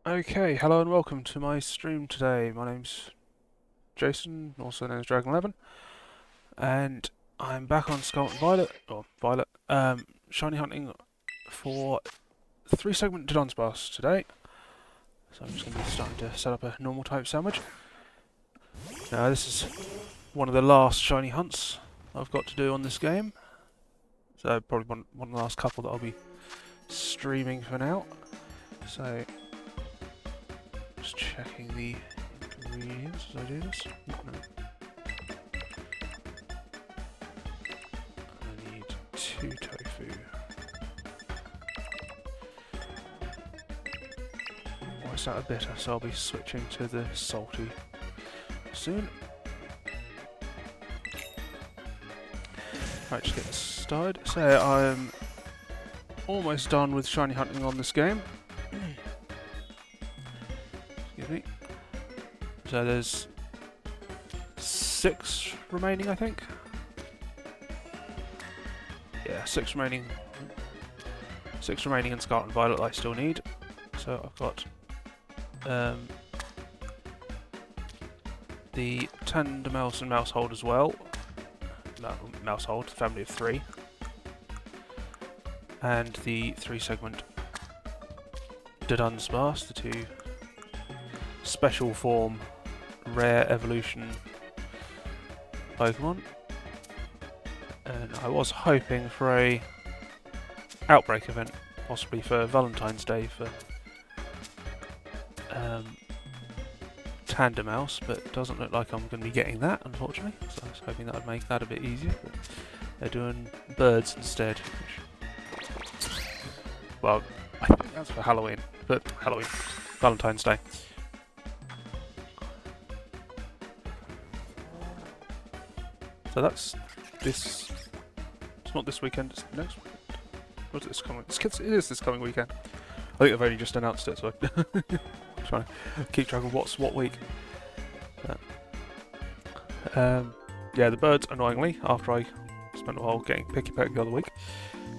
Okay, hello and welcome to my stream today. My name's Jason, also known as Dragon11, and I'm back on Scarlet Violet, or Violet, shiny hunting for 3-segment Dudunsparce today. So I'm just going to be starting to set up a normal type sandwich. Now this is one of the last shiny hunts I've got to do on this game. So probably one of the last couple that I'll be streaming for now. So just checking the ingredients as I do this. No. I need 2 tofu. It's out of bitter, so I'll be switching to the salty soon. Right, just get started. So I'm almost done with shiny hunting on this game. Excuse me. So there's 6 remaining, I think. Yeah, 6 remaining. 6 remaining in Scarlet Violet I still need. So I've got the Dudunsparce and Maushold as well. Maushold, family of 3. And the 3-segment Dudunsparce, the 2 special form rare evolution Pokemon. And I was hoping for a outbreak event, possibly for Valentine's Day for Dudunsparce, but it doesn't look like I'm going to be getting that, unfortunately. So I was hoping that would make that a bit easier. But they're doing birds instead. Well, I think that's for Halloween, but Valentine's Day. So that's this. It's not this weekend. It's next weekend. What's this coming? It is this coming weekend. I think they've only just announced it, so I'm trying to keep track of what's what week. Yeah, the birds, annoyingly, after I spent a while getting Picky Peck the other week,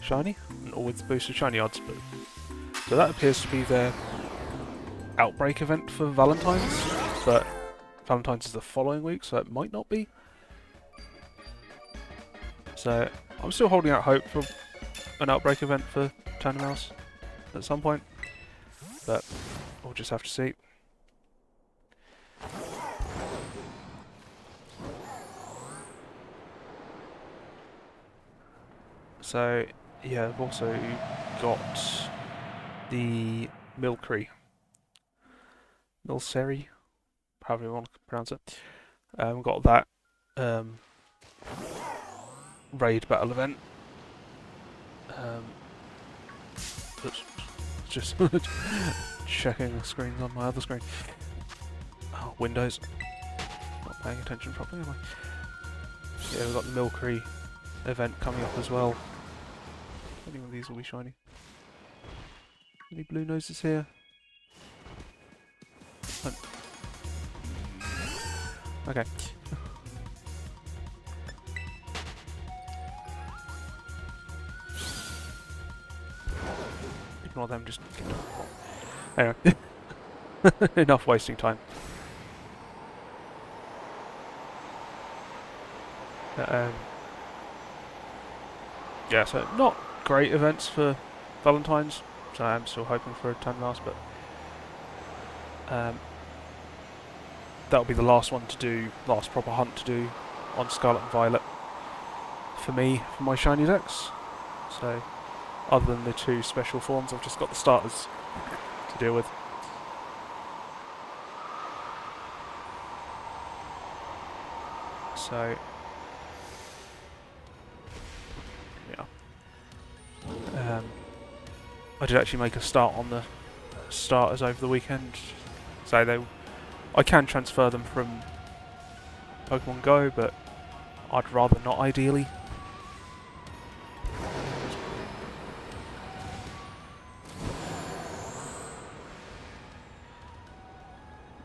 shiny, and all with boosted shiny odds. But so that appears to be their outbreak event for Valentine's, but Valentine's is the following week, so it might not be. So I'm still holding out hope for an outbreak event for Dudunsparce at some point, but we'll just have to see. So yeah, I've also got the Milcery, however you want to pronounce it. We've got that raid battle event. Oops, just checking the screens on my other screen. Oh, Windows. Not paying attention properly, am I? Yeah, we've got the Milcery event coming up as well. Any one of these will be shiny. Any blue noses here? Oh. Okay. Ignore them, just anyway. Enough wasting time. Yeah, so not great events for Valentine's, so I'm still hoping for a Dudunsparce, but that'll be the last one to do, last proper hunt to do on Scarlet and Violet for me, for my shiny decks. So other than the 2 special forms, I've just got the starters to deal with. So yeah, I did actually make a start on the starters over the weekend. So I can transfer them from Pokemon Go, but I'd rather not, ideally.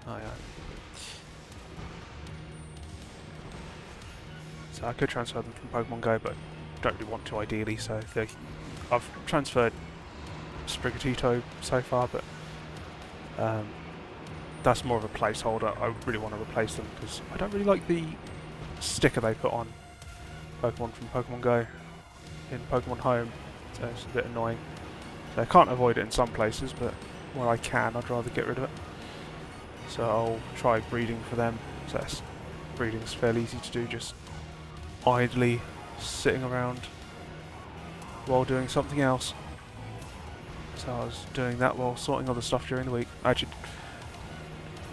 Oh yeah. So I could transfer them from Pokemon Go, but don't really want to, ideally. So I've transferred Sprigatito so far, but That's more of a placeholder. I really want to replace them because I don't really like the sticker they put on Pokemon from Pokemon Go in Pokemon Home, so it's a bit annoying. So I can't avoid it in some places, but where I can, I'd rather get rid of it. So I'll try breeding for them. So breeding's fairly easy to do, just idly sitting around while doing something else. So I was doing that while sorting other stuff during the week. I actually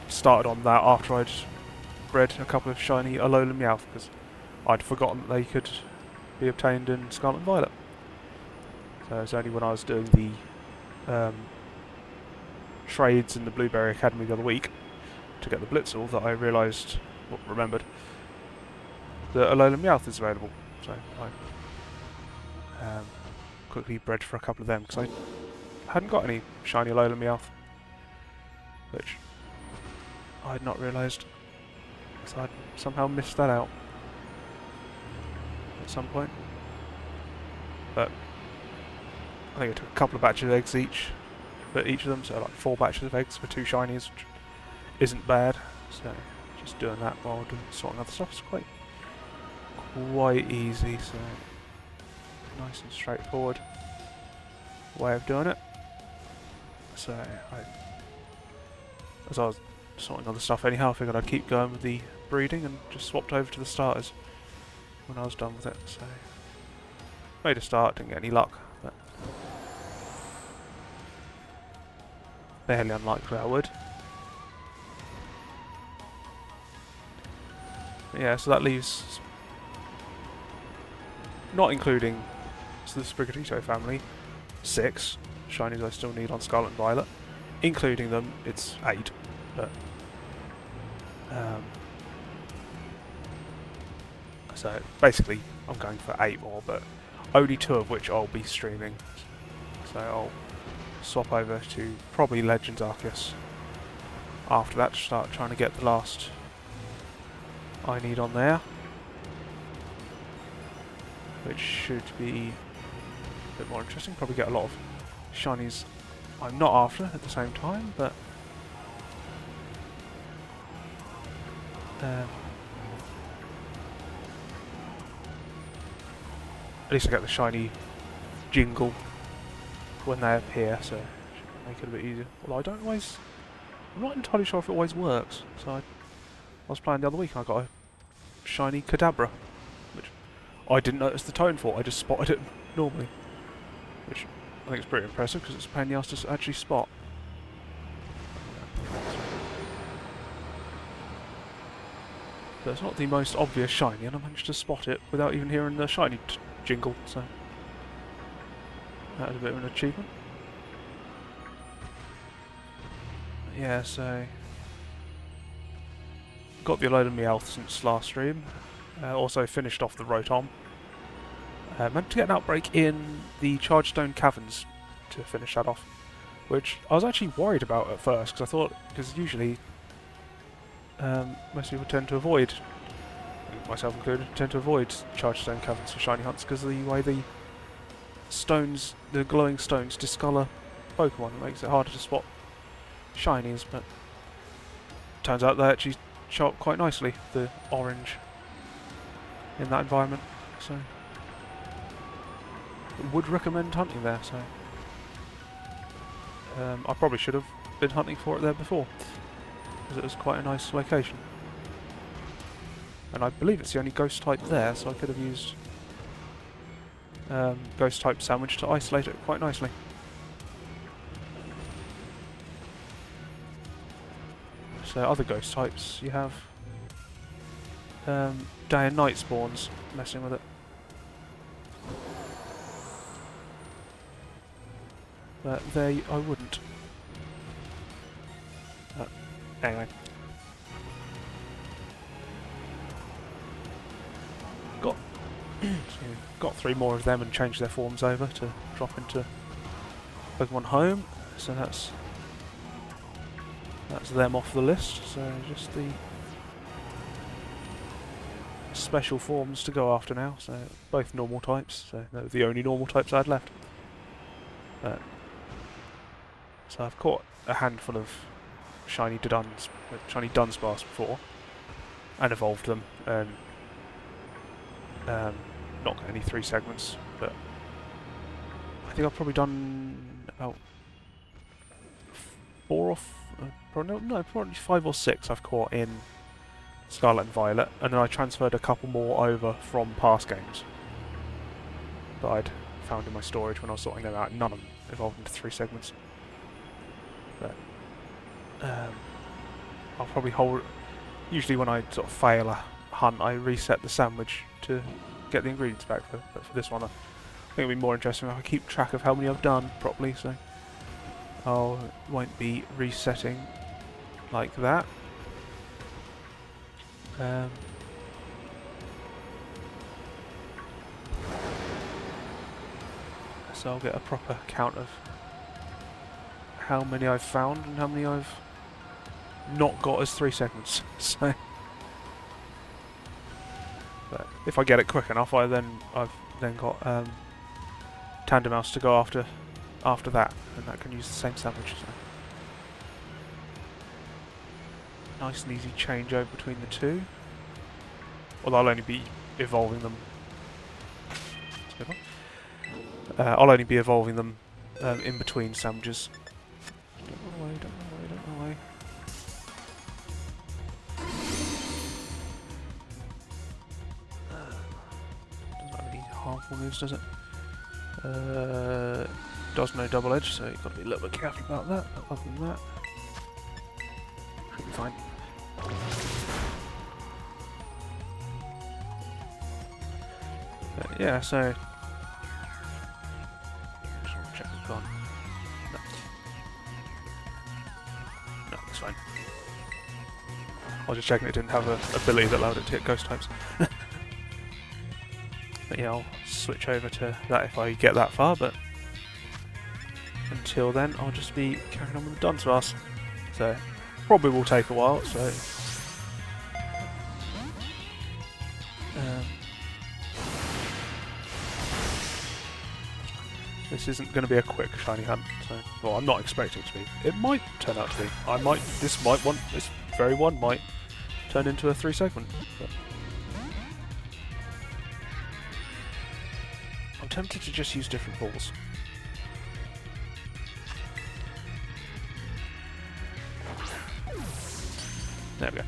started on that after I'd bred a couple of shiny Alolan Meowth, because I'd forgotten that they could be obtained in Scarlet Violet. So it was only when I was doing the trades in the Blueberry Academy the other week to get the Blitzle that I realised, or remembered, that Alolan Meowth is available. So I quickly bred for a couple of them because I hadn't got any shiny Alolan Meowth, which I had not realised. So I'd somehow missed that out at some point. But I think it took a couple of batches of eggs each for each of them, so like 4 batches of eggs for 2 shinies, which isn't bad. So just doing that while sorting other stuff is quite easy, so nice and straightforward way of doing it. So as I was sorting other stuff anyhow, I figured I'd keep going with the breeding and just swapped over to the starters when I was done with it. So made a start, didn't get any luck, but fairly unlikely I would. But yeah, so that leaves, not including the Sprigatito family, 6 shinies I still need on Scarlet and Violet. Including them, it's 8, but so basically I'm going for 8 more, but only 2 of which I'll be streaming. So I'll swap over to probably Legends Arceus after that to start trying to get the last I need on there, which should be a bit more interesting. Probably get a lot of shinies I'm not after at the same time, but at least I get the shiny jingle when they appear, so it should make it a bit easier. Although I'm not entirely sure if it always works. So I was playing the other week and I got a shiny Kadabra, which I didn't notice the tone for, I just spotted it normally, which I think is pretty impressive because it's a pain in the ass to actually spot. So it's not the most obvious shiny, and I managed to spot it without even hearing the shiny jingle, so that was a bit of an achievement. Yeah, so got the Alolan Meowth since last stream. Also finished off the Rotom. Managed to get an outbreak in the Chargestone Caverns to finish that off, which I was actually worried about at first, because I thought, because usually most people tend to avoid, myself included, tend to avoid Chargestone Caverns for shiny hunts because of the way the stones, the glowing stones, discolour Pokemon. It makes it harder to spot shinies, but turns out they actually show up quite nicely, the orange, in that environment. So would recommend hunting there. So I probably should have been hunting for it there before, because it was quite a nice location. And I believe it's the only ghost type there, so I could have used ghost type sandwich to isolate it quite nicely. So other ghost types, you have day and night spawns messing with it. But I wouldn't. Anyway. Got 3 more of them and changed their forms over to drop into Pokemon Home. So that's them off the list. So just the special forms to go after now. So both normal types. So they're the only normal types I had left. So I've caught a handful of shiny Dudunsparce before, and evolved them, and not got any 3 segments, but I think I've probably done about 4 or probably 5 or 6 I've caught in Scarlet and Violet, and then I transferred a couple more over from past games that I'd found in my storage when I was sorting them out. None of them evolved into 3 segments. But I'll probably hold. Usually, when I sort of fail a hunt, I reset the sandwich to get the ingredients back. But for this one, I think it'll be more interesting if I keep track of how many I've done properly. So I won't be resetting like that. So I'll get a proper count of how many I've found and how many I've not got as 3 segments. So, but if I get it quick enough, I've then got Dudunsparce to go after that, and that can use the same sandwich. So. Nice and easy changeover between the two. Well, I'll only be evolving them. I'll only be evolving them in between sandwiches. Don't run away. Doesn't have any harmful moves, does it? Does no double edge, so you've got to be a little bit careful about that. But other than that, should be fine. But yeah, so just want to check it's gone. No, it's fine. I was just checking it didn't have an ability that allowed it to hit ghost types. But yeah, I'll switch over to that if I get that far, but until then I'll just be carrying on with the Dudunsparce. So probably will take a while, so this isn't going to be a quick shiny hunt. So, well, I'm not expecting it to be. It might turn out to be. This very one might turn into a 3 segment. But I'm tempted to just use different balls. There we go.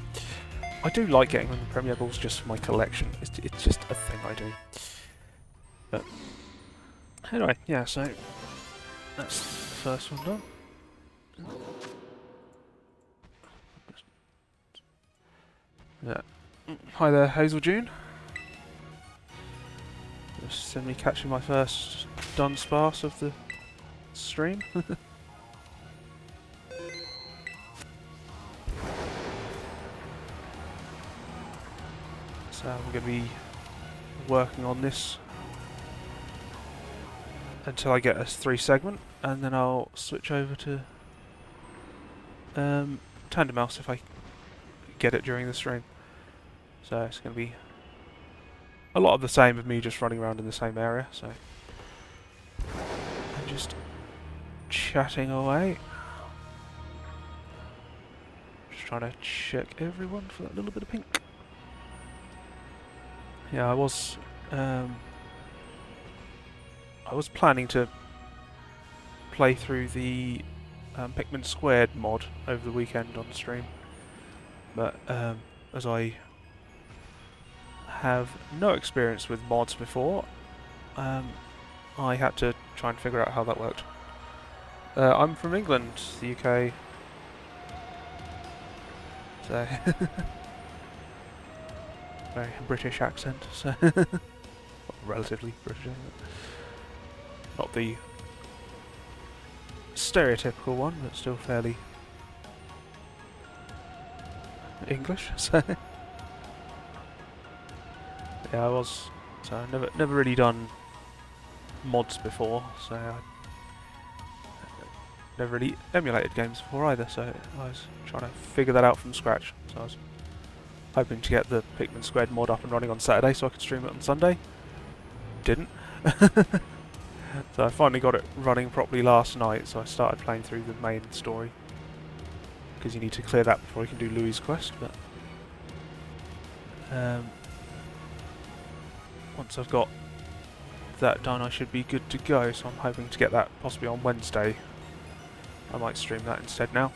I do like getting them the Premier Balls just for my collection. It's just a thing I do. But anyway, yeah, so that's the first one done. Yeah. Hi there, Hazel June. Just send me catching my first Dudunsparce of the stream. So I'm going to be working on this until I get a 3 segment, and then I'll switch over to Dudunsparce if I get it during the stream. So it's going to be a lot of the same of me just running around in the same area. So I'm just chatting away, just trying to check everyone for that little bit of pink. Yeah, I was planning to play through the Pikmin Squared mod over the weekend on the stream, but as I have no experience with mods before, I had to try and figure out how that worked. I'm from England, the UK, so very British accent, so relatively British, not the stereotypical one, but still fairly English. So yeah, I never really done mods before, so I never really emulated games before either. So I was trying to figure that out from scratch. So I was hoping to get the Pikmin Squared mod up and running on Saturday so I could stream it on Sunday. Didn't. So I finally got it running properly last night, so I started playing through the main story. Because you need to clear that before you can do Louis' quest, but... once I've got that done I should be good to go, so I'm hoping to get that possibly on Wednesday. I might stream that instead now.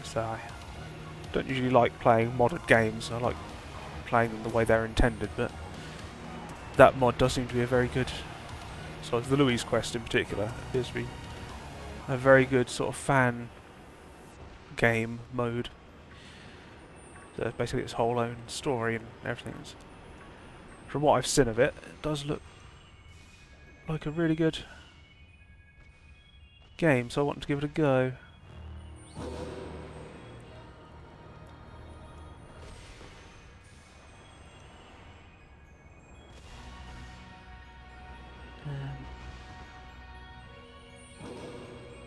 So I don't usually like playing modded games, I like playing them the way they're intended, but that mod does seem to be a very good, so the Louis quest in particular appears to be a very good sort of fan game mode. So basically its whole own story and everything. From what I've seen of it, it does look like a really good game, so I want to give it a go.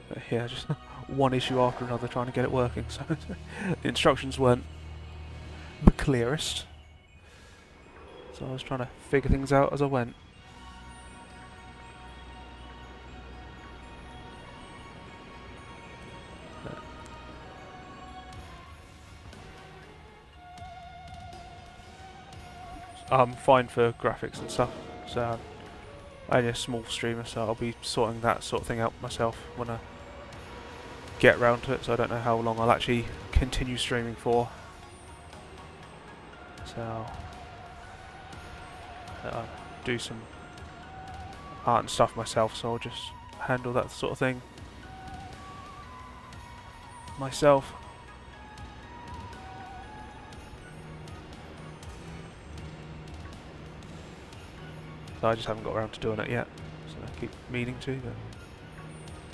But yeah, just one issue after another trying to get it working, so the instructions weren't the clearest. So I was trying to figure things out as I went. I'm fine for graphics and stuff, so I'm only a small streamer, so I'll be sorting that sort of thing out myself when I get round to it, so I don't know how long I'll actually continue streaming for. So I'll do some art and stuff myself, so I'll just handle that sort of thing myself. So I just haven't got around to doing it yet, so I keep meaning to, but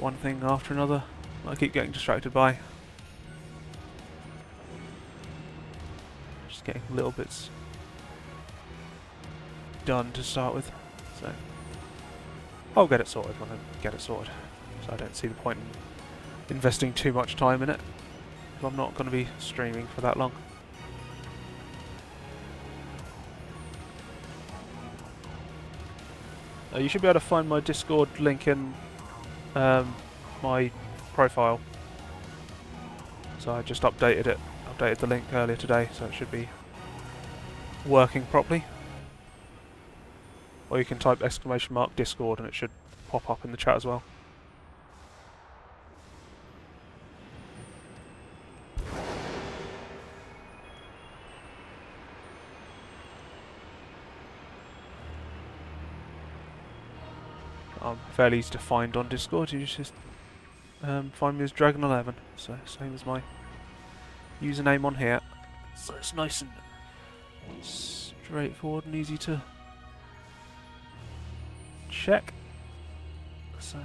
one thing after another I keep getting distracted by. Just getting little bits done to start with, so I'll get it sorted when I get it sorted. So I don't see the point in investing too much time in it if I'm not going to be streaming for that long. You should be able to find my Discord link in my profile. So I just updated the link earlier today, so it should be working properly. Or you can type !Discord and it should pop up in the chat as well. I'm fairly easy to find on Discord. You just find me as Dragon11, so same as my username on here. So it's nice and straightforward and easy to check. So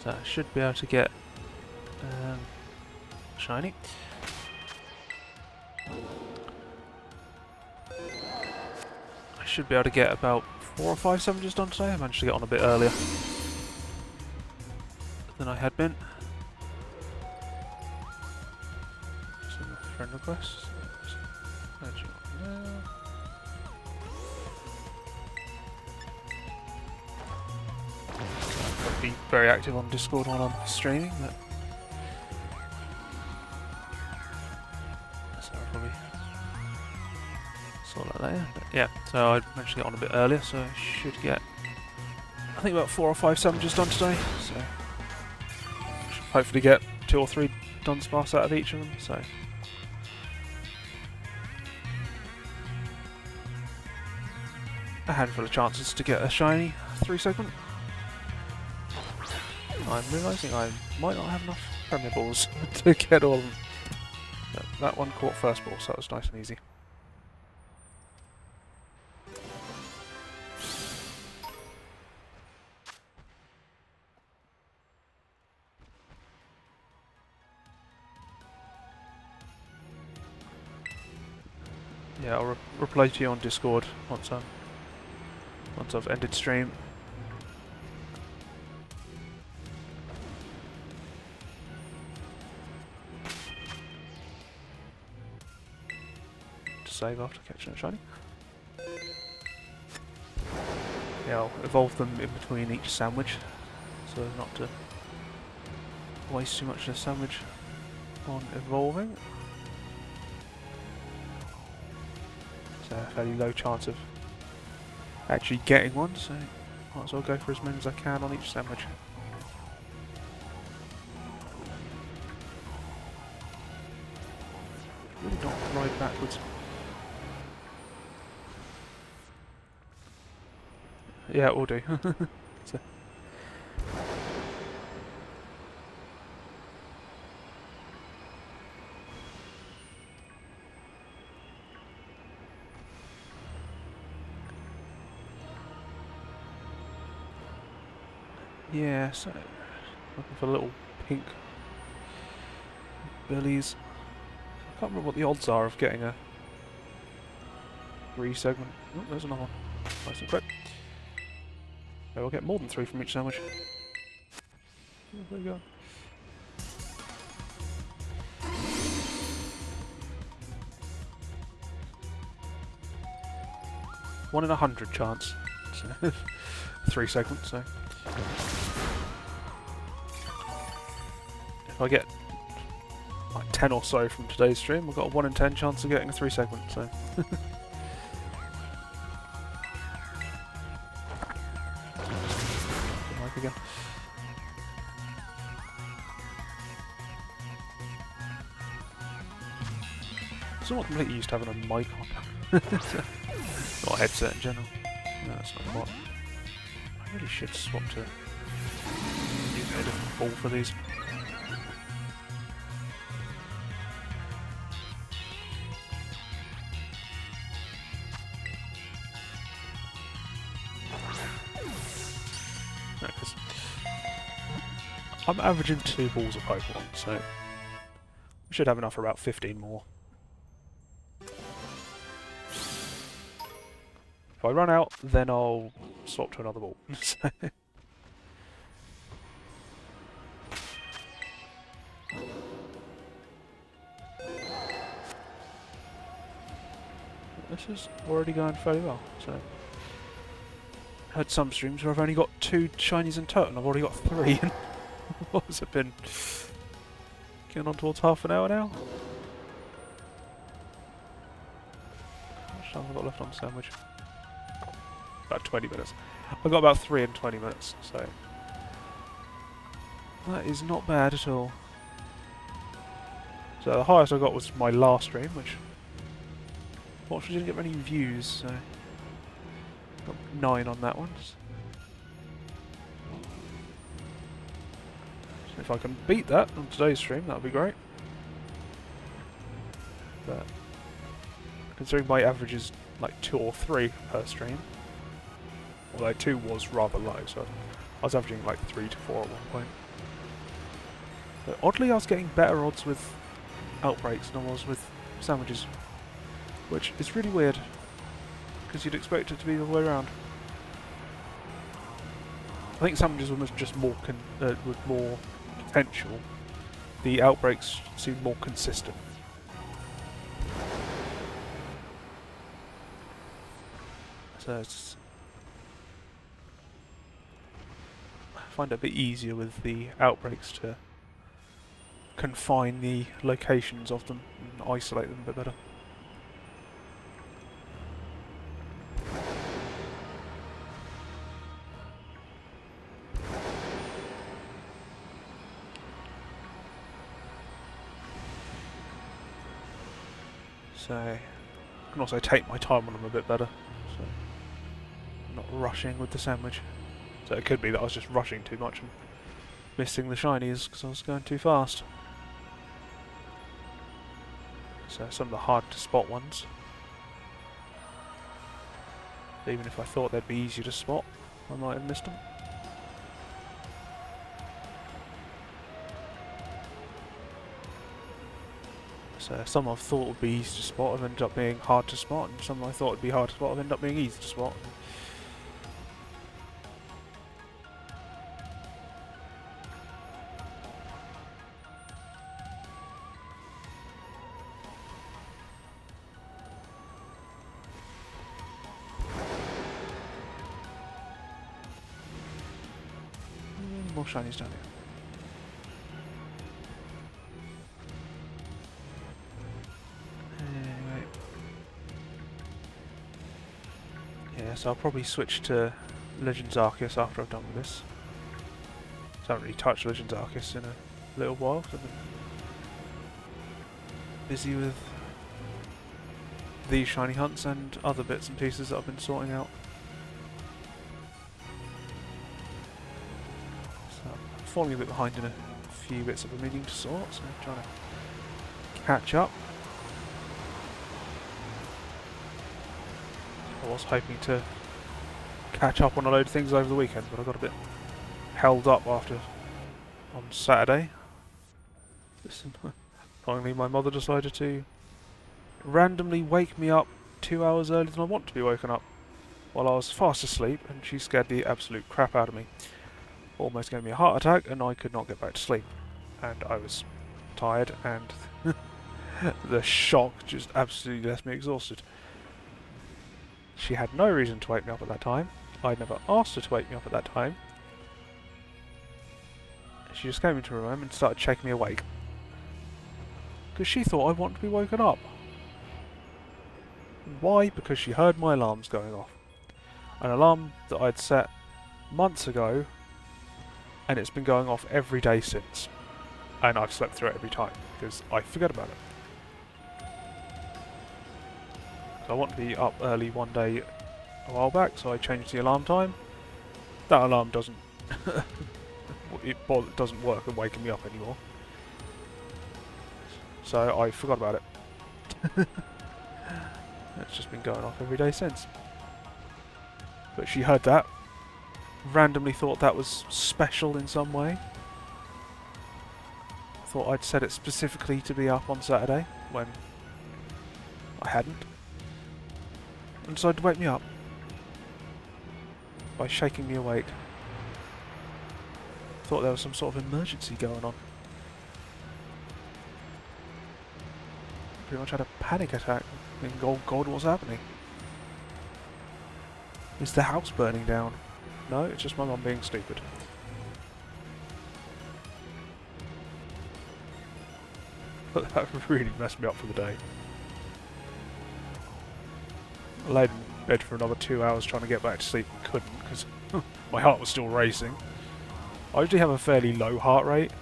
I should be able to get shiny. I should be able to get about 4 or 5 summoners done today. I managed to get on a bit earlier than I had been. Some friend requests. Be very active on Discord while I'm streaming, but so I'll probably sort that later. But yeah, so I managed to get on a bit earlier, so I should get, I think, about 4 or 5 summoners done today. So should hopefully get 2 or 3 Dudunsparce out of each of them. So a handful of chances to get a shiny 3 segment. I'm realising I might not have enough Premier Balls to get all of them. But that one caught first ball, so that was nice and easy. Yeah, I'll reply to you on Discord once I've ended stream. To save after catching a shiny. Yeah, I'll evolve them in between each sandwich, so as not to waste too much of the sandwich on evolving. So a fairly low chance of actually getting one, so might as well go for as many as I can on each sandwich. Really not ride backwards. Yeah, it will do. So. Yeah, so looking for little pink billies. I can't remember what the odds are of getting a 3 segment. Oh, there's another one. Nice and quick. So I'll get more than 3 from each sandwich. Oh, there we go. One in 100 chance. So 3 segments, so. If I get like 10 or so from today's stream, I've got a 1 in 10 chance of getting a 3 segment, so. Again. So I'm not completely used to having a mic on. Or a headset in general. No, that's not what. I really should swap to use a different ball for these. No, 'cause I'm averaging 2 balls of Pokemon, so I should have enough for about 15 more. If I run out, then I'll swap to another ball. This is already going fairly well. So, I had some streams where I've only got 2 shinies and turtle, and I've already got 3. What has it been? Getting on towards half an hour now? How much time have I got left on the sandwich? About 20 minutes. I've got about 3 in 20 minutes, so that is not bad at all. So the highest I got was my last stream, which fortunately didn't get many views, so got 9 on that one. So if I can beat that on today's stream, that would be great. But considering my average is like 2 or 3 per stream, although 2 was rather low, so I was averaging like 3 to 4 at one point. But oddly, I was getting better odds with outbreaks than I was with sandwiches, which is really weird, because you'd expect it to be the other way around. I think sandwiches were just more with more potential. The outbreaks seem more consistent. So it's, I find it a bit easier with the outbreaks to confine the locations of them and isolate them a bit better. So I can also take my time on them a bit better, so I'm not rushing with the sandwich. So it could be that I was just rushing too much and missing the shinies because I was going too fast. So some of the hard to spot ones, even if I thought they'd be easier to spot, I might have missed them. So some I thought would be easy to spot have ended up being hard to spot, and some I thought would be hard to spot have ended up being easy to spot. More shinies down here. Anyway. Yeah, so I'll probably switch to Legends Arceus after I've done with this. I haven't really touched Legends Arceus in a little while, because I've been busy with these shiny hunts and other bits and pieces that I've been sorting out. So I'm falling a bit behind in a few bits of a meeting to sort, so I'm trying to catch up. I was hoping to catch up on a load of things over the weekend, but I got a bit held up on Saturday. Listen, finally my mother decided to randomly wake me up 2 hours earlier than I want to be woken up while I was fast asleep, and she scared the absolute crap out of me. Almost gave me a heart attack, and I could not get back to sleep. And I was tired, and the shock just absolutely left me exhausted. She had no reason to wake me up at that time. I'd never asked her to wake me up at that time. She just came into her room and started shaking me awake. Because she thought I wanted to be woken up. Why? Because she heard my alarms going off. An alarm that I'd set months ago, and it's been going off every day since. And I've slept through it every time, because I forget about it. I want to be up early one day a while back, so I changed the alarm time. That alarm doesn't it doesn't work and waking me up anymore. So I forgot about it. It's just been going off every day since. But she heard that, randomly thought that was special in some way. Thought I'd set it specifically to be up on Saturday, when I hadn't. And decided to wake me up by shaking me awake. Thought there was some sort of emergency going on. Pretty much had a panic attack. Thinking, oh God, what's happening? Is the house burning down? No, it's just my mum being stupid. But that really messed me up for the day. I laid in bed for another 2 hours trying to get back to sleep and couldn't because my heart was still racing. I usually have a fairly low heart rate,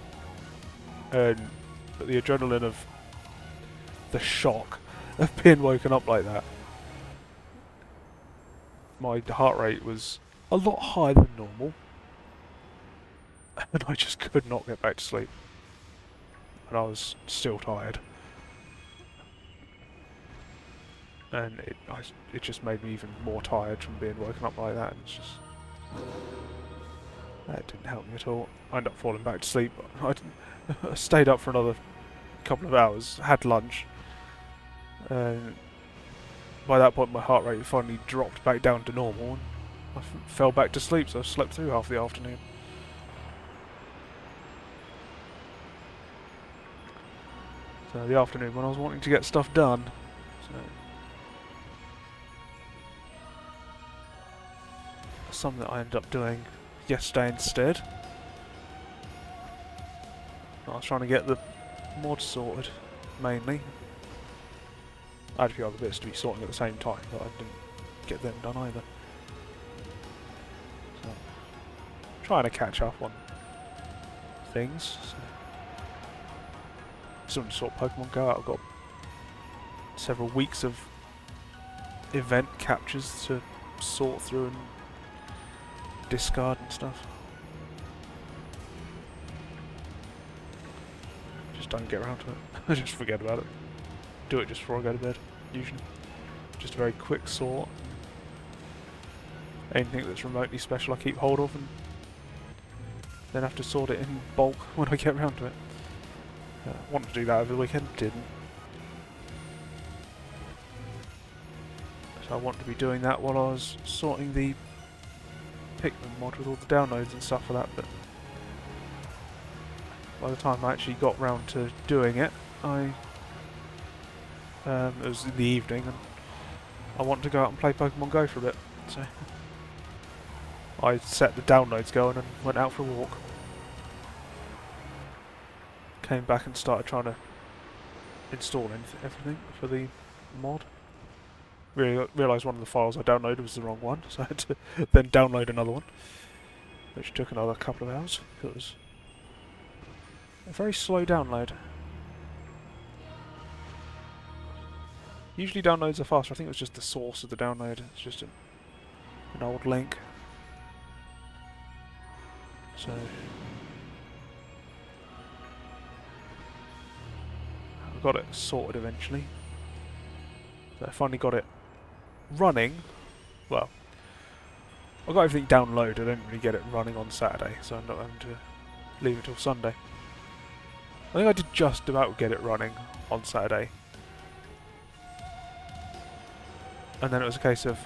but the adrenaline of the shock of being woken up like that, my heart rate was a lot higher than normal, and I just could not get back to sleep, and I was still tired. And it just made me even more tired from being woken up like that. And it's just that didn't help me at all. I ended up falling back to sleep. I stayed up for another couple of hours, had lunch, and by that point my heart rate finally dropped back down to normal, and I fell back to sleep. So I slept through half the afternoon. So the afternoon when I was wanting to get stuff done. So something that I ended up doing yesterday instead. I was trying to get the mods sorted, mainly. I had a few other bits to be sorting at the same time, but I didn't get them done either. So, trying to catch up on things. So. Still to sort Pokemon Go out. I've got several weeks of event captures to sort through and discard and stuff. Just don't get around to it. I just forget about it. Do it just before I go to bed, usually. Just a very quick sort. Anything that's remotely special I keep hold of, and then have to sort it in bulk when I get around to it. Wanted to do that over the weekend, didn't. So I want to be doing that while I was sorting the Pikmin mod with all the downloads and stuff for that, but by the time I actually got round to doing it, it was in the evening, and I wanted to go out and play Pokemon Go for a bit, so I set the downloads going and went out for a walk. Came back and started trying to install everything for the mod. Realised one of the files I downloaded was the wrong one, so I had to then download another one, which took another couple of hours. It was a very slow download. Usually downloads are faster. I think it was just the source of the download. It's just an old link. So I got it sorted eventually. So I finally got it running. Well, I got everything downloaded. I didn't really get it running on Saturday, so I'm not having to leave it till Sunday. I think I did just about get it running on Saturday. And then it was a case of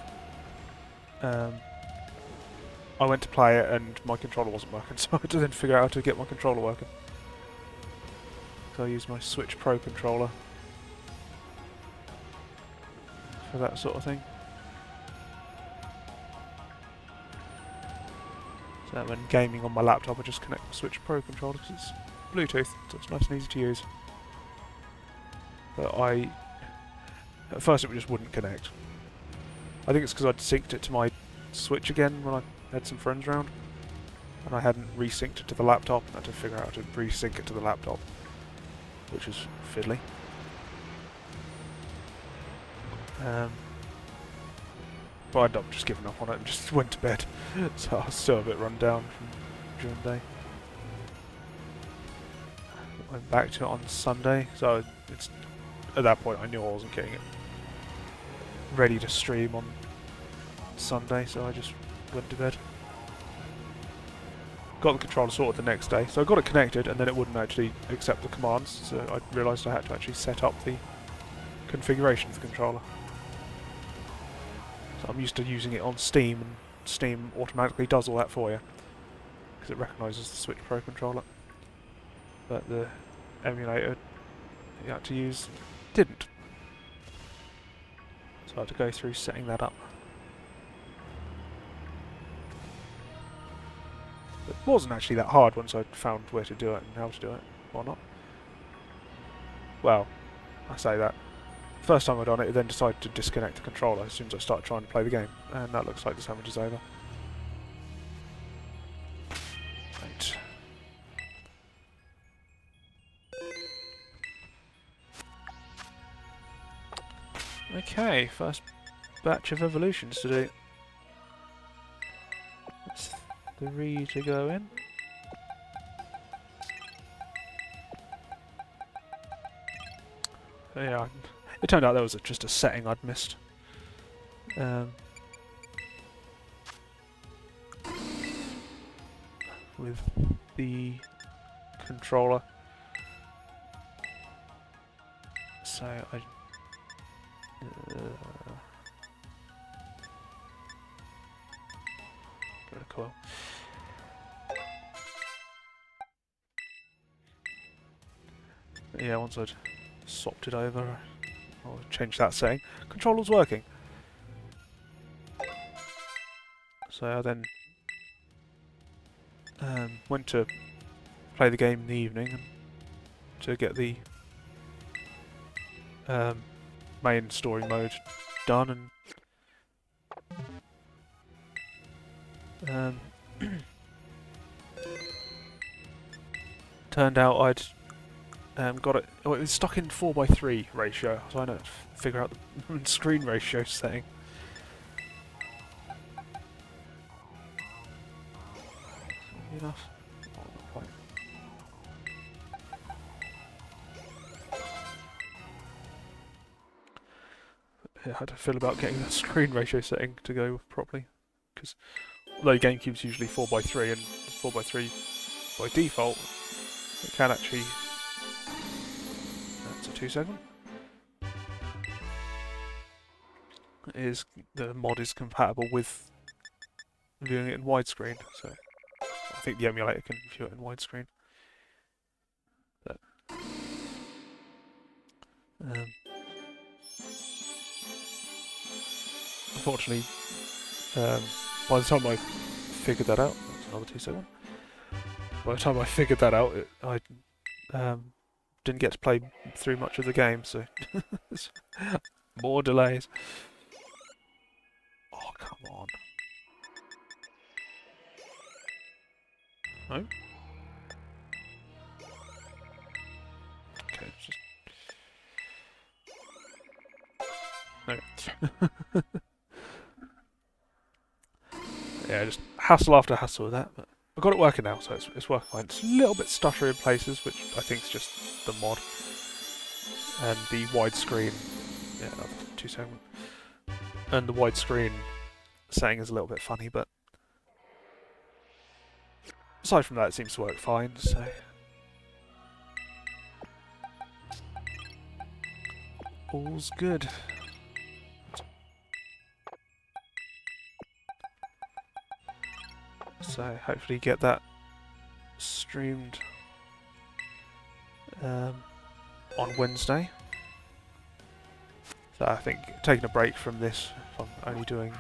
I went to play it and my controller wasn't working, so I had to then figure out how to get my controller working. So I used my Switch Pro controller for that sort of thing. So when gaming on my laptop, I just connect my Switch Pro controller because it's Bluetooth, so it's nice and easy to use. But at first it just wouldn't connect. I think it's because I'd synced it to my Switch again when I had some friends around, and I hadn't resynced it to the laptop, and I had to figure out how to resync it to the laptop, which is fiddly. But I ended up just giving up on it and just went to bed, so I was still a bit run down from during the day. Went back to it on Sunday, so it's at that point I knew I wasn't getting it ready to stream on Sunday, so I just went to bed. Got the controller sorted the next day, so I got it connected and then it wouldn't actually accept the commands, so I realised I had to actually set up the configuration for the controller. So I'm used to using it on Steam, and Steam automatically does all that for you because it recognises the Switch Pro controller. But the emulator you had to use didn't. So I had to go through setting that up. It wasn't actually that hard once I found where to do it and how to do it, or not. Well, I say that. First time I'd done it, it then decided to disconnect the controller as soon as I started trying to play the game, and that looks like the damage is over. Right. Okay, first batch of evolutions to do. That's 3 to go in. Yeah, it turned out there was just a setting I'd missed. With the controller. So I... Got a coil. Yeah, once I'd swapped it over, I'll change that setting. Controller's working. So I then went to play the game in the evening and to get the main story mode done, and turned out I'd got it. Oh, it was stuck in 4:3 ratio, so I had to figure out the screen ratio setting. Enough. Oh, not quite. Yeah, I had to feel about getting the screen ratio setting to go properly, because although GameCube's usually 4:3 and it's 4:3 by default, it can actually. That's a 2-second. is the mod is compatible with viewing it in widescreen. So I think the emulator can view it in widescreen. But, unfortunately, by the time I figured that out, that's another 2-second. By the time I figured that out, I didn't get to play through much of the game, so more delays. Oh, come on. No? Okay, just... No. Yeah, just hassle after hassle with that, but I've got it working now, so it's working fine. It's a little bit stuttery in places, which I think is just the mod. And the widescreen... Yeah, another 2-second. And the widescreen setting is a little bit funny, but aside from that, it seems to work fine, so... All's good. So hopefully get that streamed on Wednesday. So I think taking a break from this, if I'm only doing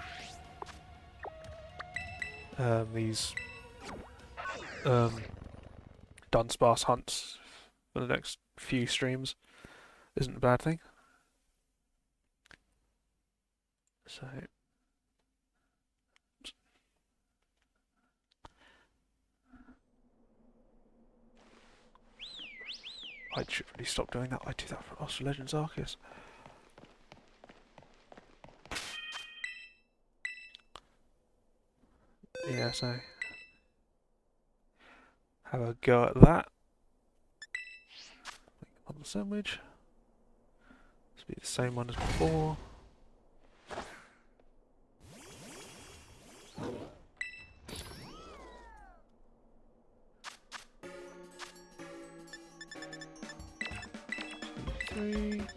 these Dudunsparce hunts for the next few streams isn't a bad thing. So I should really stop doing that. I do that for Lost Legends Arceus. Yeah, so have a go at that. On the sandwich. This will be the same one as before. Three. One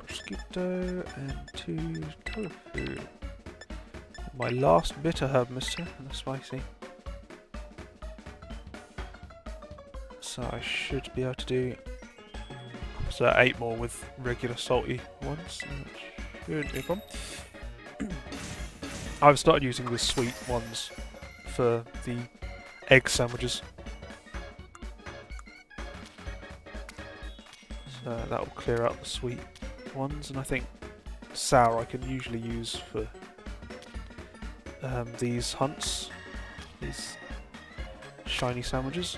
mosquito and 2 tofu. My last bitter herb mister and the spicy. So I should be able to do 8 more with regular salty ones. Shouldn't be a problem. I've started using the sweet ones for the egg sandwiches. So that will clear out the sweet ones, and I think sour I can usually use for these hunts, these shiny sandwiches.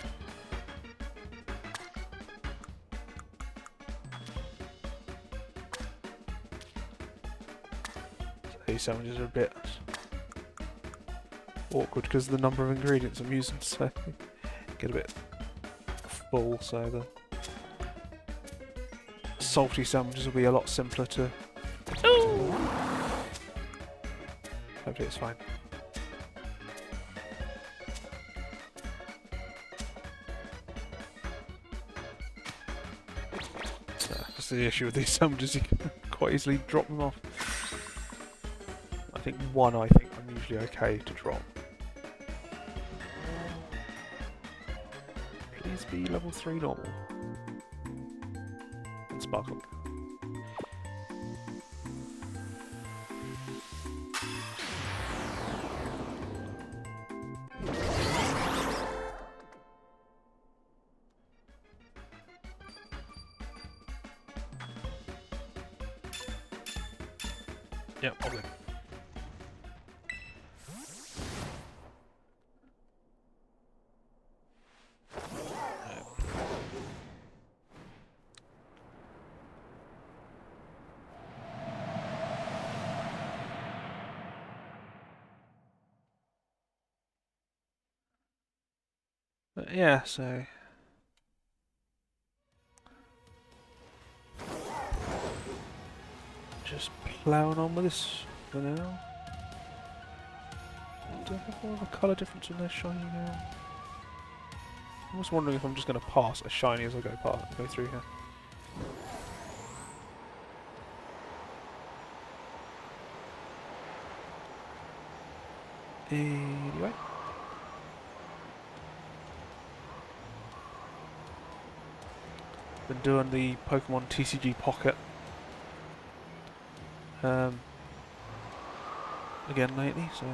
These sandwiches are a bit awkward because of the number of ingredients I'm using, so get a bit full, so the salty sandwiches will be a lot simpler to... Ooh. Hopefully it's fine. That's the issue with these sandwiches, you can quite easily drop them off. I think I'm usually okay to drop. Please be level 3 normal. And sparkle. Yep, all good. But yeah, so just ploughing on with this for now. Do I have more of a colour difference in their shiny now? I was wondering if I'm just going to pass a shiny as I go through here. Anyway. Been doing the Pokemon TCG Pocket again lately, so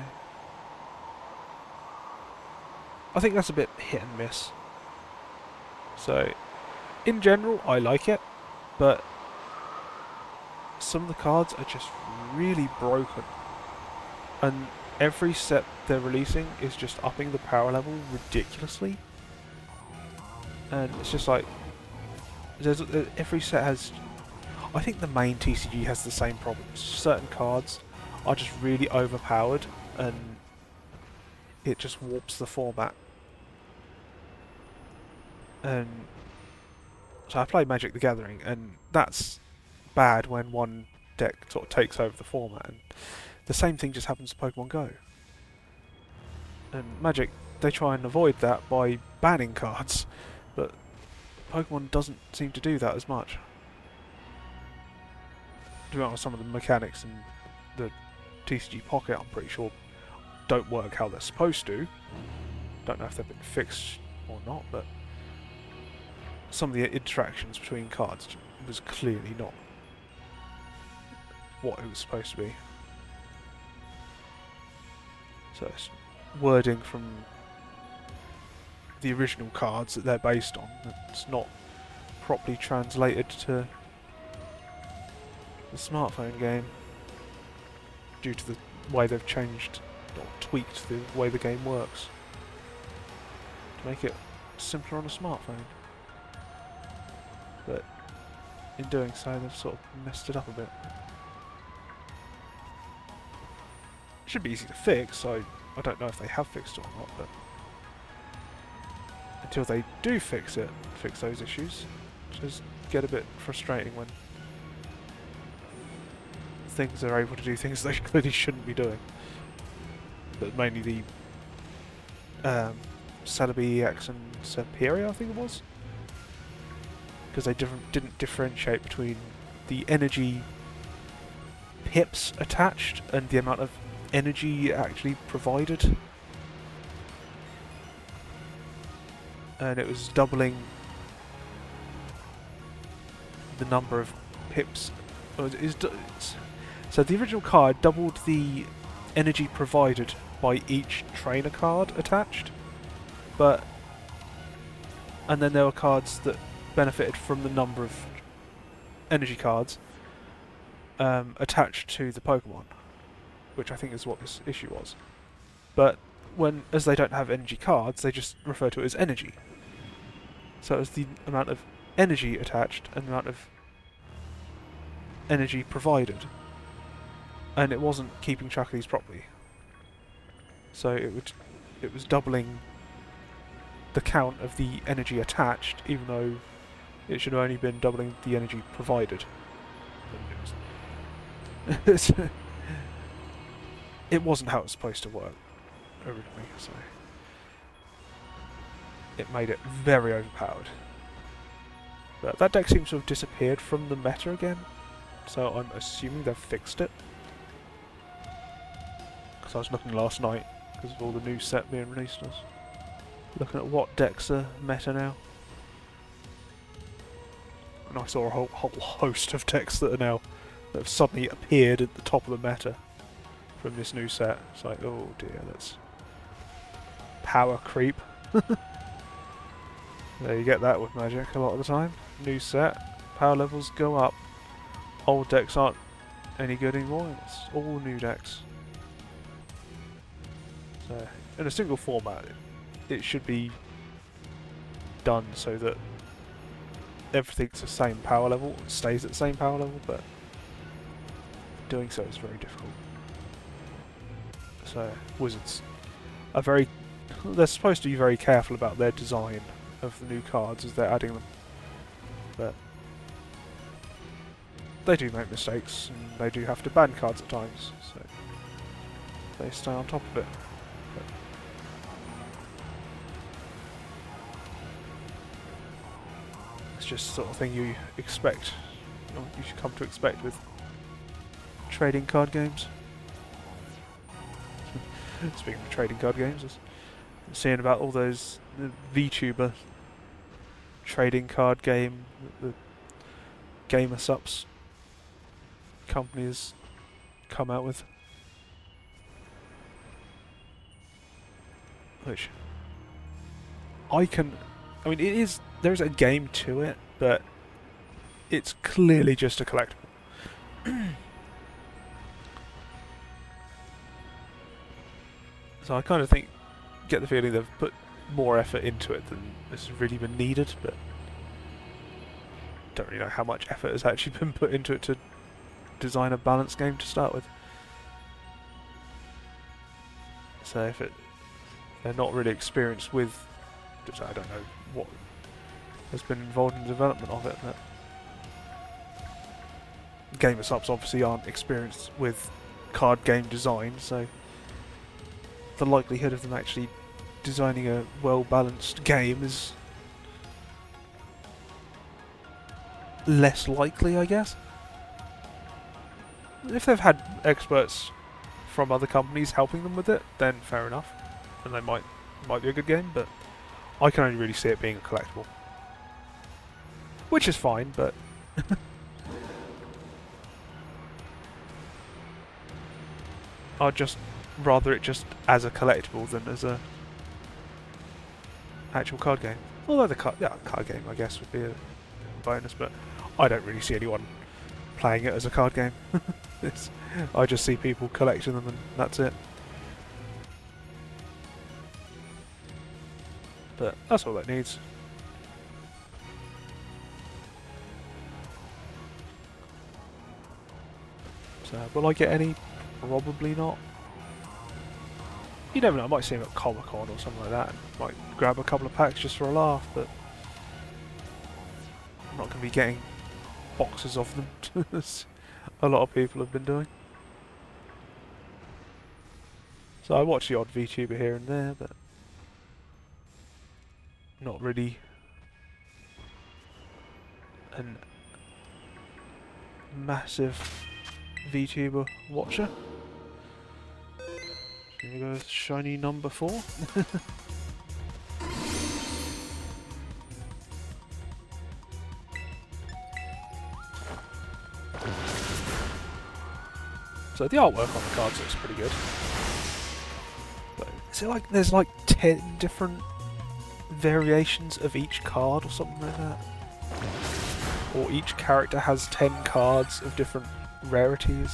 I think that's a bit hit and miss. So, in general, I like it, but some of the cards are just really broken, and every set they're releasing is just upping the power level ridiculously, and it's just like every set has. I think the main TCG has the same problems. Certain cards are just really overpowered, and it just warps the format. And so I play Magic the Gathering, and that's bad when one deck sort of takes over the format. And the same thing just happens to Pokemon Go. And Magic, they try and avoid that by banning cards, but Pokemon doesn't seem to do that as much. To be honest, some of the mechanics in the TCG Pocket, I'm pretty sure, don't work how they're supposed to. Don't know if they've been fixed or not, but some of the interactions between cards was clearly not what it was supposed to be. So it's wording from the original cards that they're based on that's not properly translated to the smartphone game due to the way they've changed or tweaked the way the game works to make it simpler on a smartphone. But in doing so, they've sort of messed it up a bit. It should be easy to fix, so I don't know if they have fixed it or not, but until they do fix those issues, it just get a bit frustrating when things are able to do things they clearly shouldn't be doing. But mainly the Celebi EX and Serperior, I think it was, because they didn't differentiate between the energy pips attached and the amount of energy actually provided. And it was doubling the number of pips. So the original card doubled the energy provided by each trainer card attached, and then there were cards that benefited from the number of energy cards attached to the Pokemon, which I think is what this issue was. But as they don't have energy cards, they just refer to it as energy. So it was the amount of energy attached and the amount of energy provided, and it wasn't keeping track of these properly. So it was doubling the count of the energy attached, even though it should have only been doubling the energy provided. It wasn't how it was supposed to work originally, so it made it very overpowered. But that deck seems to have disappeared from the meta again, so I'm assuming they've fixed it. Because I was looking last night, because of all the new set being released, I was looking at what decks are meta now. And I saw a whole host of decks that have suddenly appeared at the top of the meta from this new set. It's like, oh dear, that's power creep. There, you get that with Magic a lot of the time. New set, power levels go up. Old decks aren't any good anymore, and it's all new decks. So, in a single format, it should be done so that everything's the same power level, it stays at the same power level, but doing so is very difficult. So, Wizards are they're supposed to be very careful about their design of the new cards as they're adding them, but they do make mistakes and they do have to ban cards at times, so they stay on top of it. But it's just the sort of thing you expect, or you should come to expect with trading card games. Speaking of trading card games, I was seeing about all those VTuber trading card game, the gamer subs companies come out with, which I mean, there is a game to it, but it's clearly just a collectible. So I kind of get the feeling they've put more effort into it than has really been needed, but don't really know how much effort has actually been put into it to design a balanced game to start with. So if they're not really experienced with, I don't know what has been involved in the development of it, but gamer subs obviously aren't experienced with card game design, so the likelihood of them actually designing a well-balanced game is less likely, I guess. If they've had experts from other companies helping them with it, then fair enough, and they might be a good game, but I can only really see it being a collectible. Which is fine, but I'd just rather it just as a collectible than as a actual card game. Although the card game, I guess, would be a bonus, but I don't really see anyone playing it as a card game. I just see people collecting them, and that's it. But that's all that needs. So, will I get any? Probably not. You never know, I might see him at Comic-Con or something like that, and might grab a couple of packs just for a laugh, but I'm not going to be getting boxes of them, as a lot of people have been doing. So I watch the odd VTuber here and there, but not really a massive VTuber watcher. Here we go with shiny number 4. So the artwork on the cards looks pretty good. But is it like there's like 10 different variations of each card or something like that? Or each character has 10 cards of different rarities?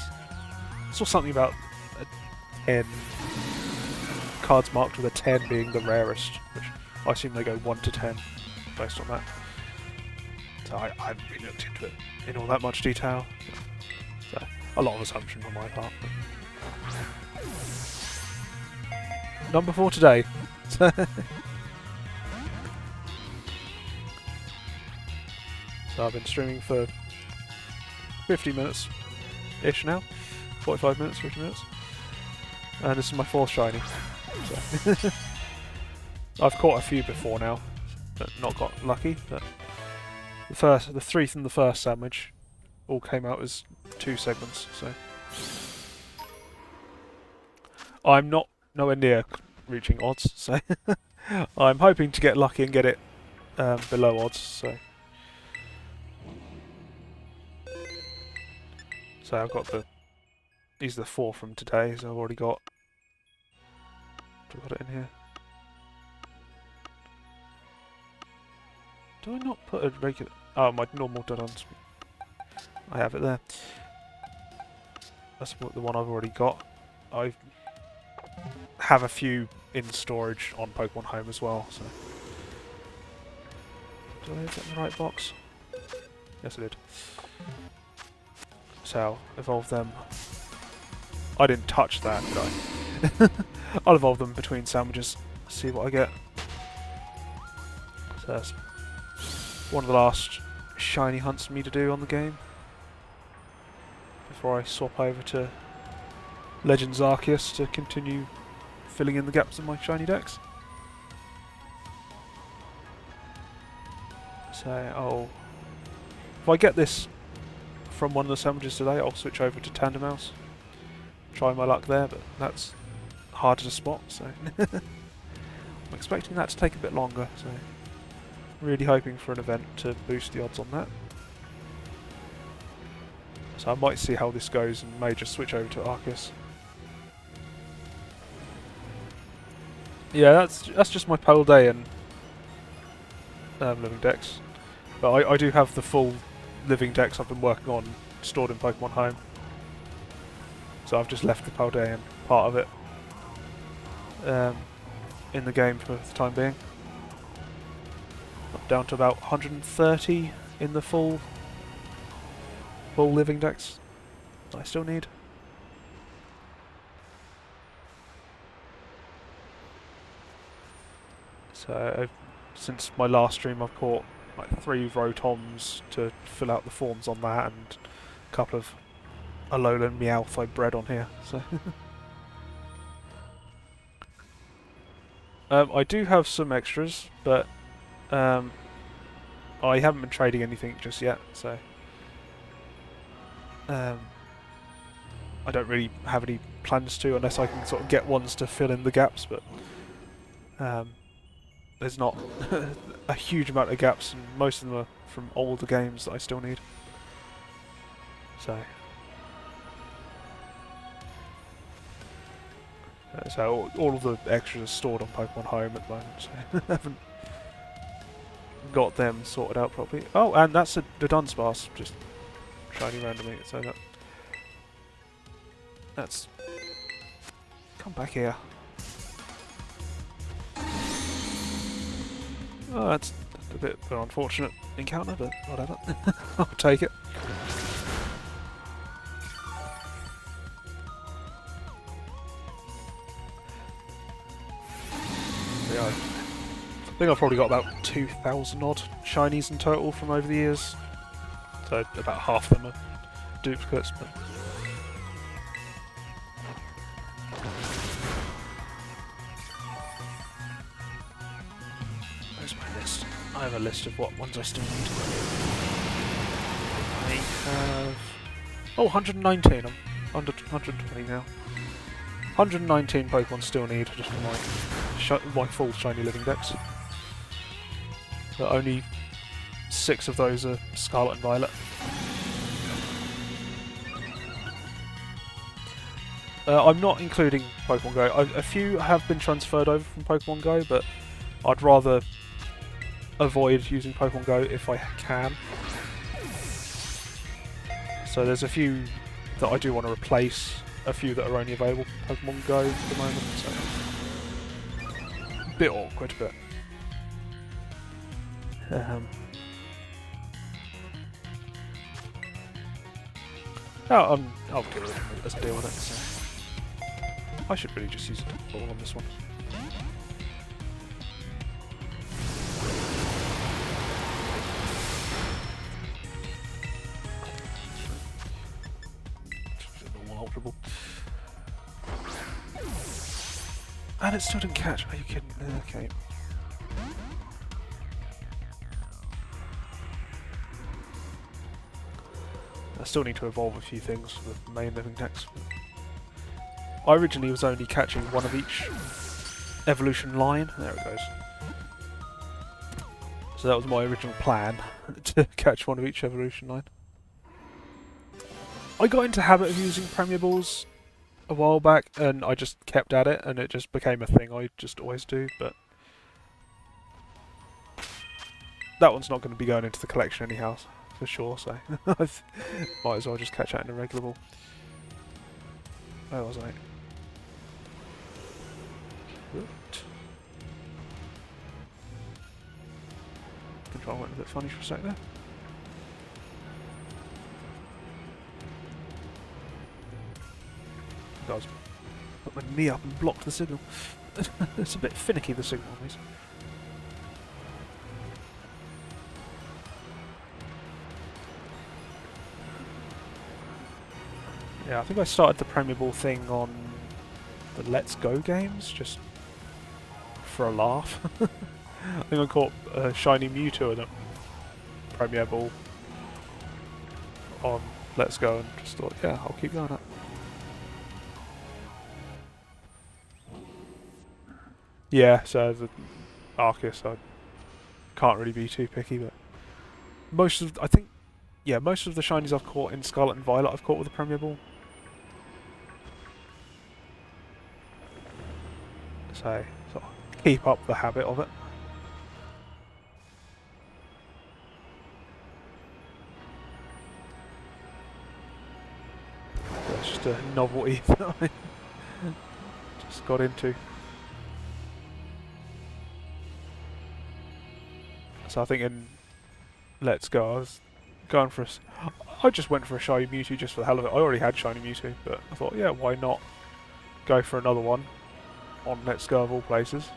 I saw something about 10 cards marked with a 10 being the rarest, which I assume they go 1 to 10 based on that. So I haven't really looked into it in all that much detail. So a lot of assumption on my part. Number 4 today. So I've been streaming for 50 minutes-ish now. 45 minutes, 50 minutes. And this is my 4th shiny. So I've caught a few before now, but not got lucky. But the 3 from the first sandwich all came out as 2 segments, so I'm not nowhere near reaching odds. So I'm hoping to get lucky and get it below odds. So I've got these are the 4 from today, so I've already got. Do I got it in here? Do I not put a regular? Oh, my normal Dudunsparce. I have it there. That's the one I've already got. I have a few in storage on Pokemon Home as well. So, did I get in the right box? Yes, I did. So I'll evolve them. I didn't touch that, did I? I'll evolve them between sandwiches, see what I get. So that's one of the last shiny hunts for me to do on the game before I swap over to Legends Arceus to continue filling in the gaps in my shiny decks. So if I get this from one of the sandwiches today, I'll switch over to Tandem Mouse. Try my luck there, but that's harder to spot, so I'm expecting that to take a bit longer, so really hoping for an event to boost the odds on that. So I might see how this goes and may just switch over to Arceus. Yeah, that's just my Pearl Day and Living Dex. But I do have the full Living Dex I've been working on stored in Pokemon Home. So I've just left the Pearl Day and part of it in the game for the time being. I'm down to about 130 in the full Living Dex that I still need. So since my last stream I've caught like 3 Rotoms to fill out the forms on that and a couple of Alolan and Meowth I bred on here. So I do have some extras, but I haven't been trading anything just yet, so I don't really have any plans to, unless I can sort of get ones to fill in the gaps, but there's not a huge amount of gaps, and most of them are from older games that I still need. So all of the extras are stored on Pokemon Home at the moment, so I haven't got them sorted out properly. Oh, and that's a Dudunsparce, just shiny randomly, so that's... Come back here. Oh, that's a bit of an unfortunate encounter, but whatever. I'll take it. Yeah, I think I've probably got about 2,000 odd shinies in total from over the years. So about half of them are duplicates, but... Where's my list? I have a list of what ones I still need. I have... Oh, 119. I'm under 120 now. 119 Pokemon still need just for my full shiny Living Dex. But only 6 of those are Scarlet and Violet. I'm not including Pokemon Go. A few have been transferred over from Pokemon Go, but I'd rather avoid using Pokemon Go if I can. So there's a few that I do want to replace, a few that are only available Pokemon Go at the moment, so a bit awkward, but I'll deal with it as I deal with it. So I should really just use a ball on this one. Normal Ultra Ball. And it still didn't catch. Are you kidding? Okay. I still need to evolve a few things for the main Living Dex. I originally was only catching one of each evolution line. There it goes. So that was my original plan, to catch one of each evolution line. I got into the habit of using Premier Balls a while back, and I just kept at it, and it just became a thing I just always do, but that one's not going to be going into the collection anyhow, for sure, so might as well just catch that in a regular ball. Where was I? Control went a bit funny for a sec there. Guys, put my knee up and blocked the signal. It's a bit finicky, the signal on these. Yeah, I think I started the Premier Ball thing on the Let's Go games, just for a laugh. I think I caught a shiny Mewtwo in a Premier Ball on Let's Go and just thought, yeah, I'll keep going up. Yeah, so the Arceus, I can't really be too picky, but most of I think yeah, most of the shinies I've caught in Scarlet and Violet I've caught with the Premier Ball. So sort of keep up the habit of it. That's just a novelty that I just got into. So I think in Let's Go I was going for I just went for a shiny Mewtwo just for the hell of it. I already had shiny Mewtwo, but I thought, yeah, why not go for another one on Let's Go of all places.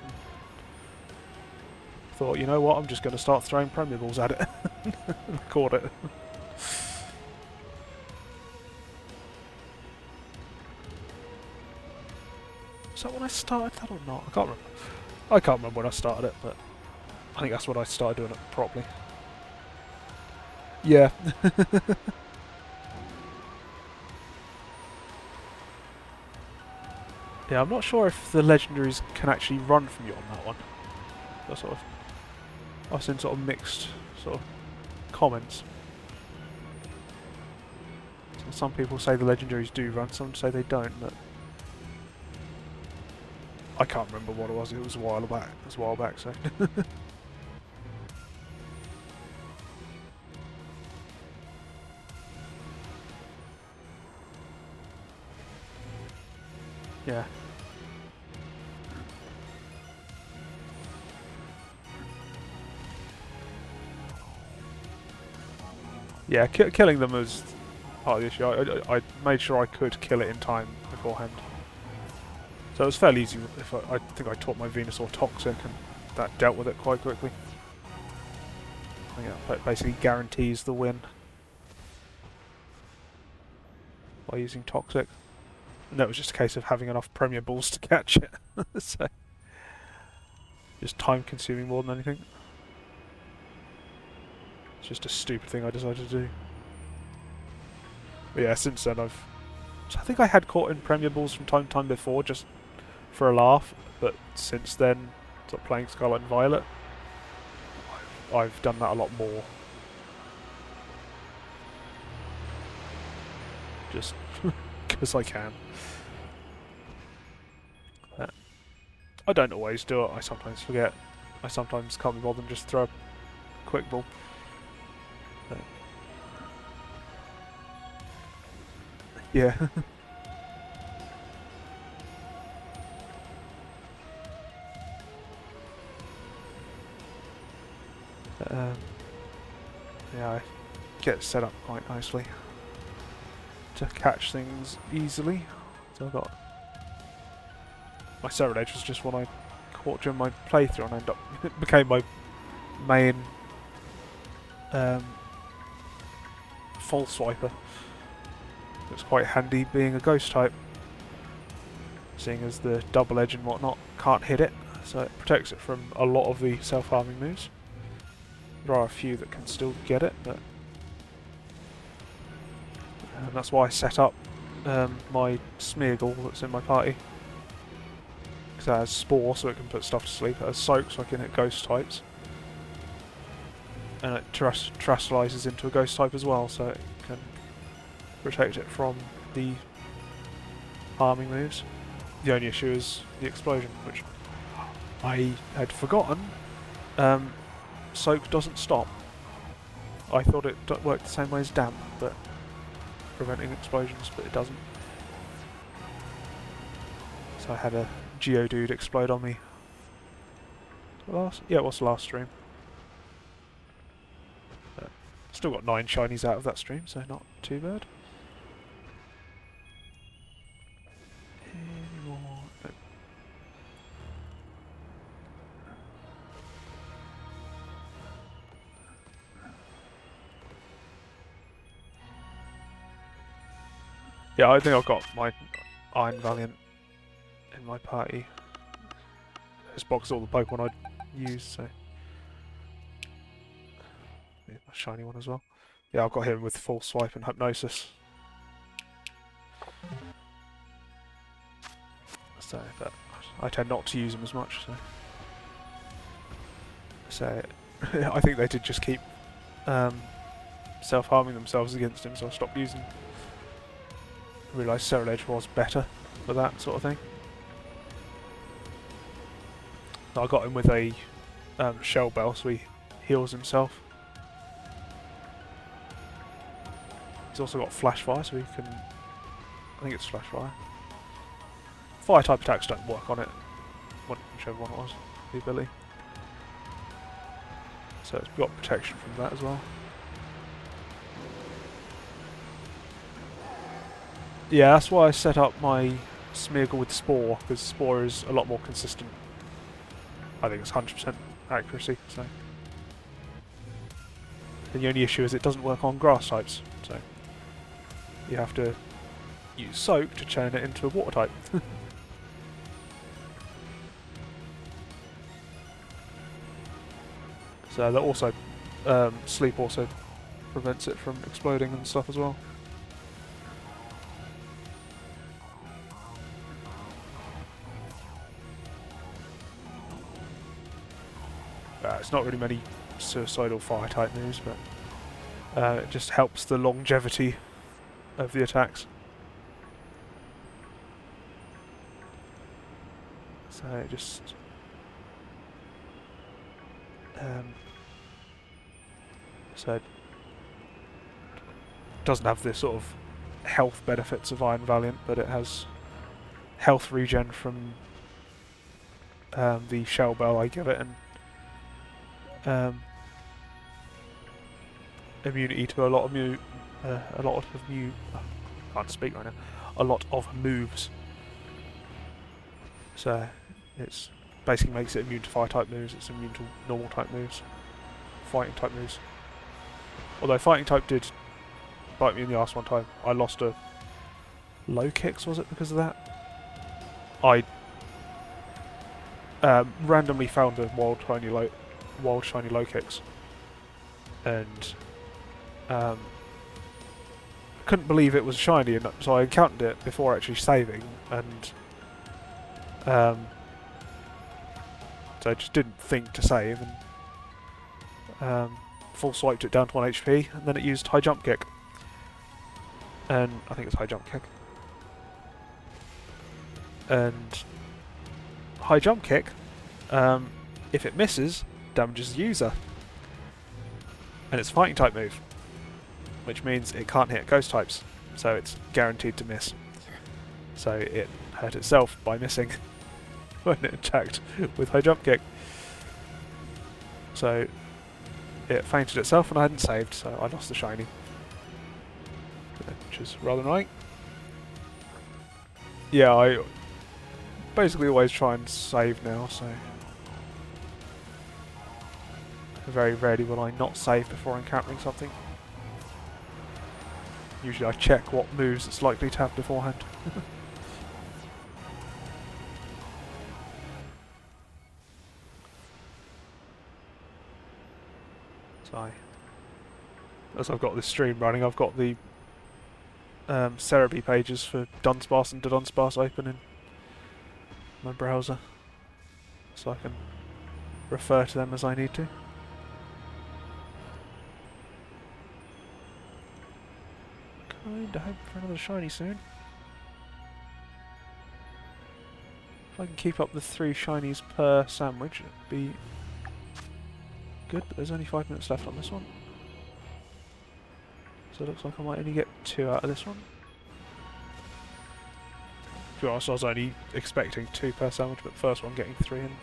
Thought, you know what, I'm just going to start throwing Premier Balls at it. Caught it. Is that when I started that or not? I can't remember. I can't remember when I started it, but I think that's when I started doing it properly. Yeah. Yeah, I'm not sure if the legendaries can actually run from you on that one. That's sort of, I've seen sort of mixed sort of comments. So some people say the legendaries do run, some say they don't, but I can't remember what it was. It was a while back. It was a while back, so. Yeah. Yeah, killing them was part of the issue. I made sure I could kill it in time beforehand. So it was fairly easy. If I think I taught my Venusaur Toxic, and that dealt with it quite quickly. Yeah, that basically guarantees the win by using Toxic. And that was just a case of having enough Premier Balls to catch it. So just time consuming more than anything. It's just a stupid thing I decided to do. But yeah, since then I think I had caught in Premier Balls from time to time before, just for a laugh. But since then, sort of playing Scarlet and Violet, I've done that a lot more. Just because I can. I don't always do it. I sometimes forget. I sometimes can't be bothered and just throw a quick ball. But yeah. Yeah, I get set up quite nicely to catch things easily. So I got my Serenade was just one I caught during my playthrough, and ended up it became my main false swiper. It's quite handy being a ghost type, seeing as the double edge and whatnot can't hit it, so it protects it from a lot of the self-harming moves. There are a few that can still get it, but and that's why I set up my Smeargle that's in my party. Because it has Spore, so it can put stuff to sleep. It has Soak, so I can hit ghost types. And it terrestrializes into a ghost type as well, so it can protect it from the harming moves. The only issue is the explosion, which I had forgotten. Soak doesn't stop. I thought it worked the same way as Damp, but preventing explosions, but it doesn't. So I had a Geodude explode on me. Yeah, it was the last stream. But still got 9 shinies out of that stream, so not too bad. Any more? No. Yeah, I think I've got my Iron Valiant in my party. This box is all the Pokemon I'd use, so yeah, a shiny one as well. Yeah, I've got him with Full Swipe and Hypnosis. So, but I tend not to use them as much, so I think they did just keep self-harming themselves against him, so I stopped using them. I realised Serral Edge was better for that sort of thing. I got him with a Shell Bell, so he heals himself. He's also got Flash Fire, so he can... I think it's Flash Fire. Fire type attacks don't work on it, whichever one it was, the ability. So it's got protection from that as well. Yeah, that's why I set up my Smeargle with Spore, because Spore is a lot more consistent. I think it's 100% accuracy, so... And the only issue is it doesn't work on grass types, so... You have to use Soak to turn it into a water type. So that also... Sleep also prevents it from exploding and stuff as well. It's not really many suicidal fire type moves, but it just helps the longevity of the attacks. So it just so it doesn't have this sort of health benefits of Iron Valiant, but it has health regen from the Shell Bell I give it, and immunity to a lot of can't speak right now. A lot of moves. So it's basically makes it immune to fire type moves. It's immune to normal type moves, fighting type moves. Although fighting type did bite me in the arse one time. I lost a low kicks, was it because of that? I randomly found a wild shiny low kicks, and couldn't believe it was shiny, and so I encountered it before actually saving, and so I just didn't think to save, and full swiped it down to 1 HP, and then it used high jump kick, and I think it's high jump kick, and high jump kick, if it misses, damages the user, and it's a fighting type move, which means it can't hit ghost types, so it's guaranteed to miss. So it hurt itself by missing when it attacked with high jump kick. So it fainted itself, and I hadn't saved, so I lost the shiny, which is rather annoying. Yeah, I basically always try and save now, so very rarely will I not save before encountering something. Usually I check what moves it's likely to have beforehand. So as I've got this stream running, I've got the Cerebi pages for Dunsparce and Dudunsparce open in my browser, so I can refer to them as I need to. Kinda hope for another shiny soon. If I can keep up the 3 shinies per sandwich, it'd be good, but there's only 5 minutes left on this one. So it looks like I might only get 2 out of this one. To be honest, I was only expecting 2 per sandwich, but the first one getting 3 and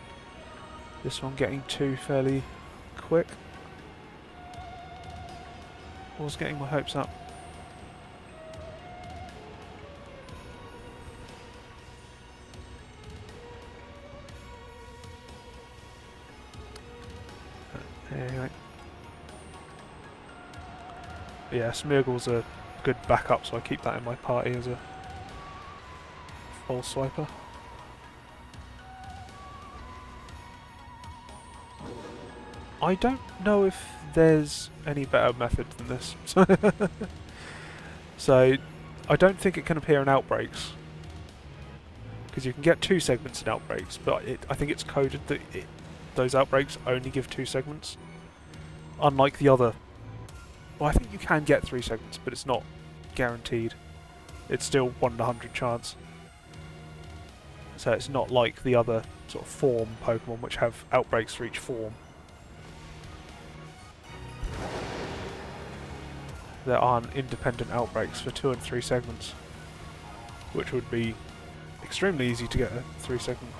this one getting 2 fairly quick. I was getting my hopes up. Anyway. Yeah, Smeargle's a good backup, so I keep that in my party as a full swiper. I don't know if there's any better method than this. So, I don't think it can appear in outbreaks. Because you can get 2 segments in outbreaks, but I think it's coded that those outbreaks only give 2 segments. Unlike the other... Well, I think you can get 3 segments, but it's not guaranteed. It's still 1 in 100 chance. So it's not like the other sort of form Pokemon, which have outbreaks for each form. There aren't independent outbreaks for 2 and 3 segments, which would be extremely easy to get a 3-segment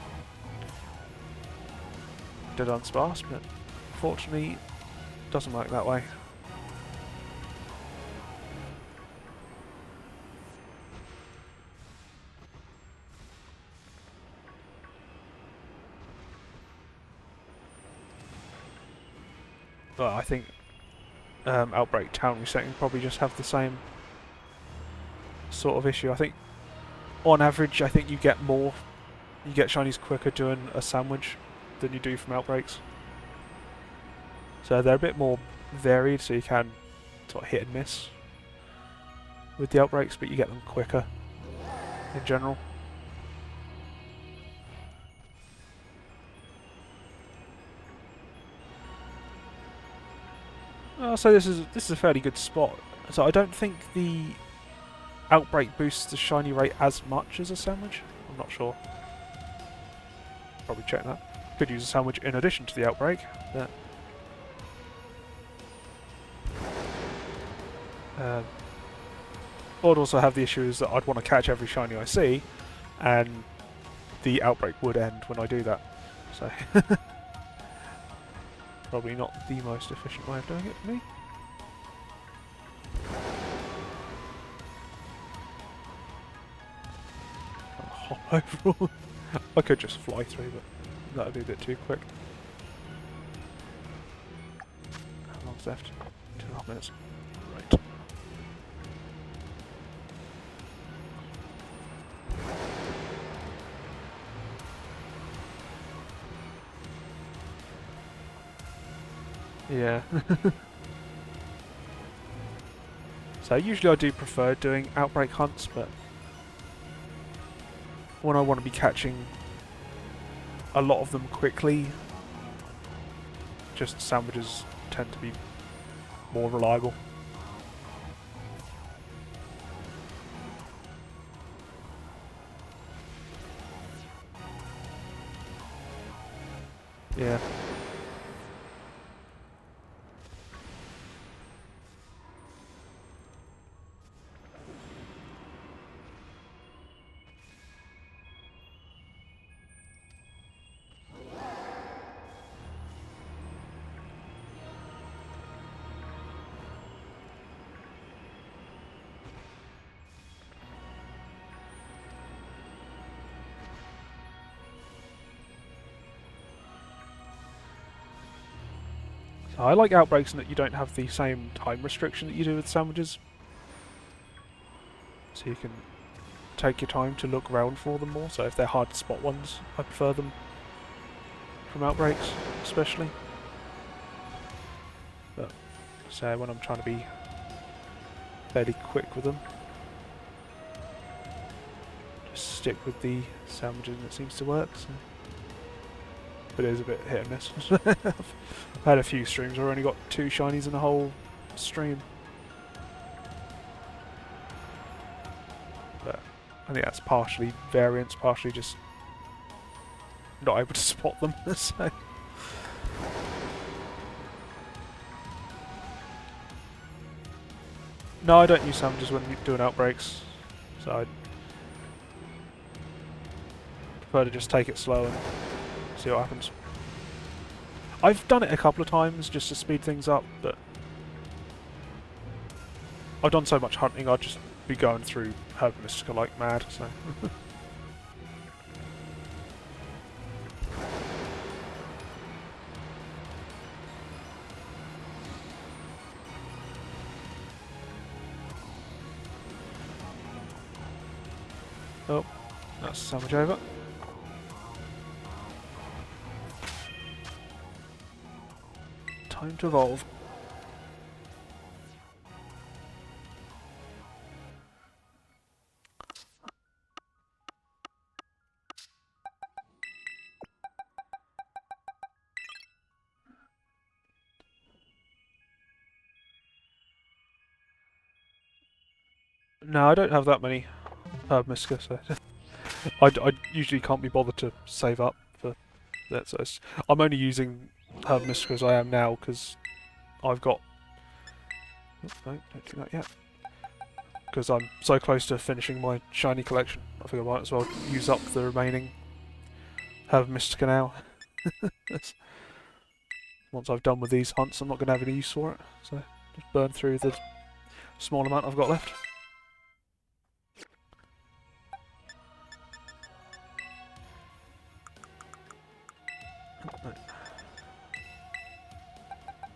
Dudunsparce, but unfortunately it doesn't work that way. But I think Outbreak Town Resetting probably just have the same sort of issue. I think on average, I think you get shinies quicker doing a sandwich than you do from outbreaks. So they're a bit more varied, so you can sort of hit and miss with the outbreaks, but you get them quicker in general. So this is a fairly good spot. So I don't think the outbreak boosts the shiny rate as much as a sandwich. I'm not sure. Probably check that. Could use a sandwich in addition to the outbreak. But I'd also have the issue is that I'd want to catch every shiny I see, and the outbreak would end when I do that. So probably not the most efficient way of doing it for me. Can't hop over all. I could just fly through, but that would be a bit too quick. How long's left? 2.5 minutes. Right. Yeah. So usually I do prefer doing outbreak hunts, but when I want to be catching a lot of them quickly, just sandwiches tend to be more reliable. Yeah. So I like outbreaks in that you don't have the same time restriction that you do with sandwiches. So you can take your time to look around for them more. So if they're hard to spot ones, I prefer them from outbreaks, especially. But say when I'm trying to be fairly quick with them, just stick with the sandwiches and it seems to work. So. But it is a bit hit and miss. I've had a few streams where I've only got 2 shinies in a whole stream. But I think that's partially variance, partially just not able to spot them. So. No, I don't use sandwiches when doing outbreaks. So I prefer to just take it slow and see what happens. I've done it a couple of times just to speed things up, but I've done so much hunting I'd just be going through Herb Mystica like mad, so. Oh, that's a sandwich over. Time to evolve. No, I don't have that many herb miska, so I usually can't be bothered to save up for that. So I'm only using herb miska as I am now because I've got. Oh, no, don't do that yet. Because I'm so close to finishing my shiny collection, I think I might as well use up the remaining herb miska now. Once I've done with these hunts, I'm not going to have any use for it, so just burn through the small amount I've got left.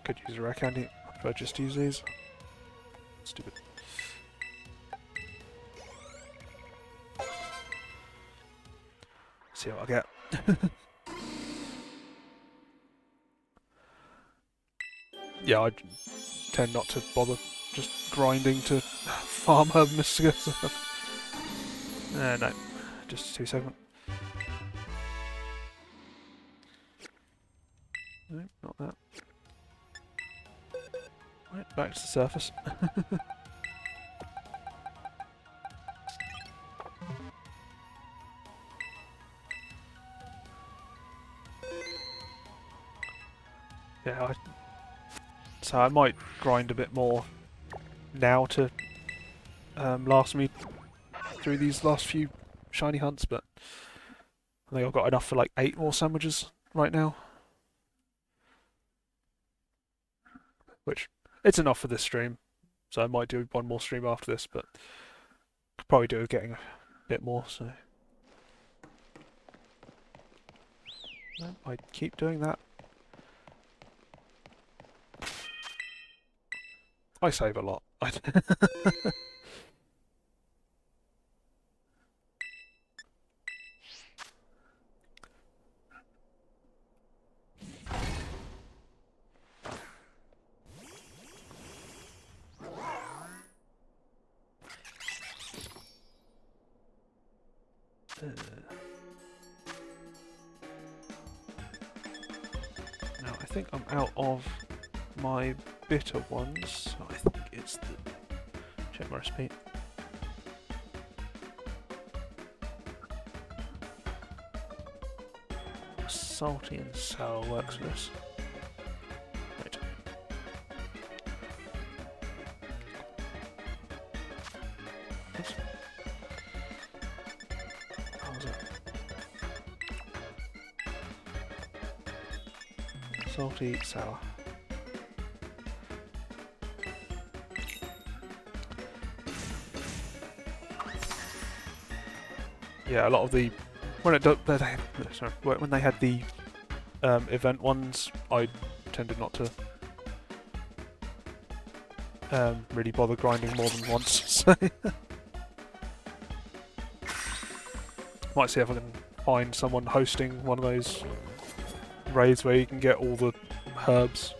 Could use a rare candy, I prefer just to use these. Stupid. See what I get. Yeah, I tend not to bother just grinding to farm herb miska. No, just 2 seconds. No, not that. Right, back to the surface. Yeah, so I might grind a bit more now to last me through these last few shiny hunts, but I think I've got enough for like 8 more sandwiches right now. Which, it's enough for this stream, so I might do one more stream after this, but could probably do with getting a bit more, so... No, I keep doing that. I save a lot. Now, I think I'm out of my bitter ones. I think it's the... Check my recipe. Salty and sour works for this. Right. Oops. How was it? Salty, sour. Yeah, a lot of the when they had the event ones, I tended not to really bother grinding more than once. So might see if I can find someone hosting one of those raids where you can get all the herbs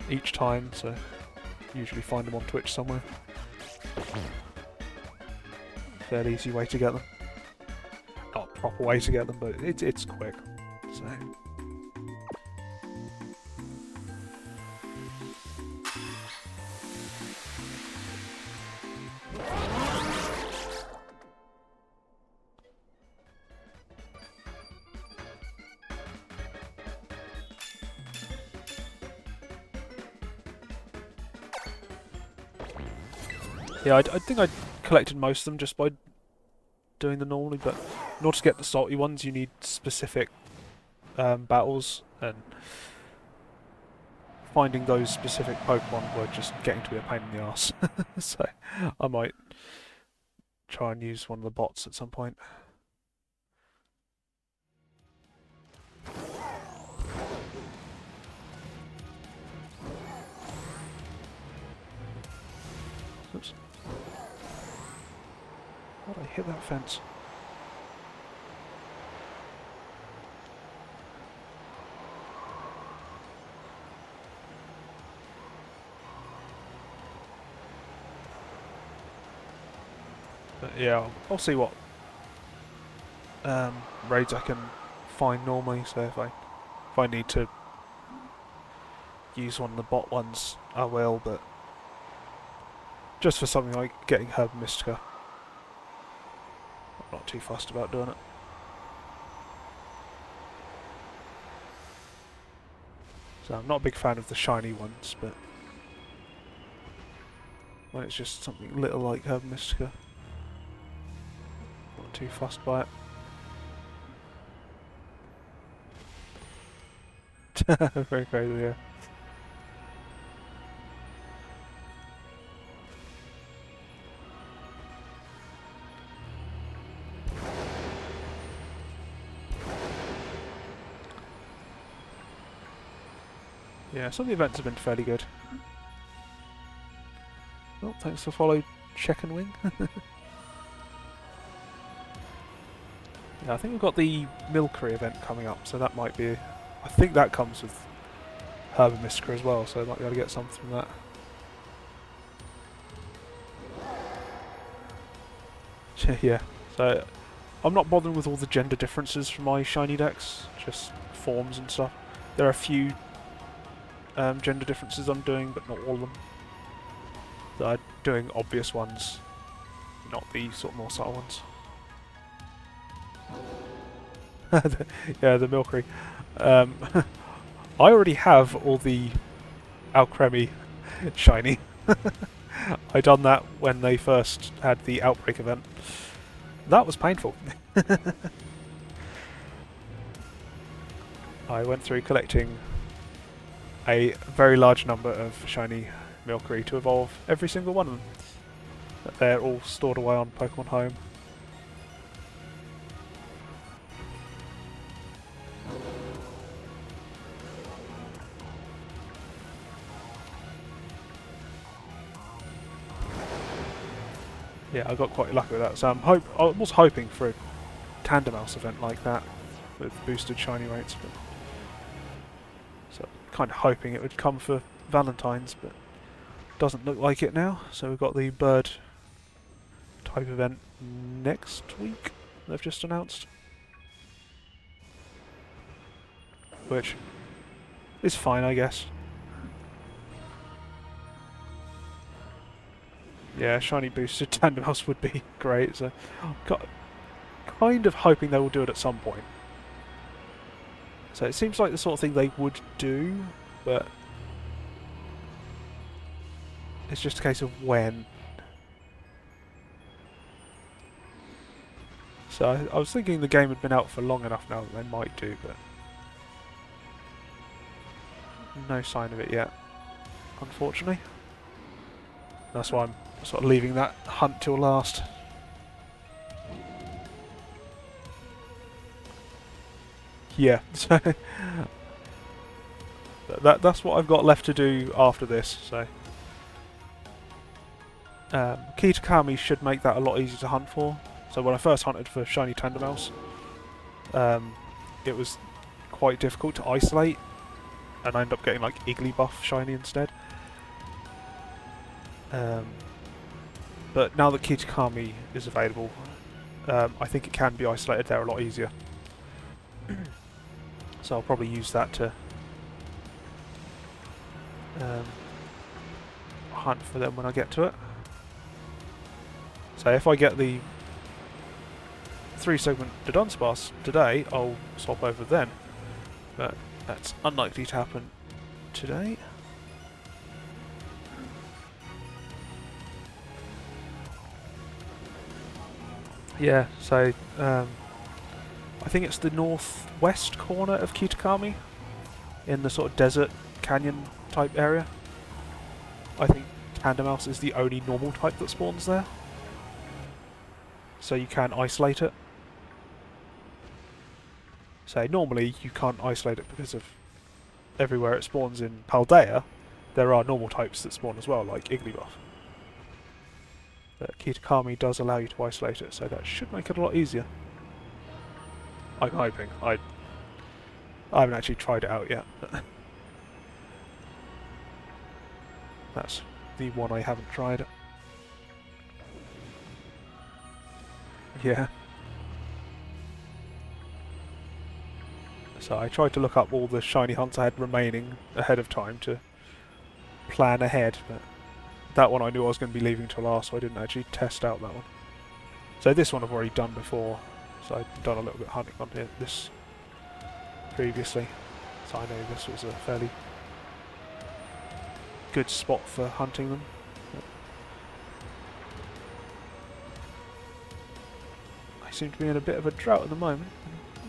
each time. So usually find them on Twitch somewhere. Fairly easy way to get them. Not a proper way to get them, but it's quick. So. Yeah, I think I collected most of them just by doing them normally, but in order to get the salty ones, you need specific battles, and finding those specific Pokemon were just getting to be a pain in the arse. So I might try and use one of the bots at some point. Oops. How did I hit that fence? But yeah, I'll see what raids I can find normally. So if I need to use one of the bot ones, I will. But just for something like getting Herb Mystica. I'm not too fussed about doing it. So I'm not a big fan of the shiny ones, but when it's just something little like Herb Mystica, not too fussed by it. Very crazy, yeah. Yeah, some of the events have been fairly good. Well, thanks for follow, Check and Wing. Yeah, I think we've got the Milkery event coming up, so that might be... I think that comes with Herb and Mystica as well, so I might be able to get some from that. Yeah, so I'm not bothering with all the gender differences for my shiny decks, just forms and stuff. There are a few gender differences I'm doing, but not all of them. So I'm doing obvious ones, not the sort of more subtle ones. Yeah, the Milkery. I already have all the Alcremie shiny. I done that when they first had the Outbreak event. That was painful. I went through collecting a very large number of shiny Milkery to evolve every single one of them. They're all stored away on Pokemon Home. Yeah, I got quite lucky with that. So I was hoping for a Tandemaus event like that with boosted shiny rates, but so kind of hoping it would come for Valentine's, but doesn't look like it now. So we've got the bird type event next week. They've just announced, which is fine, I guess. Yeah, shiny boosted Tandemaus would be great. So, kind of hoping they will do it at some point. So it seems like the sort of thing they would do, but it's just a case of when. So I was thinking the game had been out for long enough now that they might do, but no sign of it yet, unfortunately. That's why I'm sort of leaving that hunt till last. Yeah, so that's what I've got left to do after this. So Kitakami should make that a lot easier to hunt for. So when I first hunted for shiny Tandemaus, it was quite difficult to isolate, and I ended up getting like Igglybuff shiny instead. But now that Kitakami is available, I think it can be isolated there a lot easier. So I'll probably use that to hunt for them when I get to it. So if I get the 3-segment Dudunsparce today, I'll swap over then. But that's unlikely to happen today. Yeah, so I think it's the northwest corner of Kitakami, in the sort of desert canyon type area. I think Tandemaus is the only normal type that spawns there, so you can isolate it. So normally you can't isolate it because of everywhere it spawns in Paldea, there are normal types that spawn as well, like Igglybuff. But Kitakami does allow you to isolate it, so that should make it a lot easier. I'm hoping. I haven't actually tried it out yet. That's the one I haven't tried. Yeah. So I tried to look up all the shiny hunts I had remaining ahead of time to plan ahead, but that one I knew I was going to be leaving till last, so I didn't actually test out that one. So this one I've already done before, so I've done a little bit of hunting on this previously, so I know this was a fairly good spot for hunting them. I seem to be in a bit of a drought at the moment,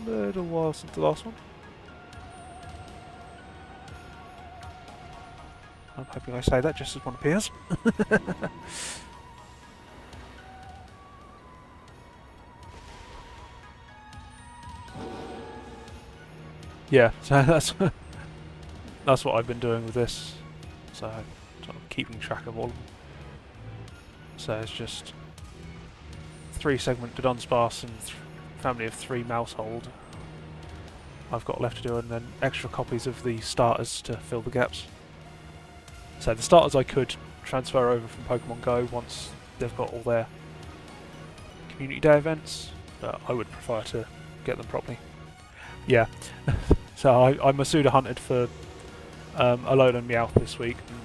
a little while since the last one. I'm hoping I say that just as one appears. Yeah, so that's what I've been doing with this. So sort of keeping track of all of them. So it's just 3-segment Dudunsparce and family of 3 Maushold I've got left to do, and then extra copies of the starters to fill the gaps. So the starters I could transfer over from Pokemon Go once they've got all their community day events, but I would prefer to get them properly. Yeah, so I Masuda hunted for Alolan and Meowth this week, and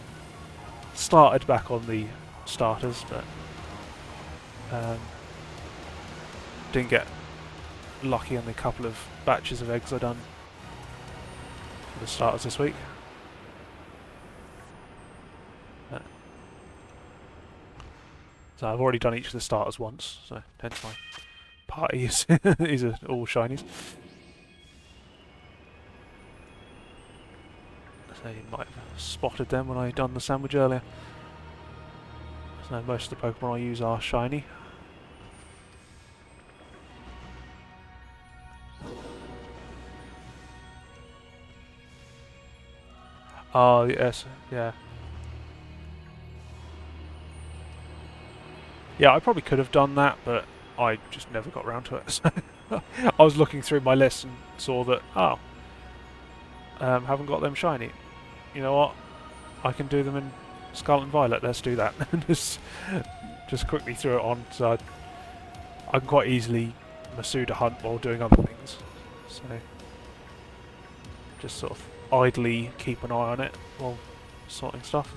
started back on the starters, but didn't get lucky on the couple of batches of eggs I done for the starters this week. So I've already done each of the starters once, so hence my party is all shinies. So you might have spotted them when I done the sandwich earlier. So most of the Pokemon I use are shiny. Oh yes, yeah. Yeah, I probably could have done that, but I just never got around to it. So I was looking through my list and saw that, haven't got them shiny. You know what? I can do them in Scarlet and Violet. Let's do that. just quickly threw it on, so I can quite easily Masuda hunt while doing other things. So just sort of idly keep an eye on it while sorting stuff.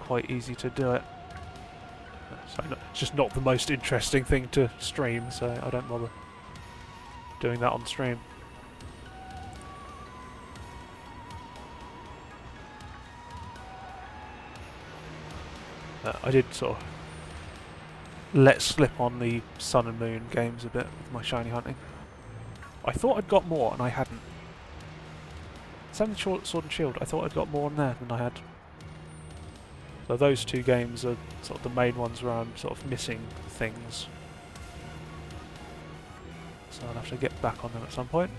Quite easy to do it. So it's just not the most interesting thing to stream, so I don't bother doing that on stream. I did sort of let slip on the Sun and Moon games a bit with my shiny hunting. I thought I'd got more, and I hadn't. Same with Sword and Shield, I thought I'd got more on there than I had. So those 2 games are sort of the main ones where I'm sort of missing things. So I'll have to get back on them at some point.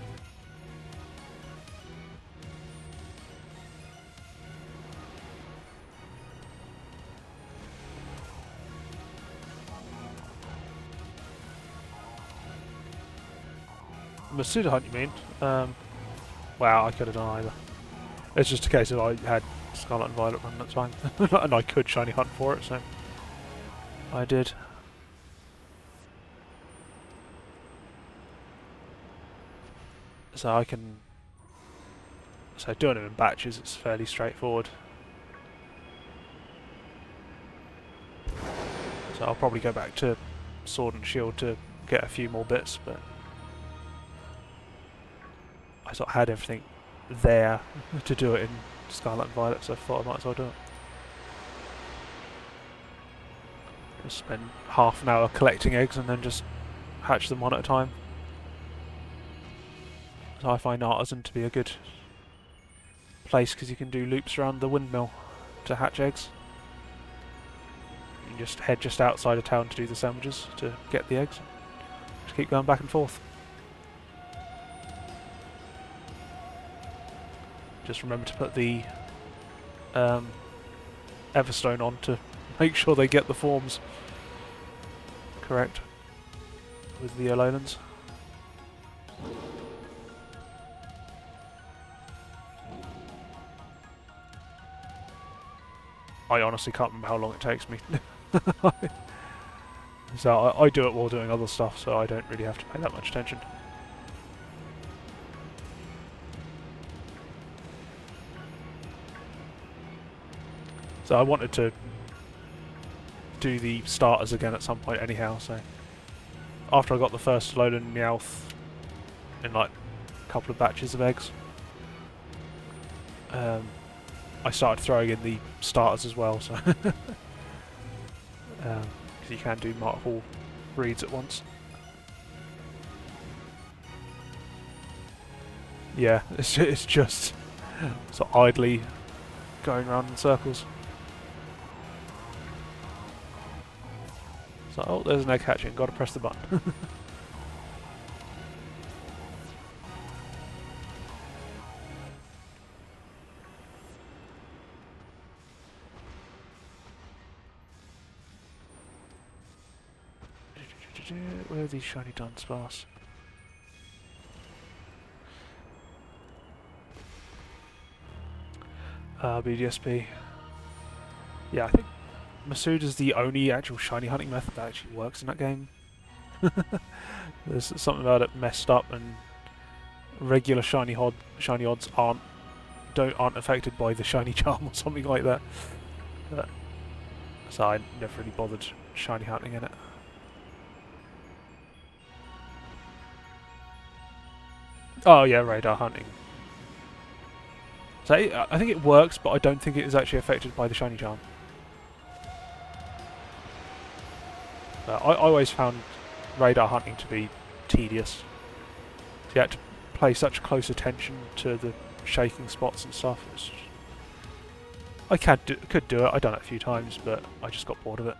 Masuda hunt, you mean? Wow, I could have done either. It's just a case of I had Scarlet and Violet run at the time, and I could shiny hunt for it, so I did. So I can... So doing it in batches, it's fairly straightforward. So I'll probably go back to Sword and Shield to get a few more bits, but I sort of had everything there to do it in Scarlet and Violet, so I thought I might as well do it. Just spend half an hour collecting eggs and then just hatch them one at a time. So I find Artisan to be a good place because you can do loops around the windmill to hatch eggs. You can just head just outside of town to do the sandwiches to get the eggs. Just keep going back and forth. Just remember to put the Everstone on to make sure they get the forms correct with the Alolans. I honestly can't remember how long it takes me. So I do it while doing other stuff, so I don't really have to pay that much attention. So I wanted to do the starters again at some point anyhow, so after I got the first Alolan Meowth in like a couple of batches of eggs, I started throwing in the starters as well, so because you can do multiple breeds at once. Yeah, it's just sort of idly going around in circles. So, oh, there's an egg hatching, gotta press the button. Where are these shiny Dudunsparce? BDSP. Yeah, I think Maushold is the only actual shiny hunting method that actually works in that game. There's something about it messed up, and regular shiny odds aren't affected by the shiny charm or something like that. So I never really bothered shiny hunting in it. Oh yeah, radar hunting. So I think it works, but I don't think it is actually affected by the shiny charm. I always found radar hunting to be tedious. So you had to pay such close attention to the shaking spots and stuff. I could do it. I've done it a few times, but I just got bored of it.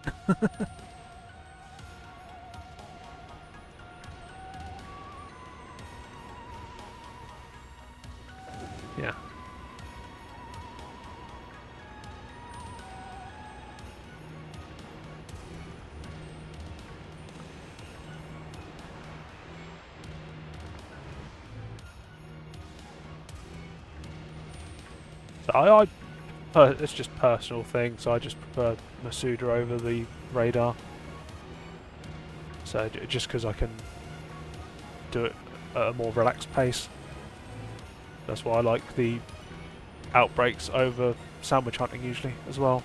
Yeah. So it's just a personal thing, so I just prefer Maushold over the radar. So just because I can do it at a more relaxed pace. That's why I like the outbreaks over sandwich hunting usually as well.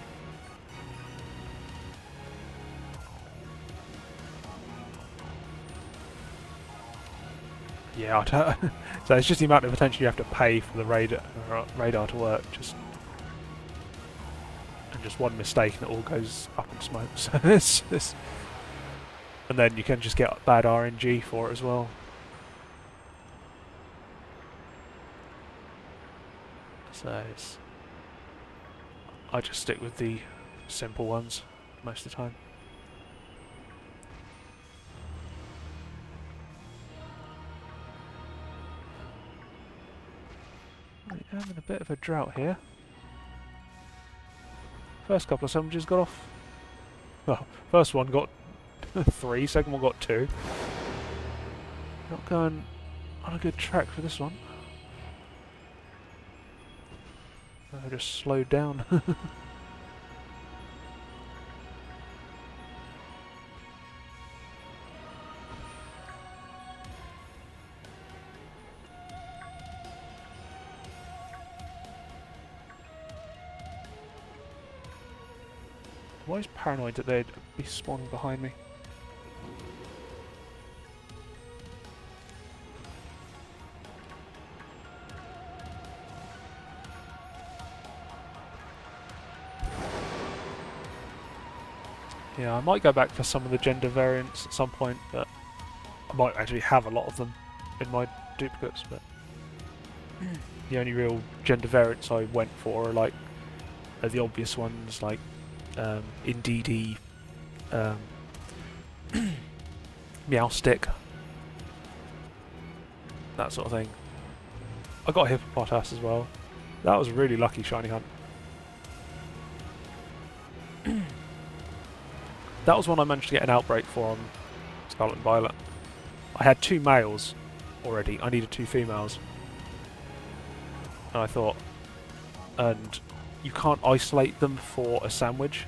Yeah, so it's just the amount of attention you have to pay for the radar to work. Just one mistake and it all goes up in smoke. So and then you can just get bad RNG for it as well. So I just stick with the simple ones most of the time. I am in a bit of a drought here. First couple of sandwiches got off. Well, first one got 3, second one got 2. Not going on a good track for this one. I just slowed down. I'm always paranoid that they'd be spawning behind me. Yeah, I might go back for some of the gender variants at some point, but I might actually have a lot of them in my duplicates, but the only real gender variants I went for are like the obvious ones, like Indeedee, Meowstick, that sort of thing. I got a Hippopotas as well. That was a really lucky shiny hunt. That was one I managed to get an outbreak for on Scarlet Violet. I had 2 males already, I needed 2 females. And I thought, and you can't isolate them for a sandwich.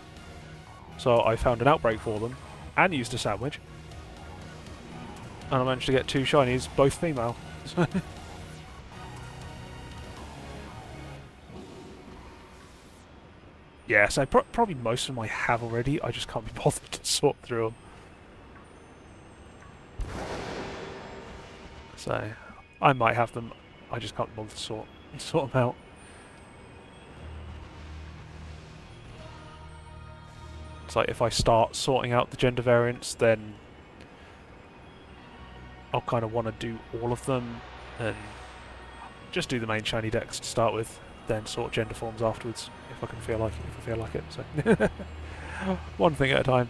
So I found an outbreak for them, and used a sandwich. And I managed to get 2 shinies, both female. Yeah, so probably most of them I have already. I just can't be bothered to sort through them. So I might have them. I just can't bother to sort them out. It's like if I start sorting out the gender variants, then I'll kind of want to do all of them and just do the main shiny decks to start with, then sort gender forms afterwards if I can feel like it. If I feel like it, so one thing at a time.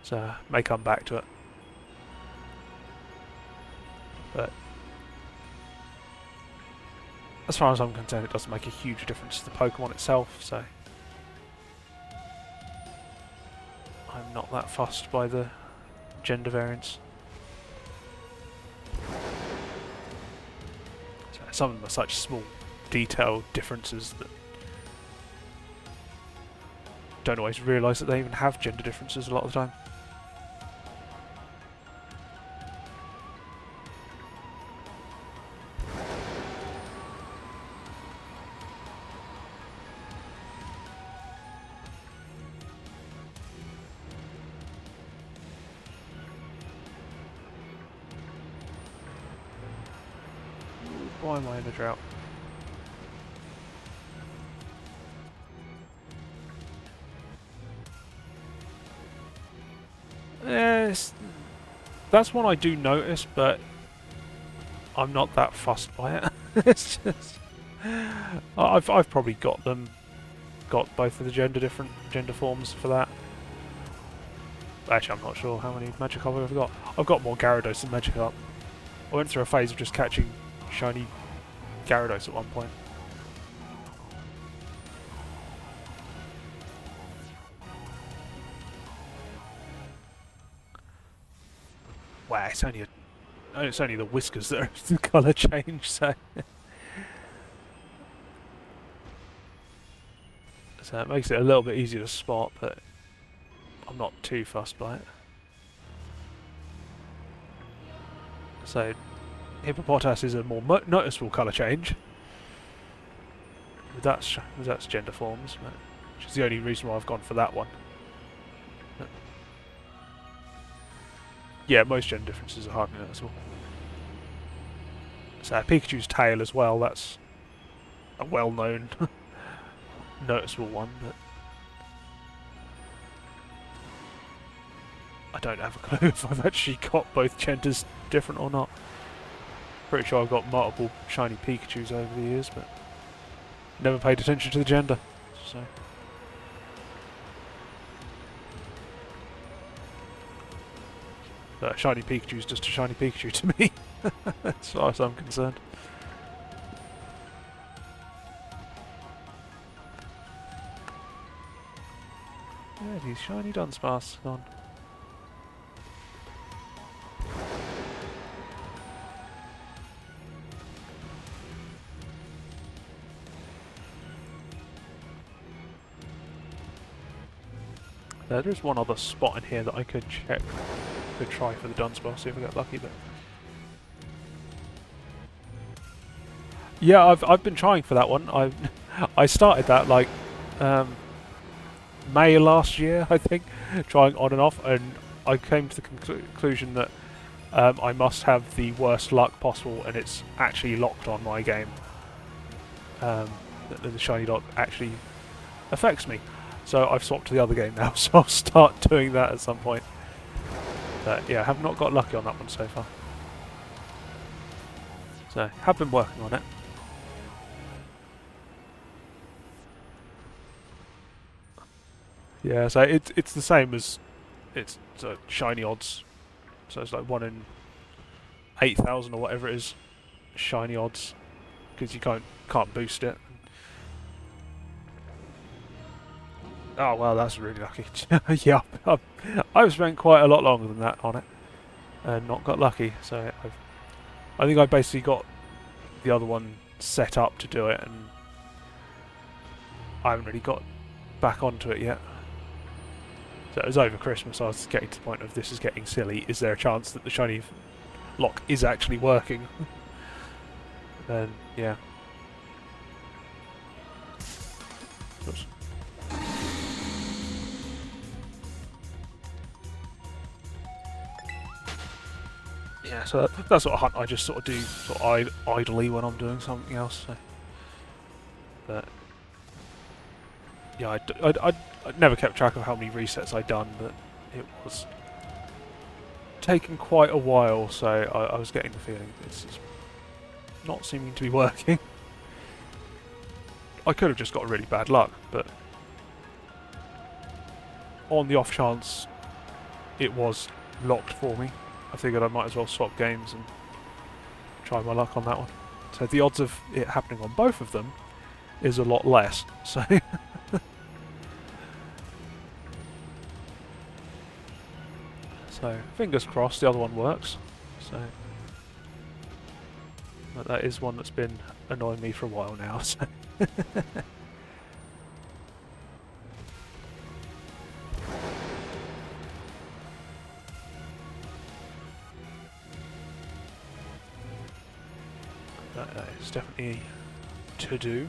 So may come back to it, but as far as I'm concerned, it doesn't make a huge difference to the Pokemon itself. So I'm not that fussed by the gender variants. So some of them are such small, detailed differences that don't always realise that they even have gender differences a lot of the time. Why am I in a drought? Yes, that's one I do notice, but I'm not that fussed by it. It's just I've probably got both of the gender forms for that. Actually, I'm not sure how many Magikarp I've ever got. I've got more Gyarados than Magikarp. I went through a phase of just catching shiny Gyarados at one point. Wow, it's only the whiskers that are the colour change, so so it makes it a little bit easier to spot, but I'm not too fussed by it. So Hippopotas is a more noticeable colour change. That's gender forms, which is the only reason why I've gone for that one. Yeah, most gender differences are hardly noticeable. So Pikachu's tail as well, that's a well-known noticeable one, but I don't have a clue if I've actually got both genders different or not. Pretty sure I've got multiple shiny Pikachus over the years, but never paid attention to the gender. So shiny Pikachu is just a shiny Pikachu to me, as far as I'm concerned. Yeah, these shiny Dudunsparce gone. There's one other spot in here that I could check. Could try for the Dudunsparce, see if I get lucky, but yeah, I've been trying for that one. I started that like May last year, I think, trying on and off, and I came to the conclusion that I must have the worst luck possible, and it's actually locked on my game. That the shiny dot actually affects me. So I've swapped to the other game now, so I'll start doing that at some point. But yeah, I have not got lucky on that one so far. So, have been working on it. Yeah, so it's the same as it's shiny odds. So it's like 1 in 8,000 or whatever it is, shiny odds, because you can't boost it. Oh well, that's really lucky. Yeah, I've spent quite a lot longer than that on it, and not got lucky. So I think I basically got the other one set up to do it, and I haven't really got back onto it yet. So it was over Christmas. I was getting to the point of this is getting silly. Is there a chance that the shiny lock is actually working? Then yeah. Oops. Yeah, so that sort of hunt I just sort of do sort of idly when I'm doing something else. So. But yeah, I never kept track of how many resets I'd done, but it was taking quite a while, so I was getting the feeling this is not seeming to be working. I could have just got really bad luck, but on the off chance it was locked for me, I figured I might as well swap games and try my luck on that one. So the odds of it happening on both of them is a lot less. So so fingers crossed the other one works. So but that is one that's been annoying me for a while now. So that is definitely to do.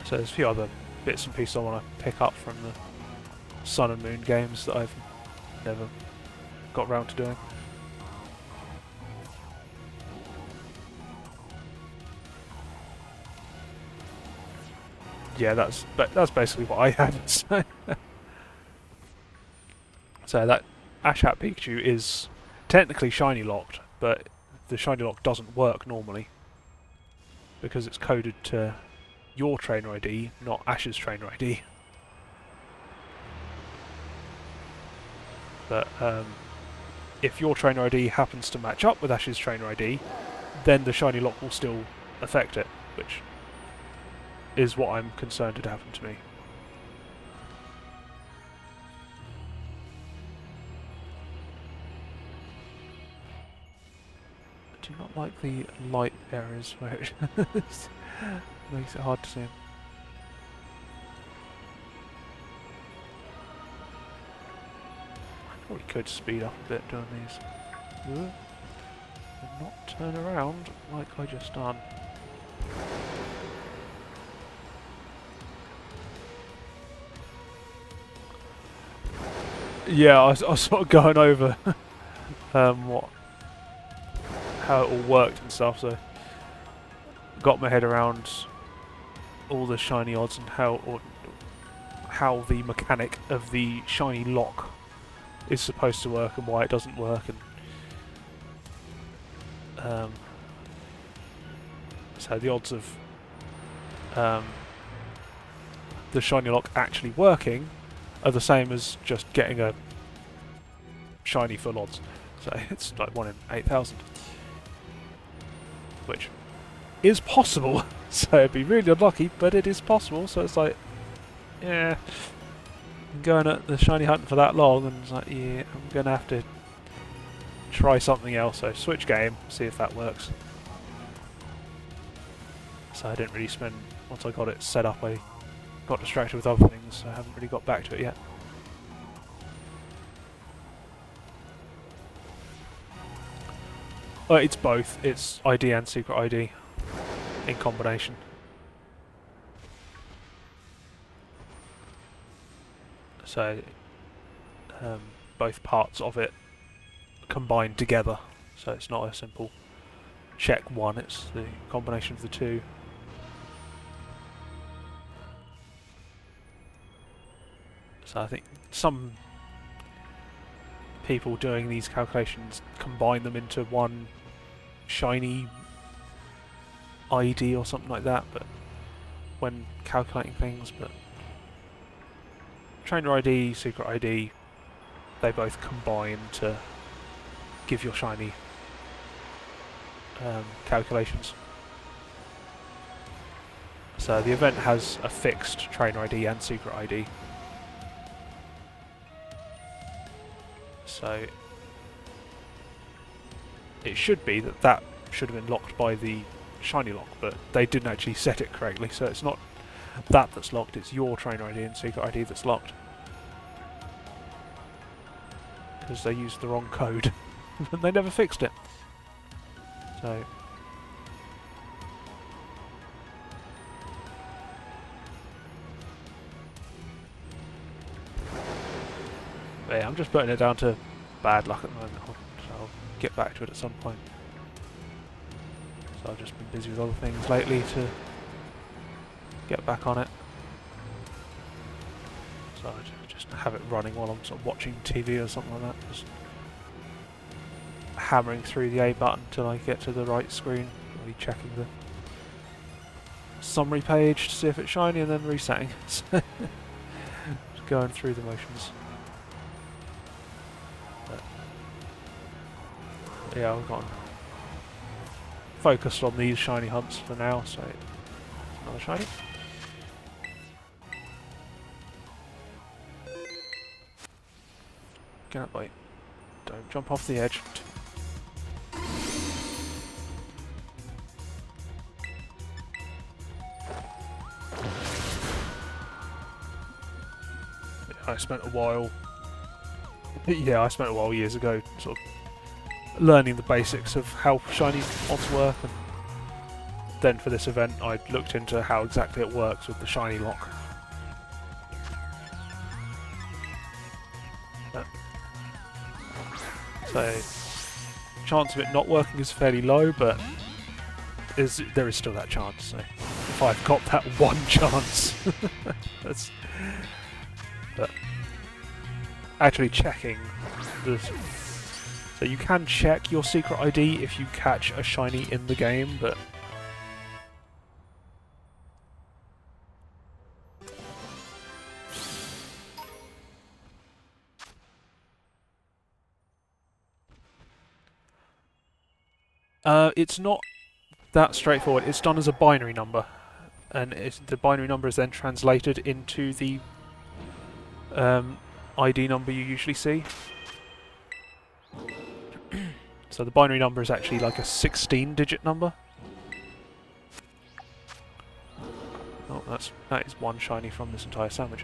So there's a few other bits and pieces I want to pick up from the Sun and Moon games that I've never got round to doing. Yeah, that's basically what I had. So that Ash Hat Pikachu is technically shiny locked, but the shiny lock doesn't work normally because it's coded to your trainer ID, not Ash's trainer ID. But if your trainer ID happens to match up with Ash's trainer ID, then the shiny lock will still affect it, which is what I'm concerned had happened to me. I do not like the light areas where it makes it hard to see him. I probably could speed up a bit doing these. And not turn around like I just done. Yeah, I was sort of going over how it all worked and stuff, so got my head around all the shiny odds and how the mechanic of the shiny lock is supposed to work and why it doesn't work, and so the odds of the shiny lock actually working are the same as just getting a shiny full odds. So it's like 1 in 8,000. Which is possible. So it'd be really unlucky, but it is possible. So it's like, yeah, going at the shiny hunting for that long, and it's like, yeah, I'm going to have to try something else. So switch game, see if that works. So I didn't really spend, once I got it set up, I got distracted with other things, so I haven't really got back to it yet. It's both. It's ID and secret ID in combination. So both parts of it combined together. So it's not a simple check one, it's the combination of the two. So I think some people doing these calculations combine them into one shiny ID or something like that, but when calculating things, but trainer ID, secret ID, they both combine to give your shiny calculations. So the event has a fixed trainer ID and secret ID. So it should be that should have been locked by the shiny lock, but they didn't actually set it correctly, so it's not that that's locked, it's your trainer ID and secret ID that's locked. Because they used the wrong code and they never fixed it. So But yeah, I'm just putting it down to bad luck at the moment. I'll get back to it at some point. So I've just been busy with other things lately to get back on it. So I just have it running while I'm sort of watching TV or something like that. Just hammering through the A button until I get to the right screen. I'll be checking the summary page to see if it's shiny and then resetting. Just going through the motions. But yeah, I've gotten focused on these shiny hunts for now, so another shiny. Get up, boy. Don't jump off the edge. I spent a while years ago sort of learning the basics of how shiny mods work, and then for this event I looked into how exactly it works with the shiny lock. So chance of it not working is fairly low, but there is still that chance. So if I've got that one chance, but actually checking so you can check your secret ID if you catch a shiny in the game, but it's not that straightforward. It's done as a binary number, and the binary number is then translated into the ID number you usually see. So the binary number is actually like a 16-digit number. Oh, that is one shiny from this entire sandwich.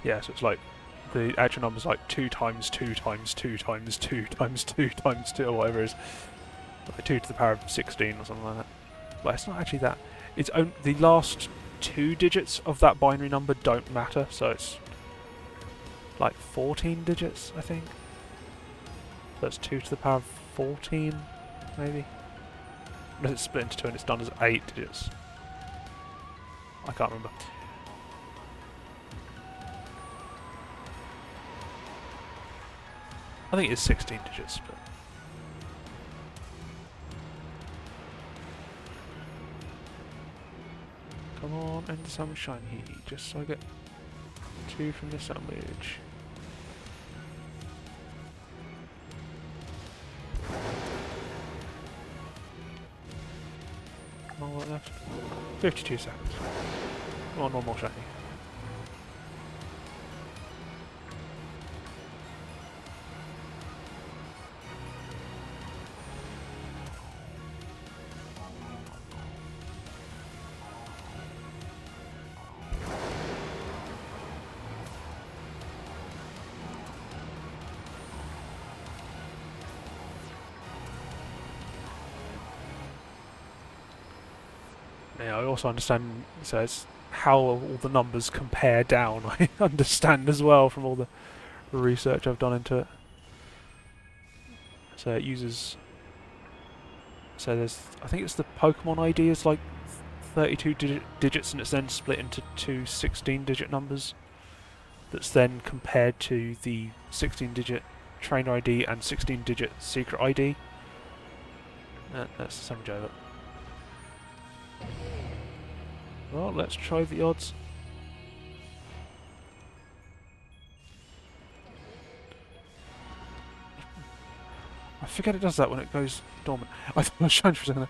Yeah, so it's like the actual number's like 2 times 2 times 2 times 2 times 2 times 2 or whatever it is. Like 2 to the power of 16 or something like that. But it's not actually that. It's the last 2 digits of that binary number don't matter, so it's like 14 digits, I think. So it's 2 to the power of 14, maybe? Unless it's split into 2 and it's done as 8 digits. I can't remember. I think it's 16 digits, but... Come on, and some shiny, just so I get 2 from this sandwich. Come on, what left? 52 seconds. Come on, one more shiny. Yeah, I also understand, so it's how all the numbers compare down, I understand as well from all the research I've done into it. So it uses... So there's... I think it's the Pokemon ID is like 32 digits, and it's then split into 2 16-digit numbers. That's then compared to the 16-digit trainer ID and 16-digit secret ID. That's the sandwich over. Well, let's try the odds. I forget it does that when it goes dormant. I thought I was trying for a second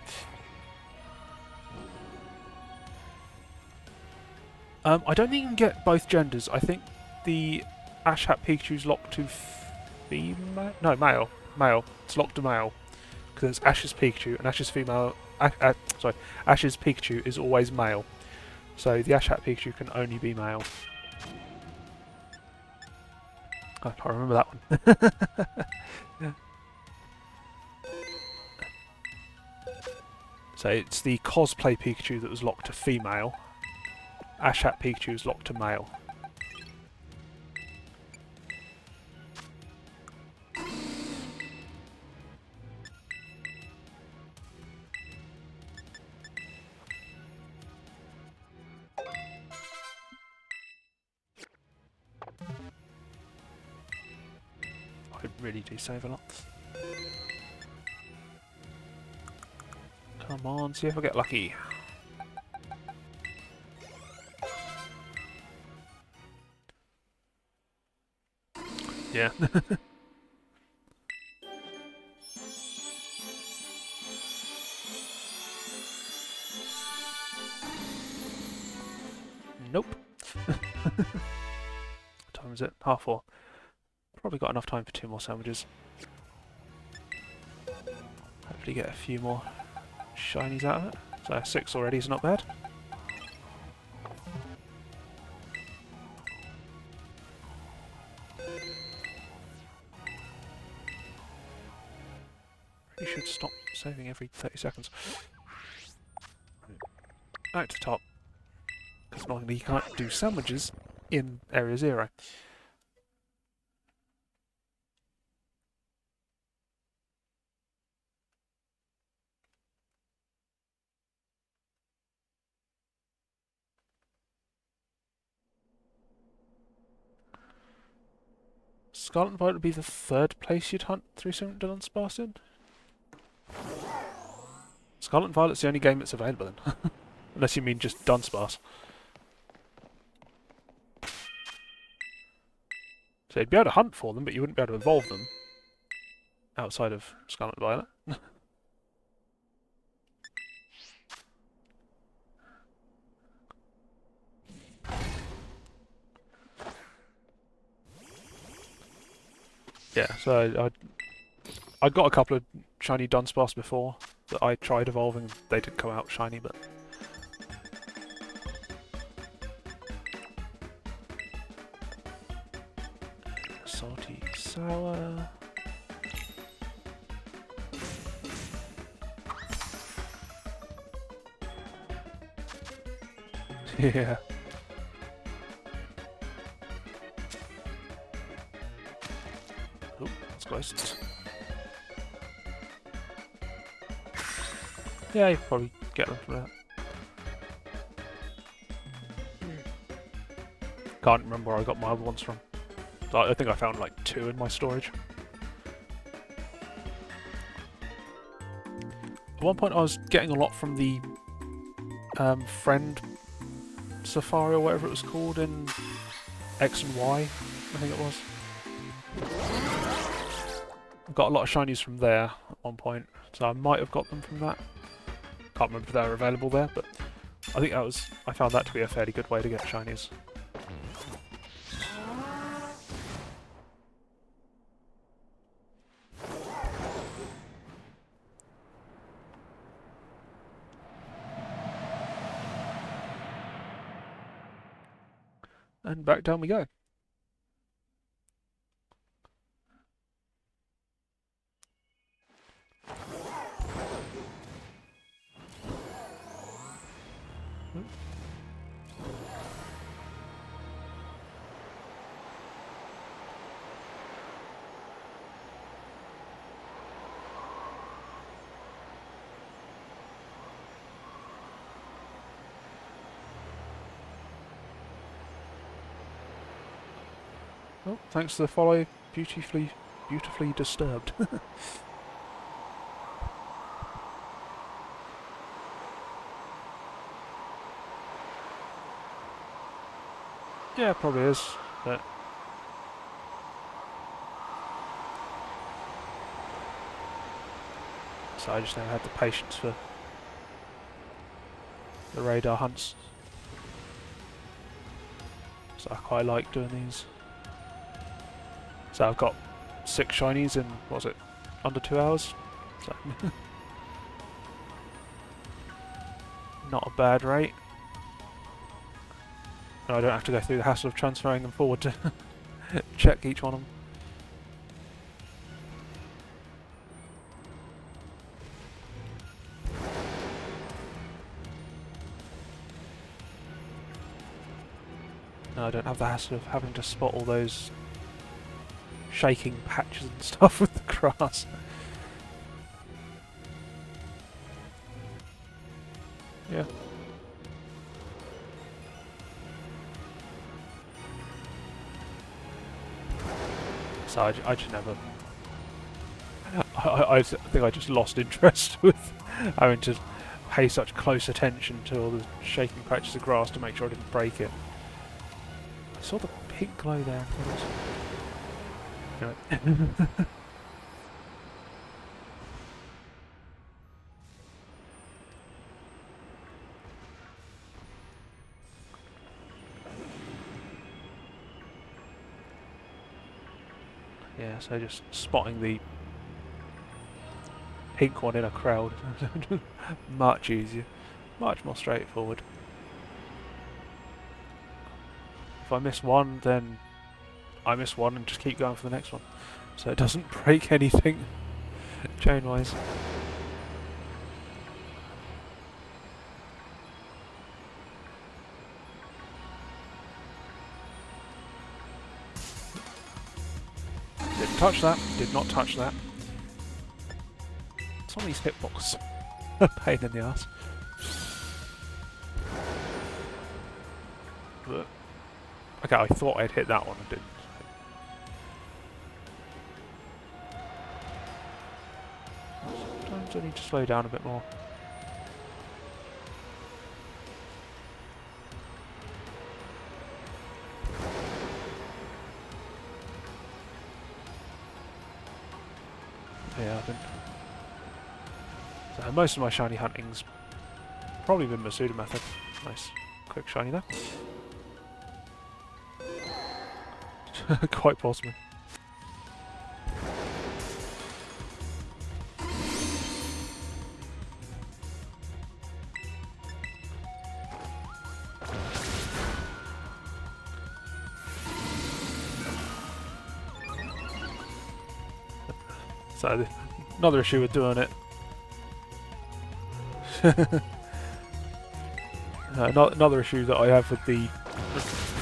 there. I don't think you can get both genders. I think the Ash Hat Pikachu's locked to female. No, male. Male. It's locked to male because it's Ash's Pikachu, and Ash's female. Ash's Pikachu is always male. So the Ash Hat Pikachu can only be male. I can't remember that one. So it's the cosplay Pikachu that was locked to female. Ash Hat Pikachu is locked to male. I really do save a lot. Come on, see if I get lucky. Yeah. Nope. What time is it? 4:30. Probably got enough time for 2 more sandwiches. Hopefully get a few more shinies out of it. So 6 already is not bad. Really should stop saving every 30 seconds. Back to the top. Because normally you can't do sandwiches in Area 0. Scarlet Violet would be the 3rd place you'd hunt through some Dudunsparce in? Scarlet Violet's the only game that's available then. Unless you mean just Dunsparce. So you'd be able to hunt for them, but you wouldn't be able to evolve them outside of Scarlet Violet. Yeah, so I got a couple of shiny Dunsparce before that I tried evolving. They didn't come out shiny, but salty sour. Yeah. Oh, that's close. Yeah, you probably get them from that. Can't remember where I got my other ones from. I think I found like 2 in my storage. At one point I was getting a lot from the friend safari or whatever it was called in X and Y, I think it was. I got a lot of shinies from there at one point, so I might have got them from that. Can't remember if they were available there, but I think I found that to be a fairly good way to get shinies. And back down we go. Oh, thanks to the follow, beautifully disturbed. Yeah, probably is, but so I just never had the patience for the radar hunts. So I quite like doing these. So I've got 6 shinies in, what was it, under 2 hours? So not a bad rate. And I don't have to go through the hassle of transferring them forward to check each one of them. I don't have the hassle of having to spot all those shaking patches and stuff with the grass. Yeah. So I just never... I think I just lost interest with having to pay such close attention to all the shaking patches of grass to make sure I didn't break it. I saw the pink glow there. Anyway. Yeah, so just spotting the pink one in a crowd. Much easier. Much more straightforward. If I miss one, then I miss one and just keep going for the next one. So it doesn't break anything chain-wise. Didn't touch that. Did not touch that. Some of these hitboxes are a pain in the ass. But okay, I thought I'd hit that one and didn't. Sometimes I need to slow down a bit more. Yeah, I've been... So most of my shiny hunting's probably been Masuda method. Nice, quick shiny there. Quite possibly. So another issue with doing it. Another issue that I have with the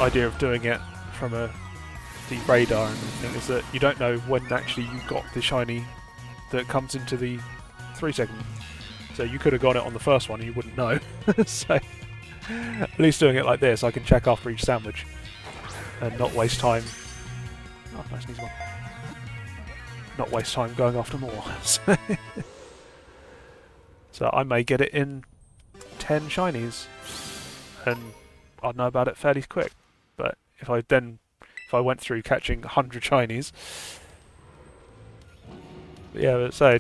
idea of doing it from the radar and everything is that you don't know when actually you got the shiny that comes into the 3-second. So you could have got it on the first one and you wouldn't know. So at least doing it like this, I can check after each sandwich and not waste time. Oh, nice and easy one. Not waste time going after more. So I may get it in 10 shinies, and I'd know about it fairly quick. But if I went through catching 100 shinies, yeah, so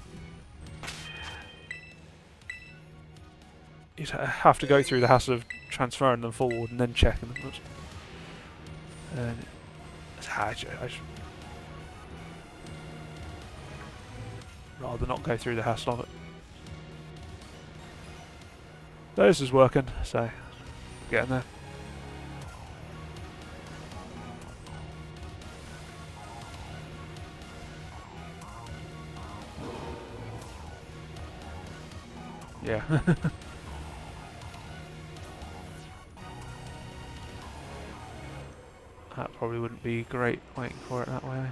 you'd have to go through the hassle of transferring them forward and then checking them. And I should rather not go through the hassle of it. This is working, so getting there. Yeah. That probably wouldn't be great waiting for it that way.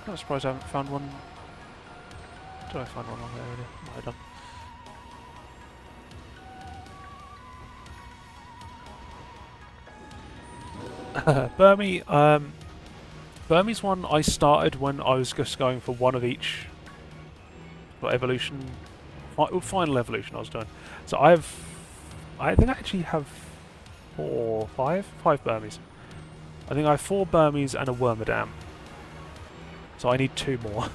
I'm surprised I haven't found one. Did I find one on there already? Might have done. Burmy, Burmese one I started when I was just going for one of each evolution, final evolution I was doing. So I think I actually have five Burmese. I think I have 4 Burmese and a Wormadam. So I need 2 more.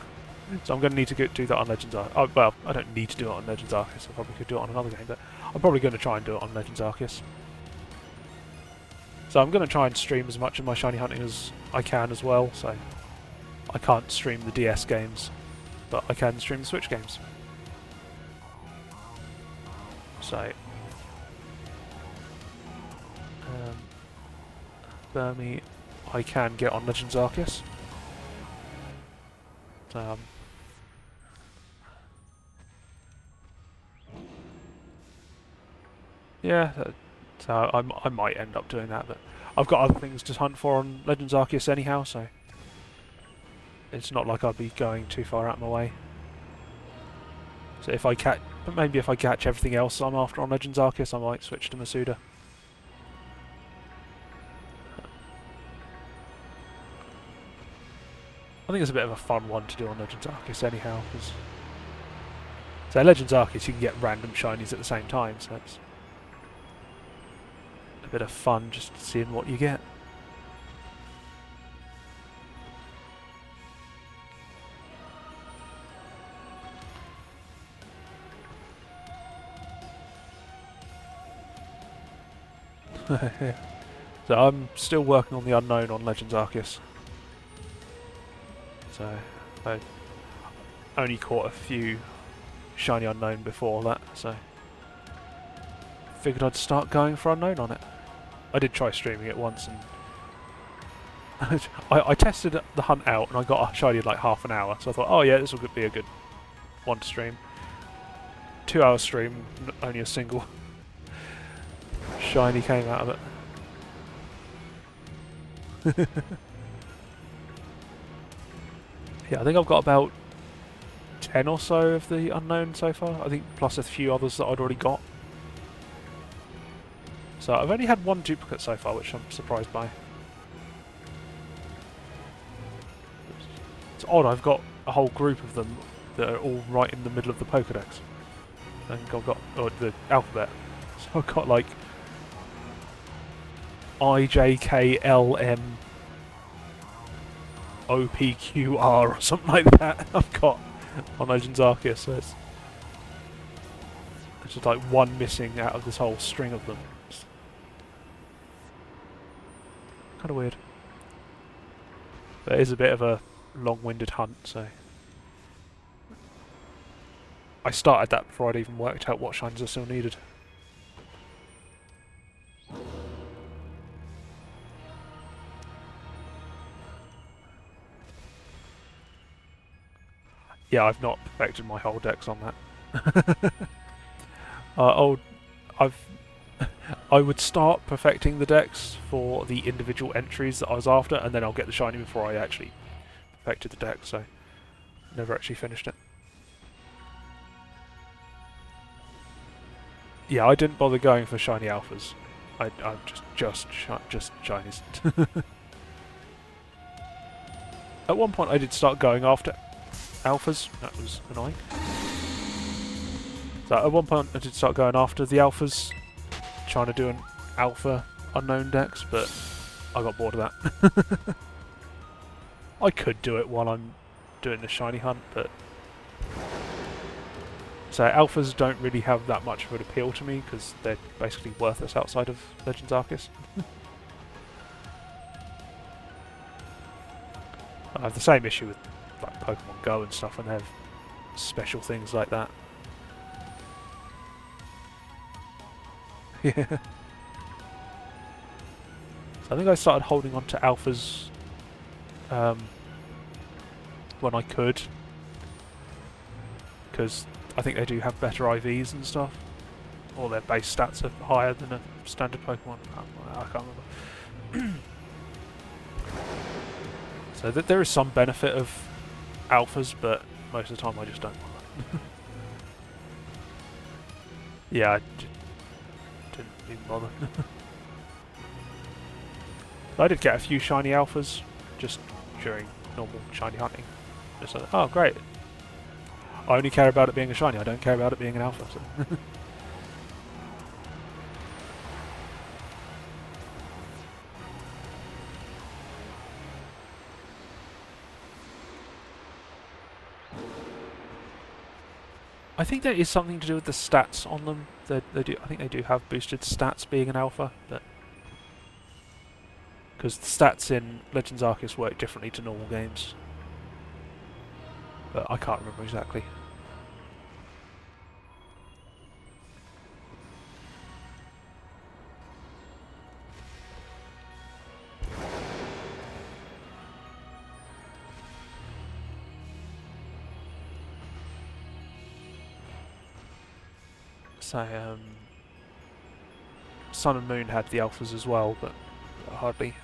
So I'm going to need to do that on Legends Arceus. Oh, well, I don't need to do it on Legends Arceus. I probably could do it on another game, but I'm probably going to try and do it on Legends Arceus. So I'm going to try and stream as much of my shiny hunting as I can as well. So I can't stream the DS games, but I can stream the Switch games. So Burmy, I can get on Legends Arceus. Yeah, so I might end up doing that, but I've got other things to hunt for on Legends Arceus anyhow, so it's not like I'll be going too far out of my way. So if I catch, maybe if I catch everything else I'm after on Legends Arceus, I might switch to Masuda. I think it's a bit of a fun one to do on Legends Arceus anyhow, because so Legends Arceus you can get random shinies at the same time, so it's a bit of fun just seeing what you get. So I'm still working on the unknown on Legends Arceus. So I only caught a few shiny unknown before that, so figured I'd start going for unknown on it. I did try streaming it once, and I tested the hunt out, and I got a shiny in like half an hour. So I thought, oh yeah, this will be a good one to stream. 2-hour stream, only a single shiny came out of it. Yeah, I think I've got about 10 or so of the unknown so far. I think plus a few others that I'd already got. So I've only had 1 duplicate so far, which I'm surprised by. It's odd, I've got a whole group of them that are all right in the middle of the Pokedex. I think I've got the alphabet. So I've got like I, J, K, L, M, O, P, Q, R or something like that I've got on Legends Arceus, so it's just like 1 missing out of this whole string of them. Kind of weird. But it is a bit of a long-winded hunt, so I started that before I'd even worked out what shines I still needed. Yeah, I've not perfected my whole dex on that. I would start perfecting the dex for the individual entries that I was after, and then I'll get the shiny before I actually perfected the dex, so never actually finished it. Yeah, I didn't bother going for shiny alphas. I'm just shinies. At one point I did start going after alphas. That was annoying. So at one point I did start going after the alphas, trying to do an alpha unknown dex, but I got bored of that. I could do it while I'm doing the shiny hunt, but so alphas don't really have that much of an appeal to me because they're basically worthless outside of Legends Arceus. I have the same issue with like Pokemon Go and stuff, and they have special things like that. Yeah. So I think I started holding on to alphas when I could, because I think they do have better IVs and stuff, or their base stats are higher than a standard Pokemon. I can't remember. So there is some benefit of alphas, but most of the time I just don't want them. Yeah, I didn't even bother. I did get a few shiny alphas just during normal shiny hunting. Just like, oh great. I only care about it being a shiny, I don't care about it being an alpha. So. I think there is something to do with the stats on them. They do. I think they do have boosted stats being an alpha, but because the stats in Legends Arceus work differently to normal games, but I can't remember exactly. So, Sun and Moon had the alphas as well, but hardly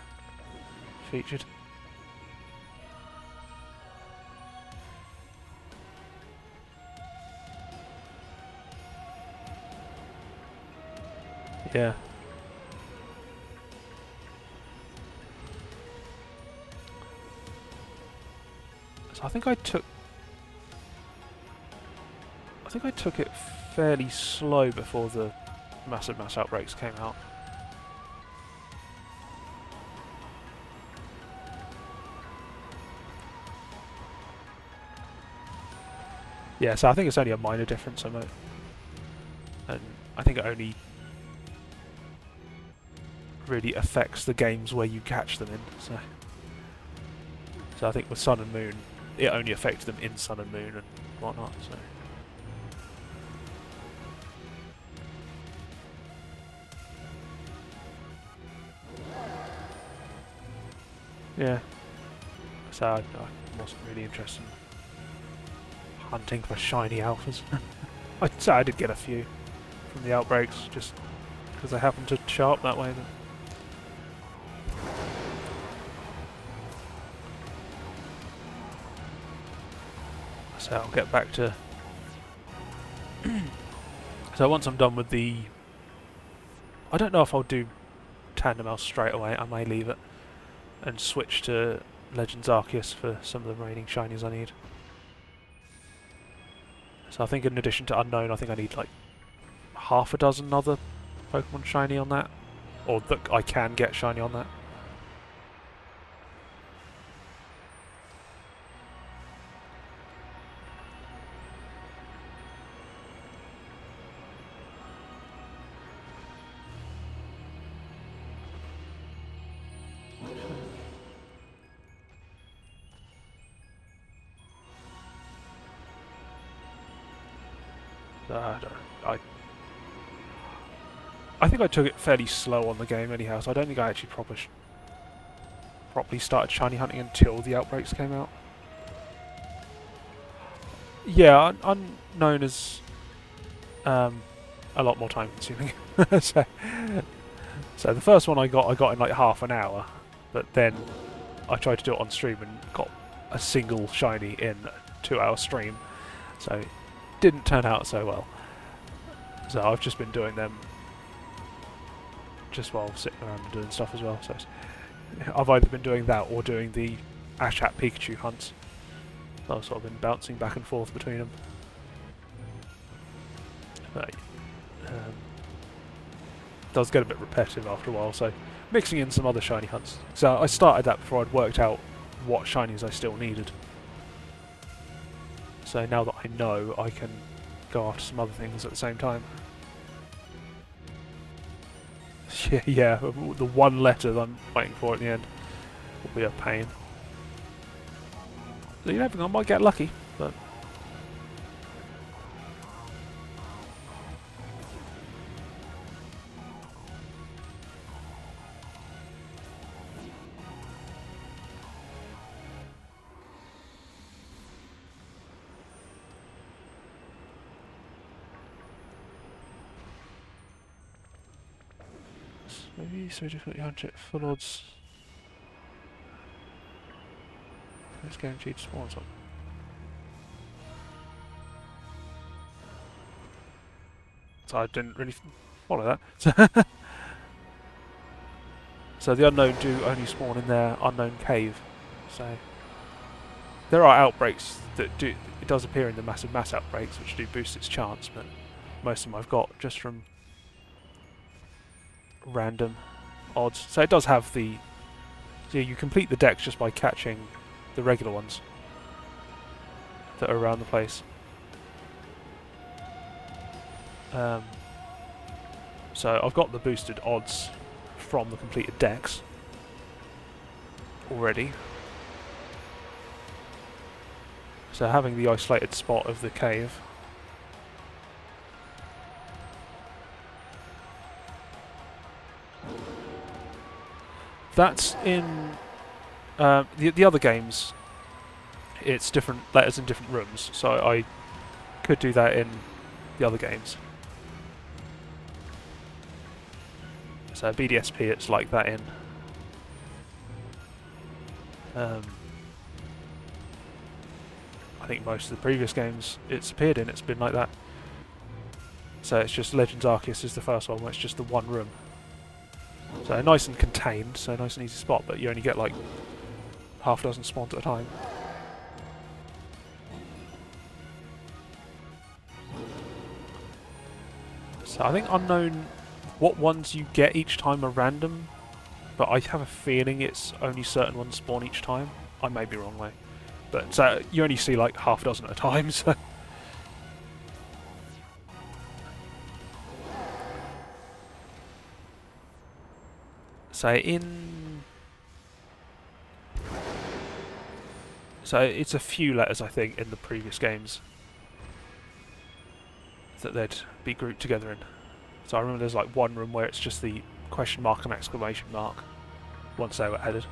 featured. Yeah. So I think I took it fairly slow before the massive mass outbreaks came out. Yeah, so I think it's only a minor difference, and I think it only really affects the games where you catch them in. So I think with Sun and Moon, it only affects them in Sun and Moon and whatnot. So. Yeah. So I wasn't really interested in hunting for shiny alphas. I did get a few from the outbreaks, just because they happened to show up that way. But so I'll get back to... So once I'm done with the... I don't know if I'll do Tandem Mouse straight away, I may leave it and switch to Legends Arceus for some of the remaining shinies I need. So I think in addition to Unknown, I think I need like half a dozen other Pokemon shiny on that. Or that I can get shiny on that. I think I took it fairly slow on the game anyhow, so I don't think I actually properly started shiny hunting until the outbreaks came out. Yeah, Unknown is a lot more time consuming. so the first one I got in like half an hour, but then I tried to do it on stream and got a single shiny in a 2-hour stream, so it didn't turn out so well. So I've just been doing them just while sitting around and doing stuff as well. So I've either been doing that or doing the Ashhat Pikachu hunts. So I've sort of been bouncing back and forth between them. But does get a bit repetitive after a while, so mixing in some other shiny hunts. So I started that before I'd worked out what shinies I still needed. So now that I know, I can go after some other things at the same time. Yeah, the one letter that I'm waiting for at the end will be a pain. So you never know, I might get lucky, but... Maybe so difficulty 100 full odds. It's guaranteed spawns on. So I didn't really follow that. So So the unknown do only spawn in their unknown cave. So there are outbreaks that do. It does appear in the massive mass outbreaks, which do boost its chance, but most of them I've got just from random odds. So it does have the. So you complete the decks just by catching the regular ones that are around the place. So I've got the boosted odds from the completed decks already. So having the isolated spot of the cave. That's in the other games. It's different letters in different rooms, so I could do that in the other games. So BDSP, it's like that in. I think most of the previous games it's appeared in, it's been like that. So it's just Legends Arceus is the first one, where it's just the one room. So nice and contained, so nice and easy spot, but you only get like half a dozen spawns at a time. So I think unknown, what ones you get each time are random, but I have a feeling it's only certain ones spawn each time. I may be wrong though. But so you only see like half a dozen at a time, so. So it's a few letters I think in the previous games that they'd be grouped together in. So I remember there's like one room where it's just the question mark and exclamation mark once they were added.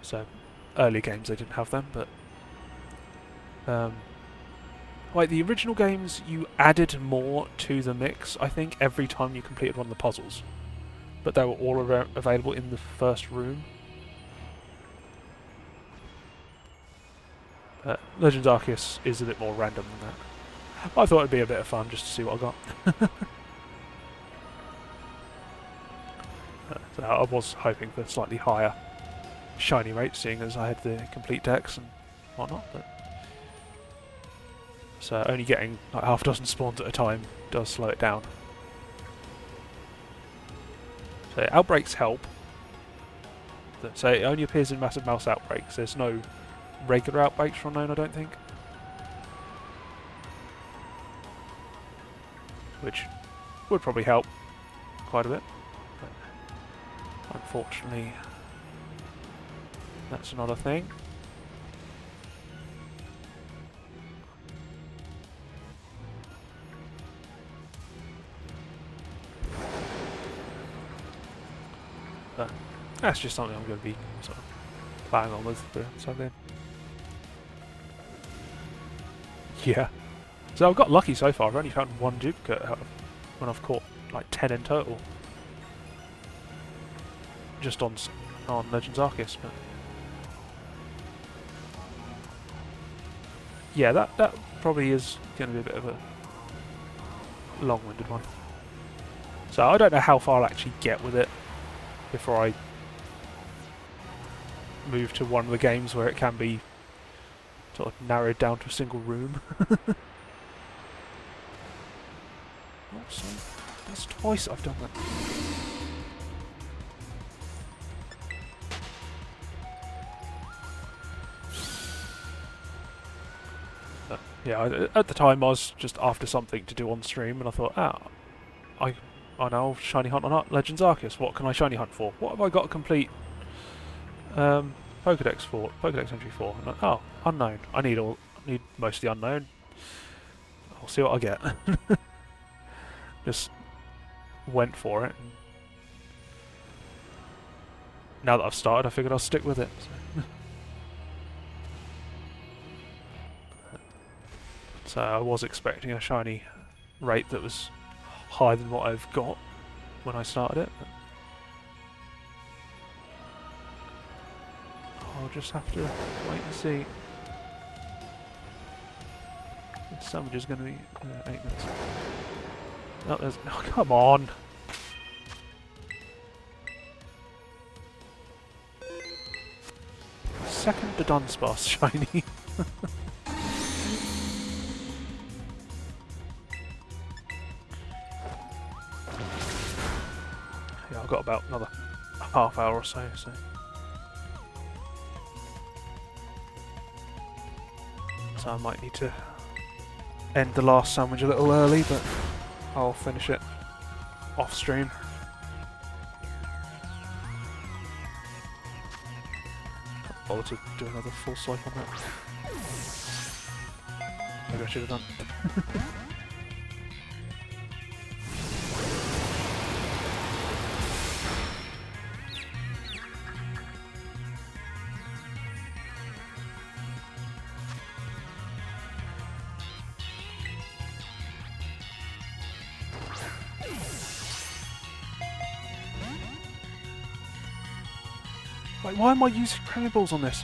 So early games they didn't have them, but like the original games you added more to the mix I think every time you completed one of the puzzles, but they were all available in the first room. Legends Arceus is a bit more random than that. I thought it'd be a bit of fun just to see what I got. So I was hoping for slightly higher shiny rates, seeing as I had the complete decks and whatnot. But so only getting like half a dozen spawns at a time does slow it down. So outbreaks help. So it only appears in massive mouse outbreaks. There's no regular outbreaks for unknown, I don't think. Which would probably help quite a bit. But unfortunately, that's not a thing. But that's just something I'm going to be sort of playing on with for something. Yeah. So I've got lucky so far. I've only found one duplicate out of when I've caught like 10 in total. Just on Legends Arceus, but yeah, that probably is going to be a bit of a long-winded one. So I don't know how far I'll actually get with it before I move to one of the games where it can be sort of narrowed down to a single room. So that's twice I've done that. Yeah, at the time I was just after something to do on stream, and I thought, I know shiny hunt on Legends Arceus. What can I shiny hunt for? What have I got to complete Pokedex for? Pokedex entry for? And oh, unknown. I need most of the unknown. I'll see what I get. Just went for it. And now that I've started, I figured I'll stick with it. So I was expecting a shiny rate that was higher than what I've got when I started it. But I'll just have to wait and see. This sandwich is going to be 8 minutes. Oh, oh, come on! second Dudunsparce shiny. Yeah, I've got about another half hour or so. So I might need to end the last sandwich a little early, but I'll finish it off stream. Can't bother to do another full swipe on that. Maybe I should have done. Like, why am I using Premier Balls on this?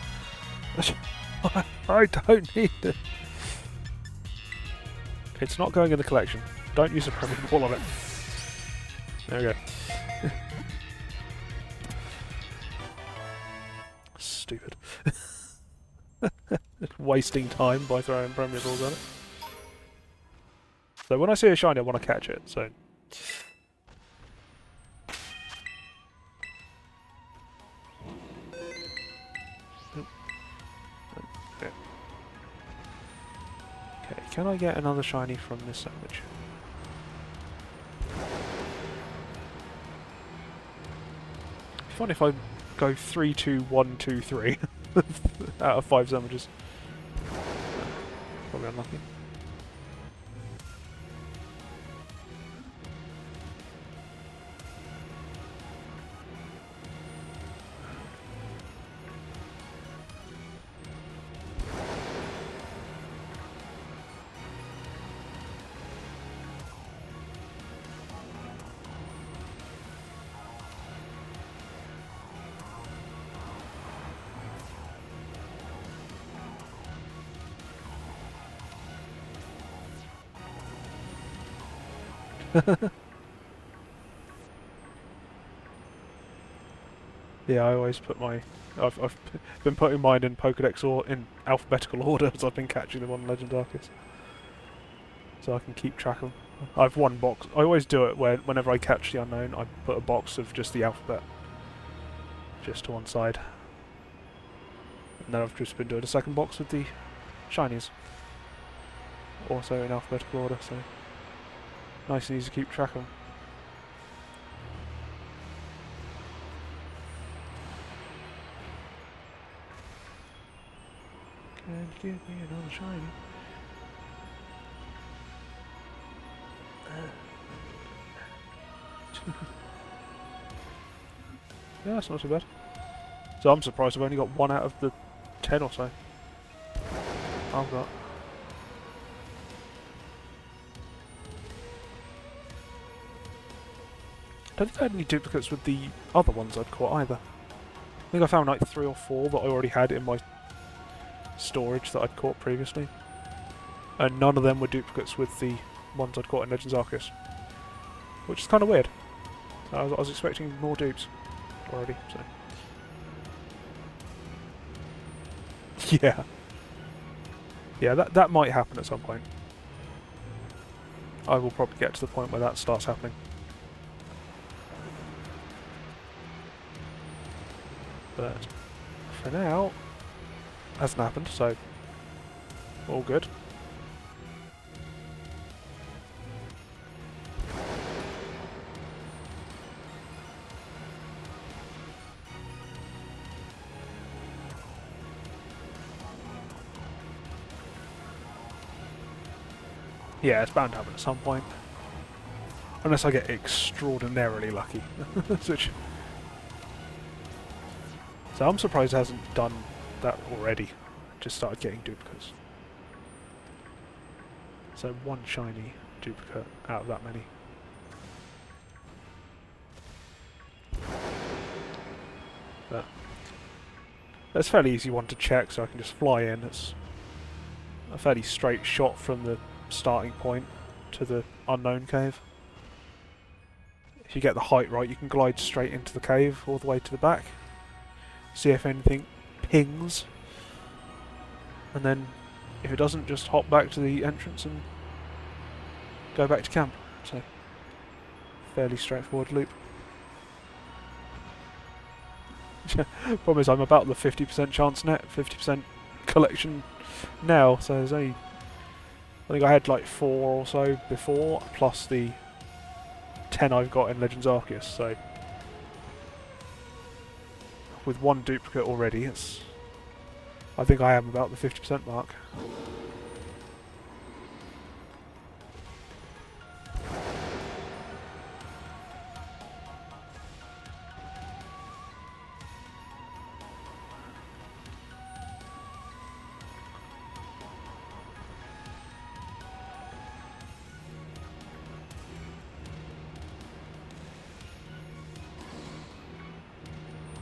I don't need it. It's not going in the collection. Don't use a Premier Ball on it. There we go. Stupid. Wasting time by throwing Premier Balls on it. So when I see a shiny, I want to catch it, so... Okay, can I get another shiny from this sandwich? It's fun if I go 3, 2, 1, 2, 3 out of 5 sandwiches. Probably unlucky. Yeah, I always put my... I've been putting mine in Pokedex or in alphabetical order as I've been catching them on Legend Arceus. So I can keep track of them. I've one box. I always do it where whenever I catch the unknown, I put a box of just the alphabet just to one side. And then I've just been doing a second box with the shinies. Also in alphabetical order, so nice and easy to keep track of them. Can you give me another shiny? Yeah, that's not too bad. So I'm surprised I've only got 1 out of the 10 or so I've got. I don't think I had any duplicates with the other ones I'd caught either. I think I found like 3 or 4 that I already had in my storage that I'd caught previously. And none of them were duplicates with the ones I'd caught in Legends Arceus. Which is kind of weird. I was expecting more dupes already, so... Yeah. Yeah, that might happen at some point. I will probably get to the point where that starts happening. But for now, hasn't happened, so all good. Yeah, it's bound to happen at some point. Unless I get extraordinarily lucky. Which... So I'm surprised it hasn't done that already. Just started getting duplicates. So 1 shiny duplicate out of that many. But that's a fairly easy one to check, so I can just fly in. It's a fairly straight shot from the starting point to the unknown cave. If you get the height right, you can glide straight into the cave all the way to the back. See if anything pings, and then if it doesn't, just hop back to the entrance and go back to camp. So, fairly straightforward loop. Problem is, I'm about the 50% chance net, 50% collection now, so there's only... I think I had like 4 or so before, plus the 10 I've got in Legends Arceus, so... With 1 duplicate already, it's... I think I am about the 50% mark.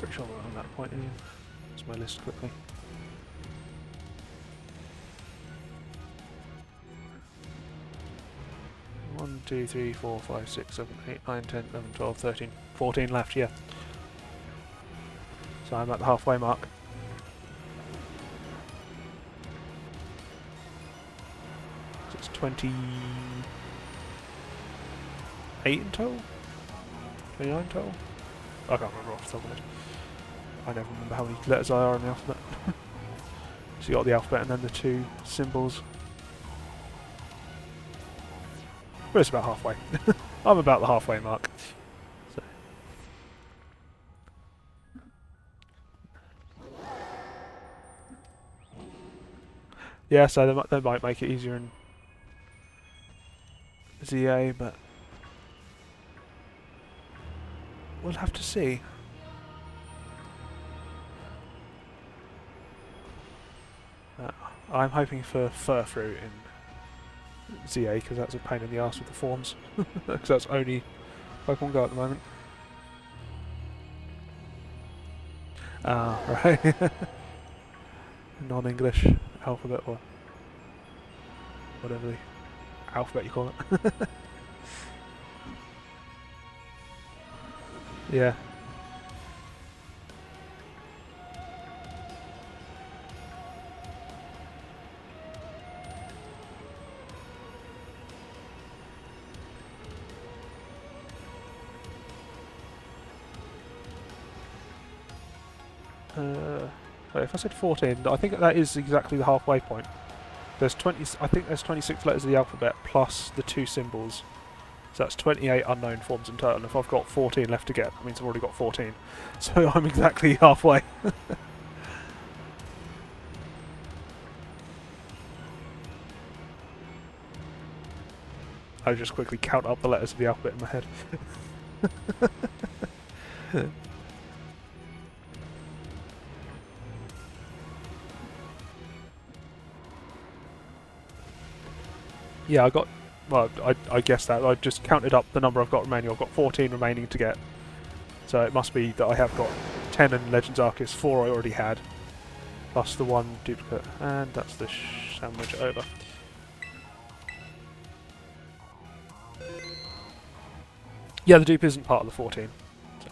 Pretty sure we're on that point anyway. That's my list quickly. One, 2, 3, 4, 5, 6, 7, 8, 9, 10, 11, 12, 13, 14 left, yeah. So I'm at the halfway mark. So it's 28 in total? 29 total? I can't remember off the top of it. I never remember how many letters there are in the alphabet. So you got the alphabet and then the 2 symbols. But it's about halfway. I'm about the halfway mark. So. Yeah, so they might make it easier in ZA, but we'll have to see. I'm hoping for Furfrou in ZA because that's a pain in the ass with the forms. Because that's only Pokemon Go at the moment. Ah, right. Non-English alphabet or whatever the alphabet you call it. Yeah. If I said 14, I think that is exactly the halfway point. There's 20. I think there's 26 letters of the alphabet plus the 2 symbols. So that's 28 unknown forms in total. And if I've got 14 left to get, that means I've already got 14. So I'm exactly halfway. I just quickly count up the letters of the alphabet in my head. Yeah, I got... Well, I guessed that. I just counted up the number I've got remaining. I've got 14 remaining to get. So it must be that I have got 10 in Legends Arceus, 4 I already had, plus the 1 duplicate. And that's the sandwich over. Yeah, the dupe isn't part of the 14. So.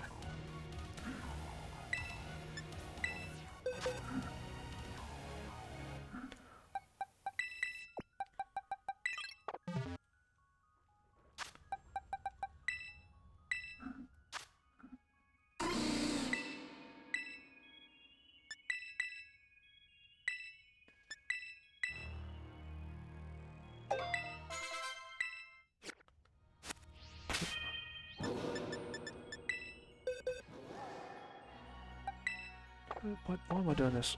Why am I doing this?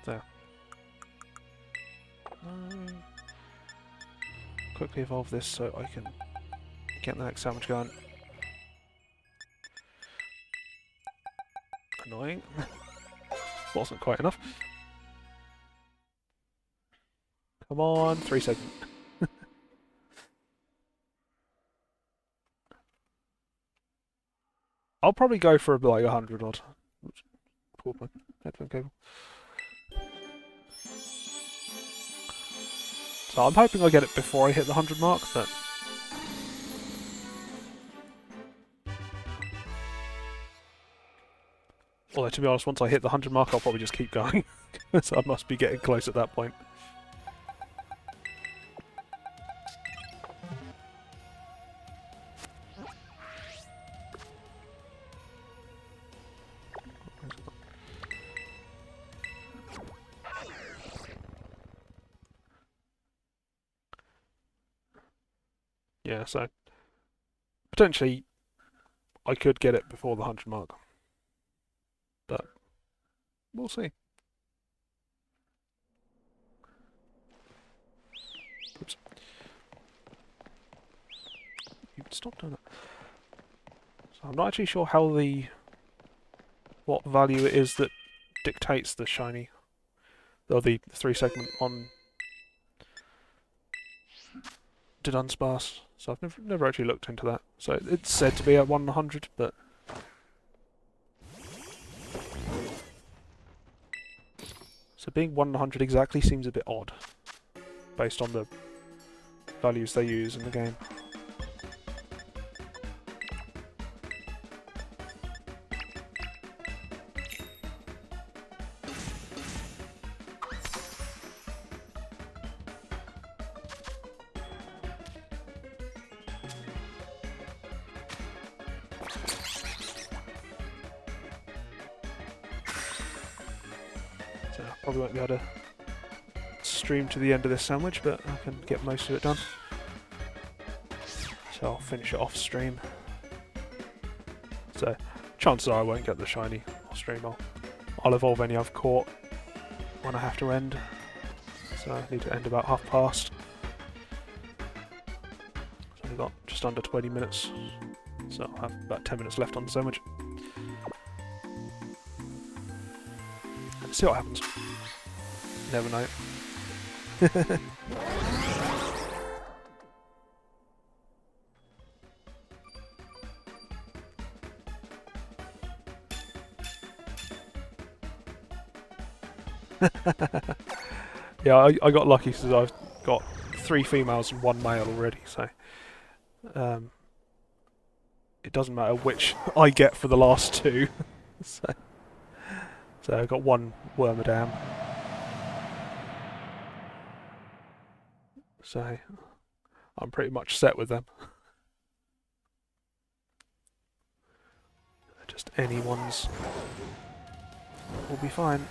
There. Quickly evolve this so I can get the next sandwich going. Annoying. Wasn't quite enough. Come on, 3 seconds. I'll probably go for like 100 odd. Pull my headphone cable. So I'm hoping I get it before I hit the 100 mark, but... Although, to be honest, once I hit the 100 mark, I'll probably just keep going. So I must be getting close at that point. Yeah, so potentially I could get it before the 100 mark, but we'll see. Oops. You stop doing that. So I'm not actually sure how what value it is that dictates the shiny, or the 3 segment on Dudunsparce. So I've never actually looked into that. So it's said to be at 100, but so being 100 exactly seems a bit odd, based on the values they use in the game. So I probably won't be able to stream to the end of this sandwich, but I can get most of it done. So I'll finish it off stream. So chances are I won't get the shiny off stream. I'll evolve any I've caught when I have to end. So I need to end about past. So I've got just under 20 minutes. So I'll have about 10 minutes left on the sandwich. See what happens. Never know. Yeah, I got lucky because I've got 3 females and 1 male already, so it doesn't matter which I get for the last 2. So I got 1 Wormadam. So I'm pretty much set with them. Just any ones will be fine.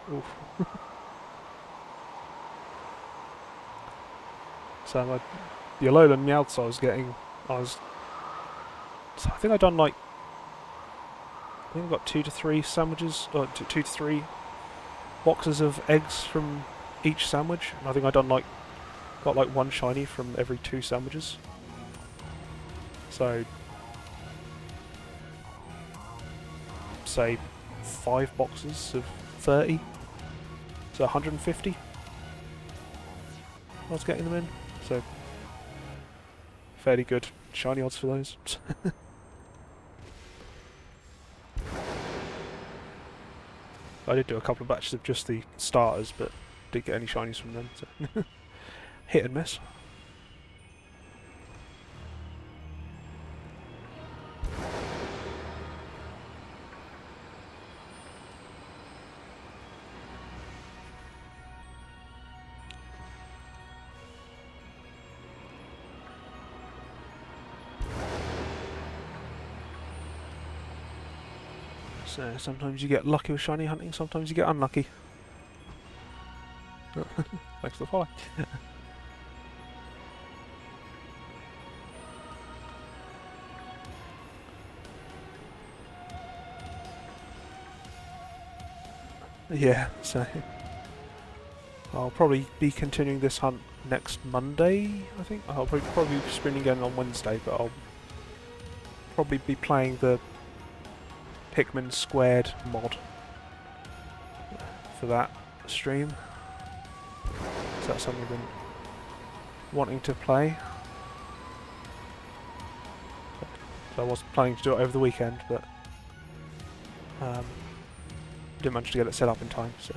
Oof. So the Alolan Meowths I think I've done like, I think I've got 2 to 3 sandwiches, or 2 to 3 boxes of eggs from each sandwich, and I think I've done like, got like 1 shiny from every 2 sandwiches. So, say 5 boxes of 30, so 150 I was getting them in, so fairly good shiny odds for those. I did do a couple of batches of just the starters, but didn't get any shinies from them, so hit and miss. So sometimes you get lucky with shiny hunting, sometimes you get unlucky. Thanks for the follow. Yeah, so I'll probably be continuing this hunt next Monday, I think. I'll probably be sprinting again on Wednesday, but I'll probably be playing the Pikmin Squared mod for that stream. So that's something I've been wanting to play. So I was planning to do it over the weekend, but didn't manage to get it set up in time, so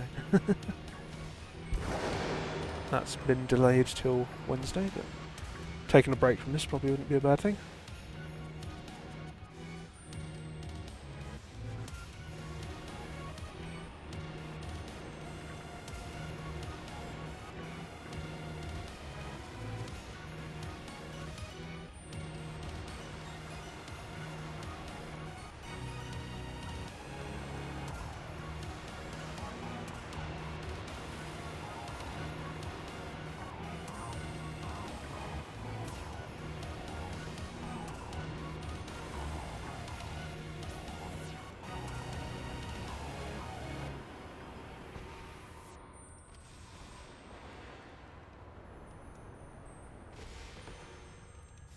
that's been delayed till Wednesday, but taking a break from this probably wouldn't be a bad thing.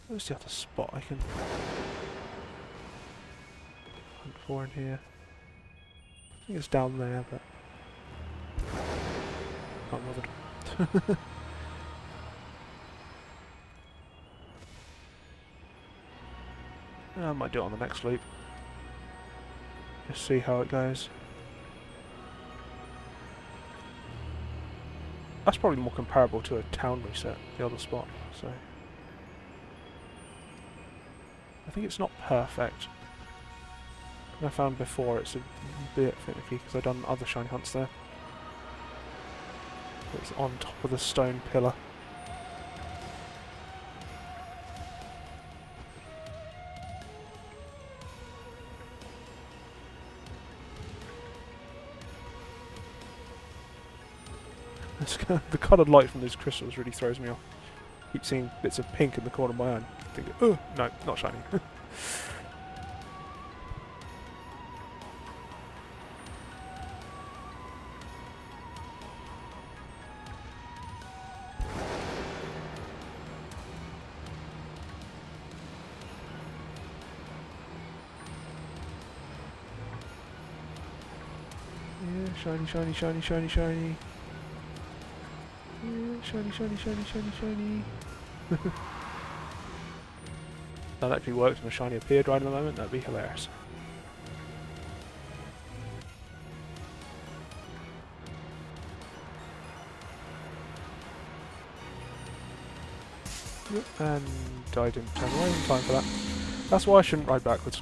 Where's the other spot I can hunt for in here? I think it's down there, but can't bother. I might do it on the next loop. Just see how it goes. That's probably more comparable to a town reset, the other spot, so I think it's not perfect. I found before it's a bit finicky because I've done other shiny hunts there. It's on top of the stone pillar. The coloured light from these crystals really throws me off. Keep seeing bits of pink in the corner of my eye. Thinking, oh no, not shiny. Yeah, shiny, shiny, shiny, shiny, shiny. Yeah, shiny, shiny, shiny, shiny, shiny. That actually works when a shiny appeared right in the moment, that'd be hilarious. Yep, and I didn't turn away in time for that. That's why I shouldn't ride backwards.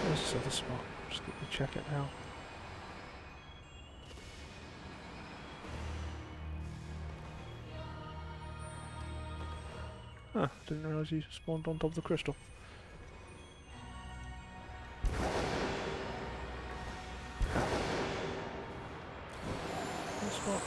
Where's this other spot? Just quickly check it now. Ah, didn't realise you spawned on top of the crystal. What spot?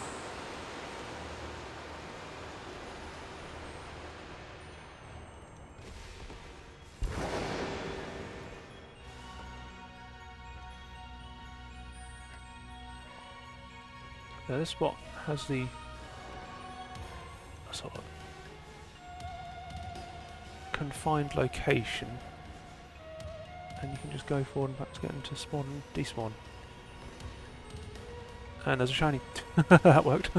Yeah, this spot has the sort of confined location, and you can just go forward and back to get into spawn and despawn. And there's a shiny. That worked.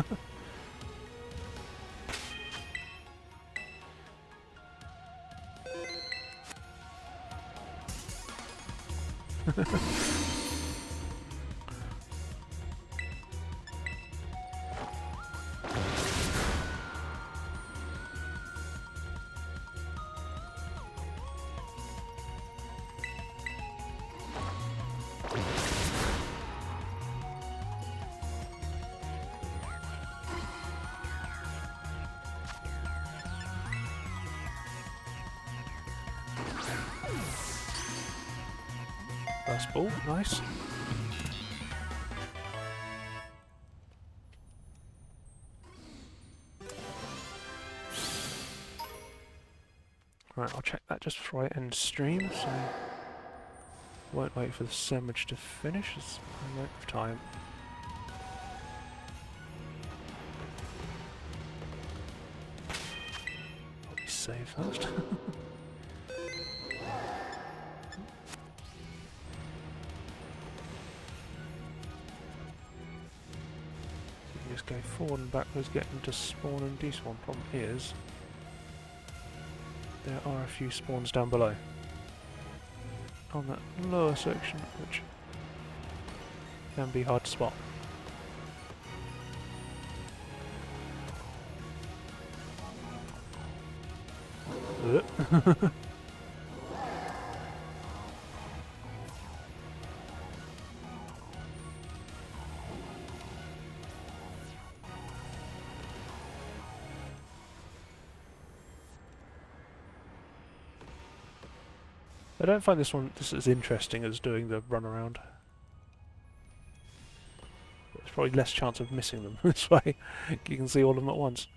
First ball, nice. Right, I'll check that just before I end stream, so won't wait for the sandwich to finish, as I won't have time. Probably save first. Just go forward and backwards, getting to spawn and despawn. Problem is, there are a few spawns down below. On that lower section, which can be hard to spot. I don't find this as interesting as doing the run around. There's probably less chance of missing them this way. You can see all of them at once.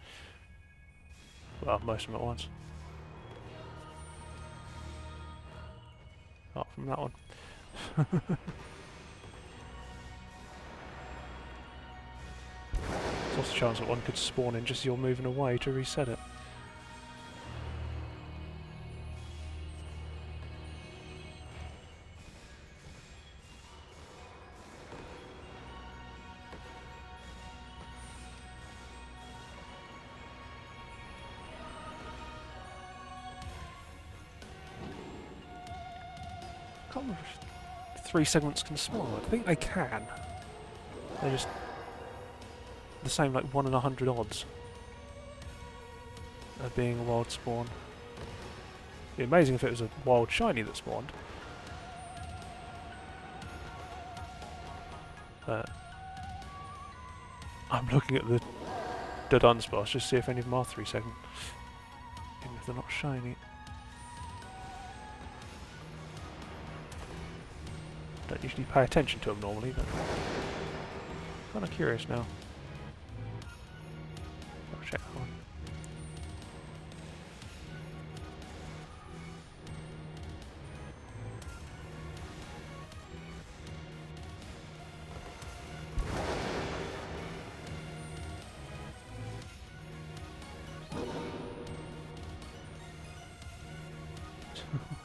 Well, most of them at once. Apart from that one. There's also a chance that one could spawn in just as you're moving away to reset it. I can't remember if 3 segments can spawn. I think they can. They're just the same, like 1 in 100 odds of being a wild spawn. It'd be amazing if it was a wild shiny that spawned. I'm looking at the Dudunsparce just to see if any of them are 3 segment. Even if they're not shiny. Don't usually pay attention to them normally, but kind of curious now. I'll check that one.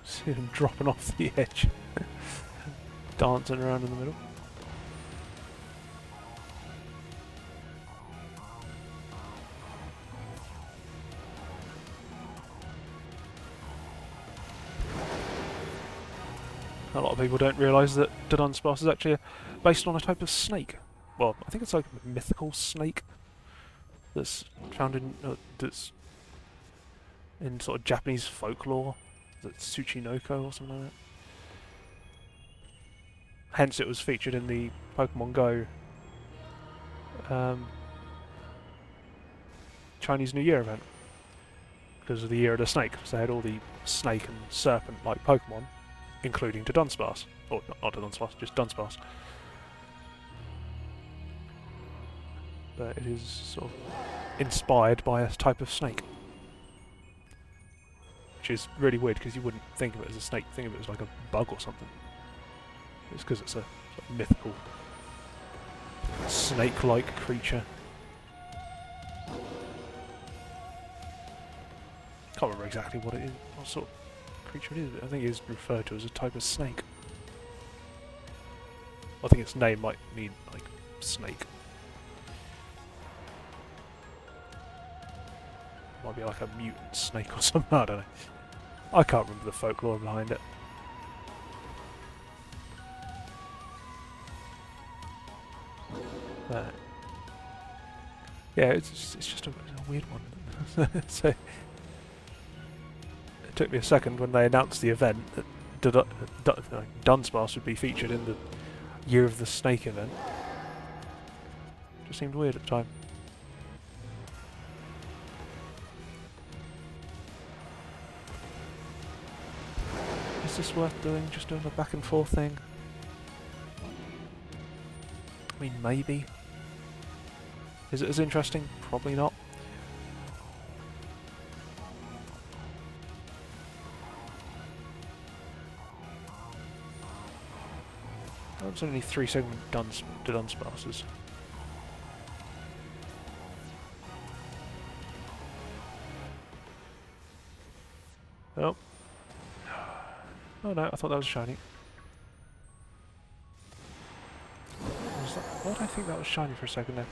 See them dropping off the edge. Dancing around in the middle. A lot of people don't realise that Dudunsparce is actually based on a type of snake. Well, I think it's like a mythical snake that's found in that's in sort of Japanese folklore. That's Tsuchinoko or something like that. Hence, it was featured in the Pokemon Go Chinese New Year event because of the Year of the Snake. So they had all the snake and serpent-like Pokemon, including Dudunsparce, or not Dudunsparce, just Dunsparce. But it is sort of inspired by a type of snake, which is really weird because you wouldn't think of it as a snake. Think of it as like a bug or something. It's because it's a sort of mythical snake-like creature. Can't remember exactly what it is, what sort of creature it is, but I think it is referred to as a type of snake. I think its name might mean like snake. Might be like a mutant snake or something, I don't know. I can't remember the folklore behind it. Yeah, it's just a weird one. So it took me a second when they announced the event that Dunsparce would be featured in the Year of the Snake event. Just seemed weird at the time. Is this worth doing? Just doing a back and forth thing? I mean, maybe. Is it as interesting? Probably not. It's only 3 segment Dudunsparces. Oh. Oh no, I thought that was shiny. Why did I think that was shiny for a second there?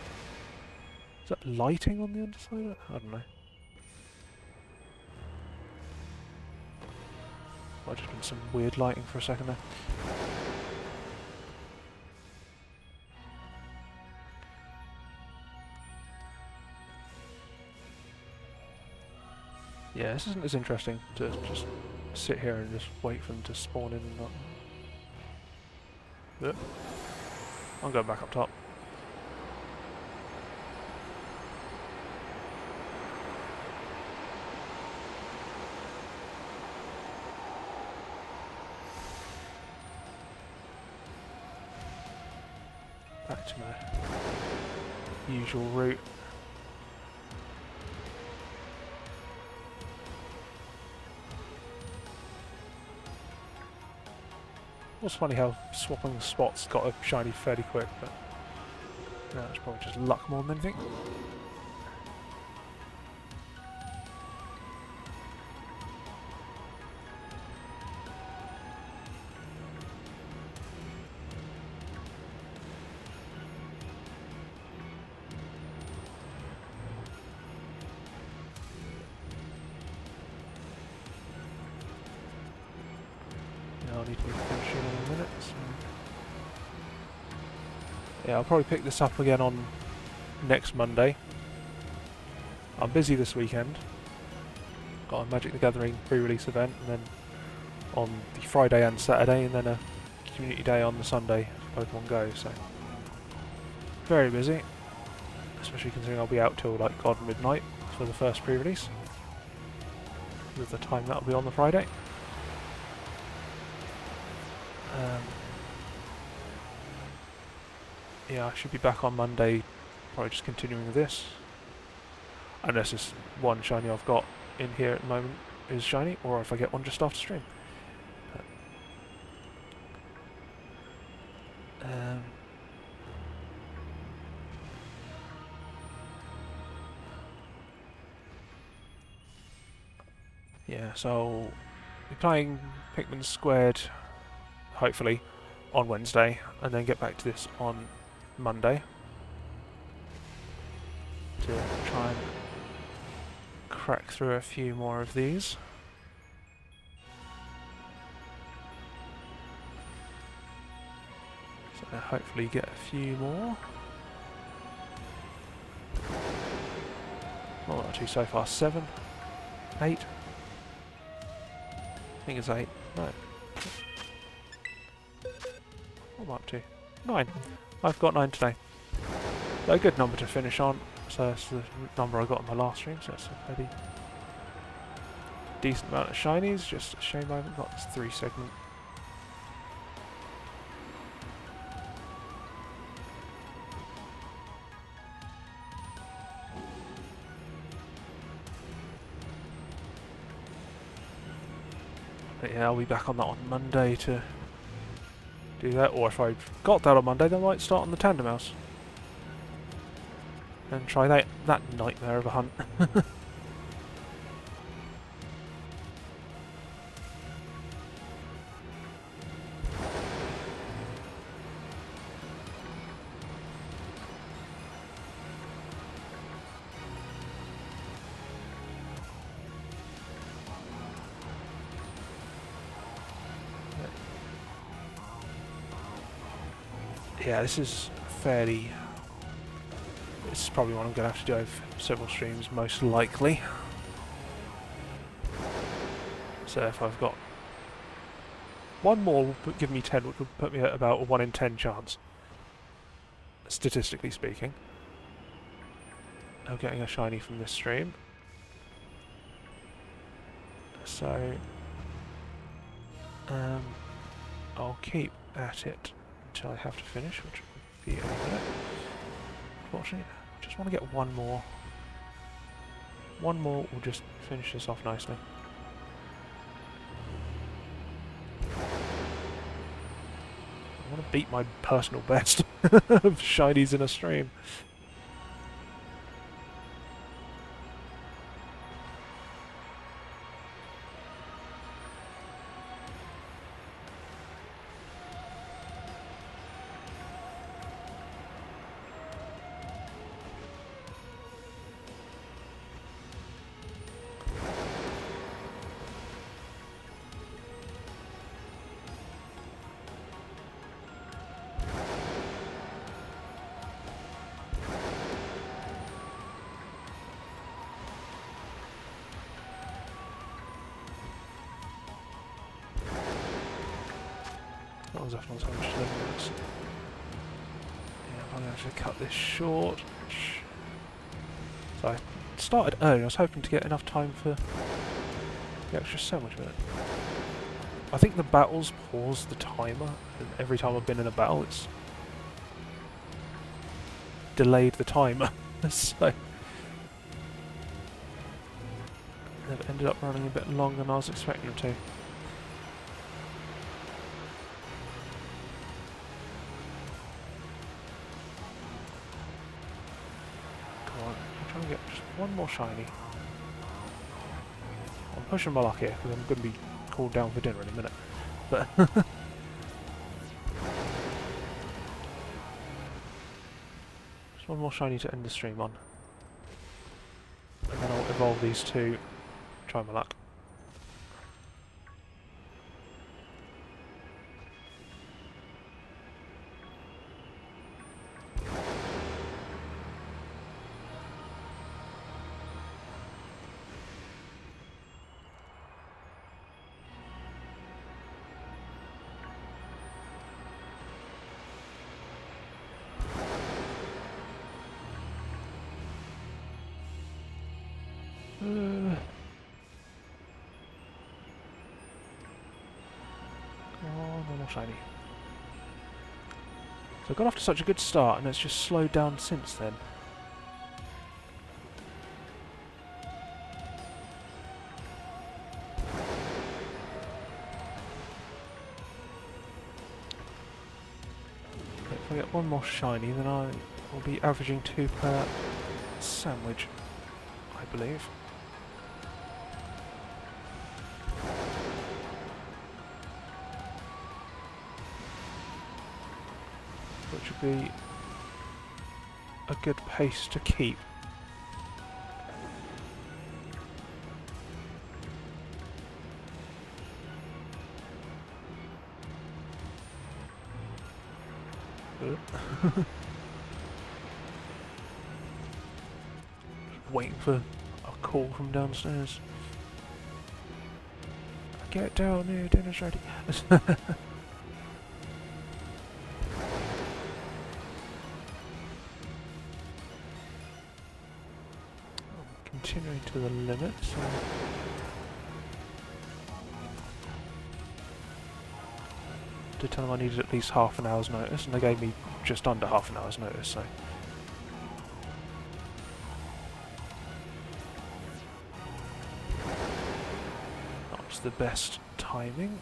Is that lighting on the underside? I don't know. Might have just been some weird lighting for a second there. Yeah, this isn't as interesting to just sit here and just wait for them to spawn in and not. Yep. I'm going back up top. Back to my usual route. It's funny how swapping spots got a shiny fairly quick, but no, it's probably just luck more than anything. I'll need to be finishing in a minute. So. Yeah, I'll probably pick this up again on next Monday. I'm busy this weekend. Got a Magic the Gathering pre-release event, and then on the Friday and Saturday, and then a community day on the Sunday for Pokemon Go. So very busy, especially considering I'll be out till like God midnight for the first pre-release. With the time that'll be on the Friday. Yeah, I should be back on Monday, probably just continuing with this. Unless this one shiny I've got in here at the moment is shiny, or if I get one just after stream. Yeah, so I'll be playing Pikmin Squared, hopefully, on Wednesday, and then get back to this on Monday to try and crack through a few more of these. So hopefully get a few more. What am I up to so far? 7? 8? I think it's 8. No. What am I up to? 9. I've got 9 today. A good number to finish on. So that's the number I got in my last stream, so that's a pretty decent amount of shinies. Just a shame I haven't got this 3 segment. But yeah, I'll be back on that on Monday to do that, or if I've got that on Monday, then I might start on the Tandem House and try that nightmare of a hunt. Yeah, this is fairly... This is probably one I'm going to have to do over several streams, most likely. So if I've got one more, will give me 10, which would put me at about a 1 in 10 chance, statistically speaking, of getting a shiny from this stream. So I'll keep at it until I have to finish, which will be any minute. Unfortunately, I just want to get one more. One more will just finish this off nicely. I want to beat my personal best of shinies in a stream. That was definitely so much minutes. Yeah, I'm going to actually cut this short. So I started early. I was hoping to get enough time for the extra sandwich minute. I think the battles pause the timer, and every time I've been in a battle, it's delayed the timer. So they've ended up running a bit longer than I was expecting them to. Trying to get just one more shiny. I'm pushing my luck here because I'm going to be called down for dinner in a minute. But just one more shiny to end the stream on, and then I'll evolve these two. Try my luck. Oh, no more shiny. So I got off to such a good start, and it's just slowed down since then. If I get one more shiny, then I will be averaging 2 per sandwich, I believe. Which would be a good pace to keep. Just waiting for a call from downstairs. Get down here, dinner's ready. Continuing to the limit, so did tell them I needed at least half an hour's notice, and they gave me just under half an hour's notice, so not the best timing.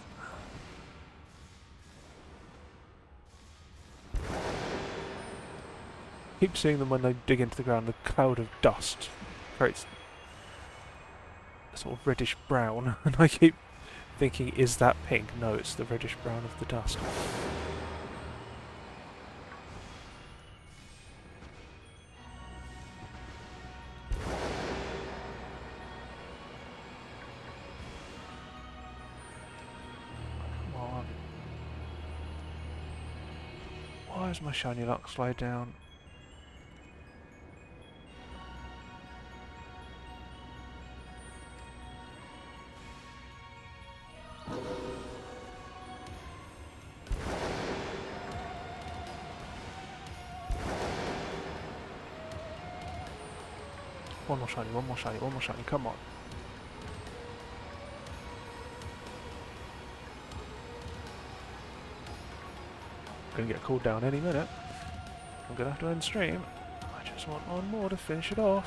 Keep seeing them when they dig into the ground. The cloud of dust creates a sort of reddish brown, and I keep thinking, is that pink? No, it's the reddish brown of the dust. Come on. Why is my shiny luck slowed down? One more shiny, one more shiny, one more shiny, come on. Gonna get called down any minute. I'm gonna have to end stream. I just want one more to finish it off.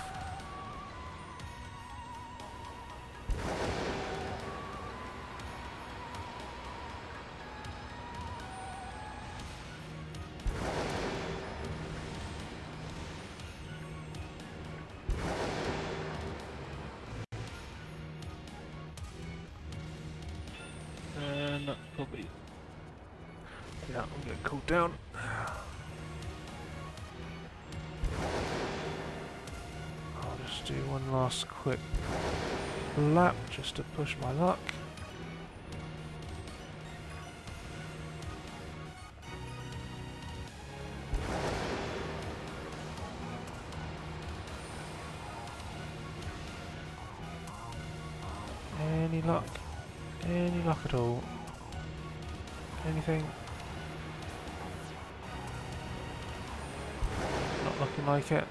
be... Yeah, I'm getting cooled down. I'll just do one last quick lap just to push my luck. Any luck? Any luck at all? Anything? Not looking like it.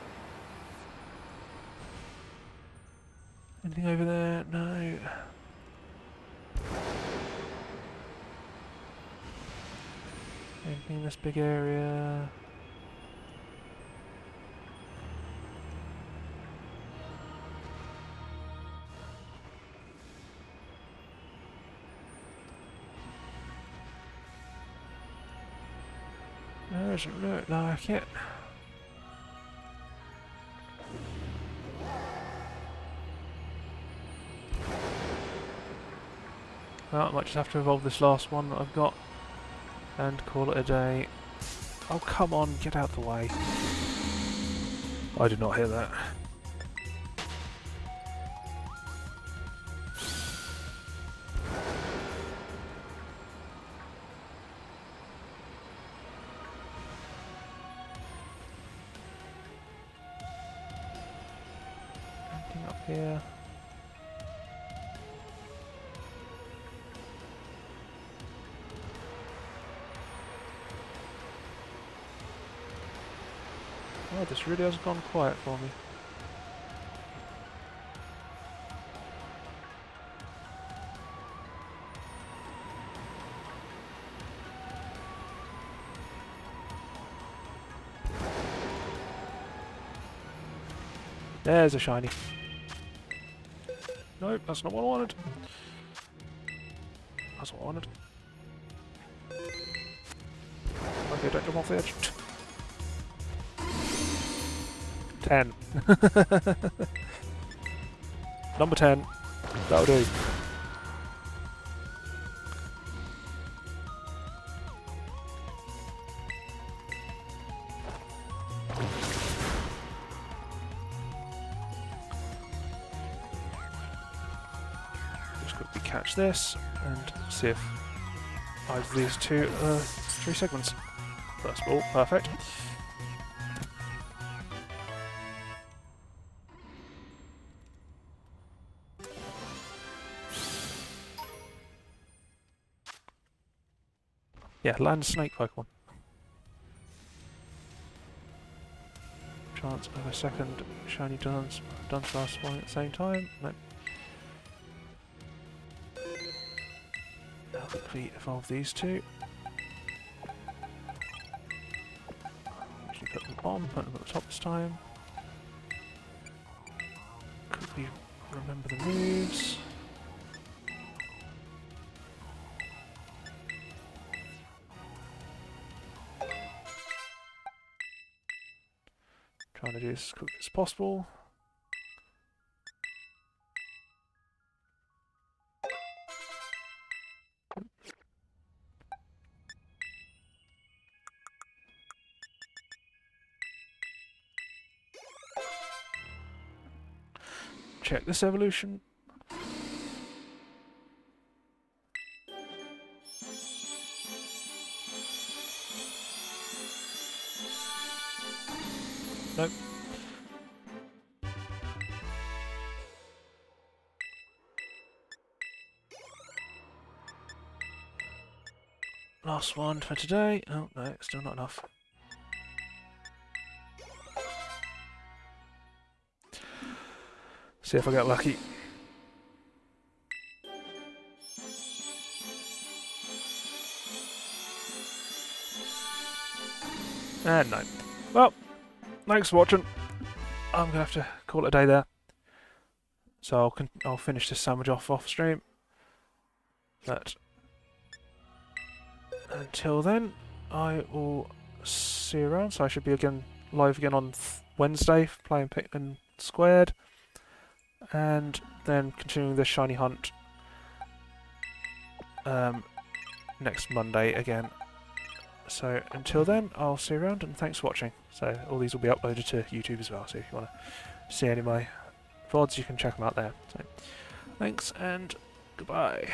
Anything over there? No. Anything in this big area? No, doesn't look like it. Well, I might just have to evolve this last one that I've got and call it a day. Oh, come on, get out of the way. I did not hear that. Anything up here? Oh, this really has gone quiet for me. There's a shiny. Nope, that's not what I wanted. That's what I wanted. Okay, don't jump off the edge. 10. Number 10. That'll do. Just quickly catch this and see if either of these two 3 segments. First ball, perfect. Yeah, land snake Pokemon. Chance of a second shiny Dudunsparce spawning at the same time. Nope. I'll quickly evolve these two. Actually put them at the bottom, put them at the top this time. Quickly remember the moves. Trying to do this as quickly as possible. Check this evolution. Nope. Last one for today. Oh no, still not enough. See if I get lucky. And no. Well, thanks for watching. I'm gonna have to call it a day there. So I'll finish this sandwich off stream. But until then, I will see you around. So I should be live again on Wednesday, playing Pikmin Squared, and then continuing the shiny hunt next Monday again. So until then, I'll see you around, and thanks for watching. So all these will be uploaded to YouTube as well, so if you want to see any of my VODs, you can check them out there. So thanks, and goodbye.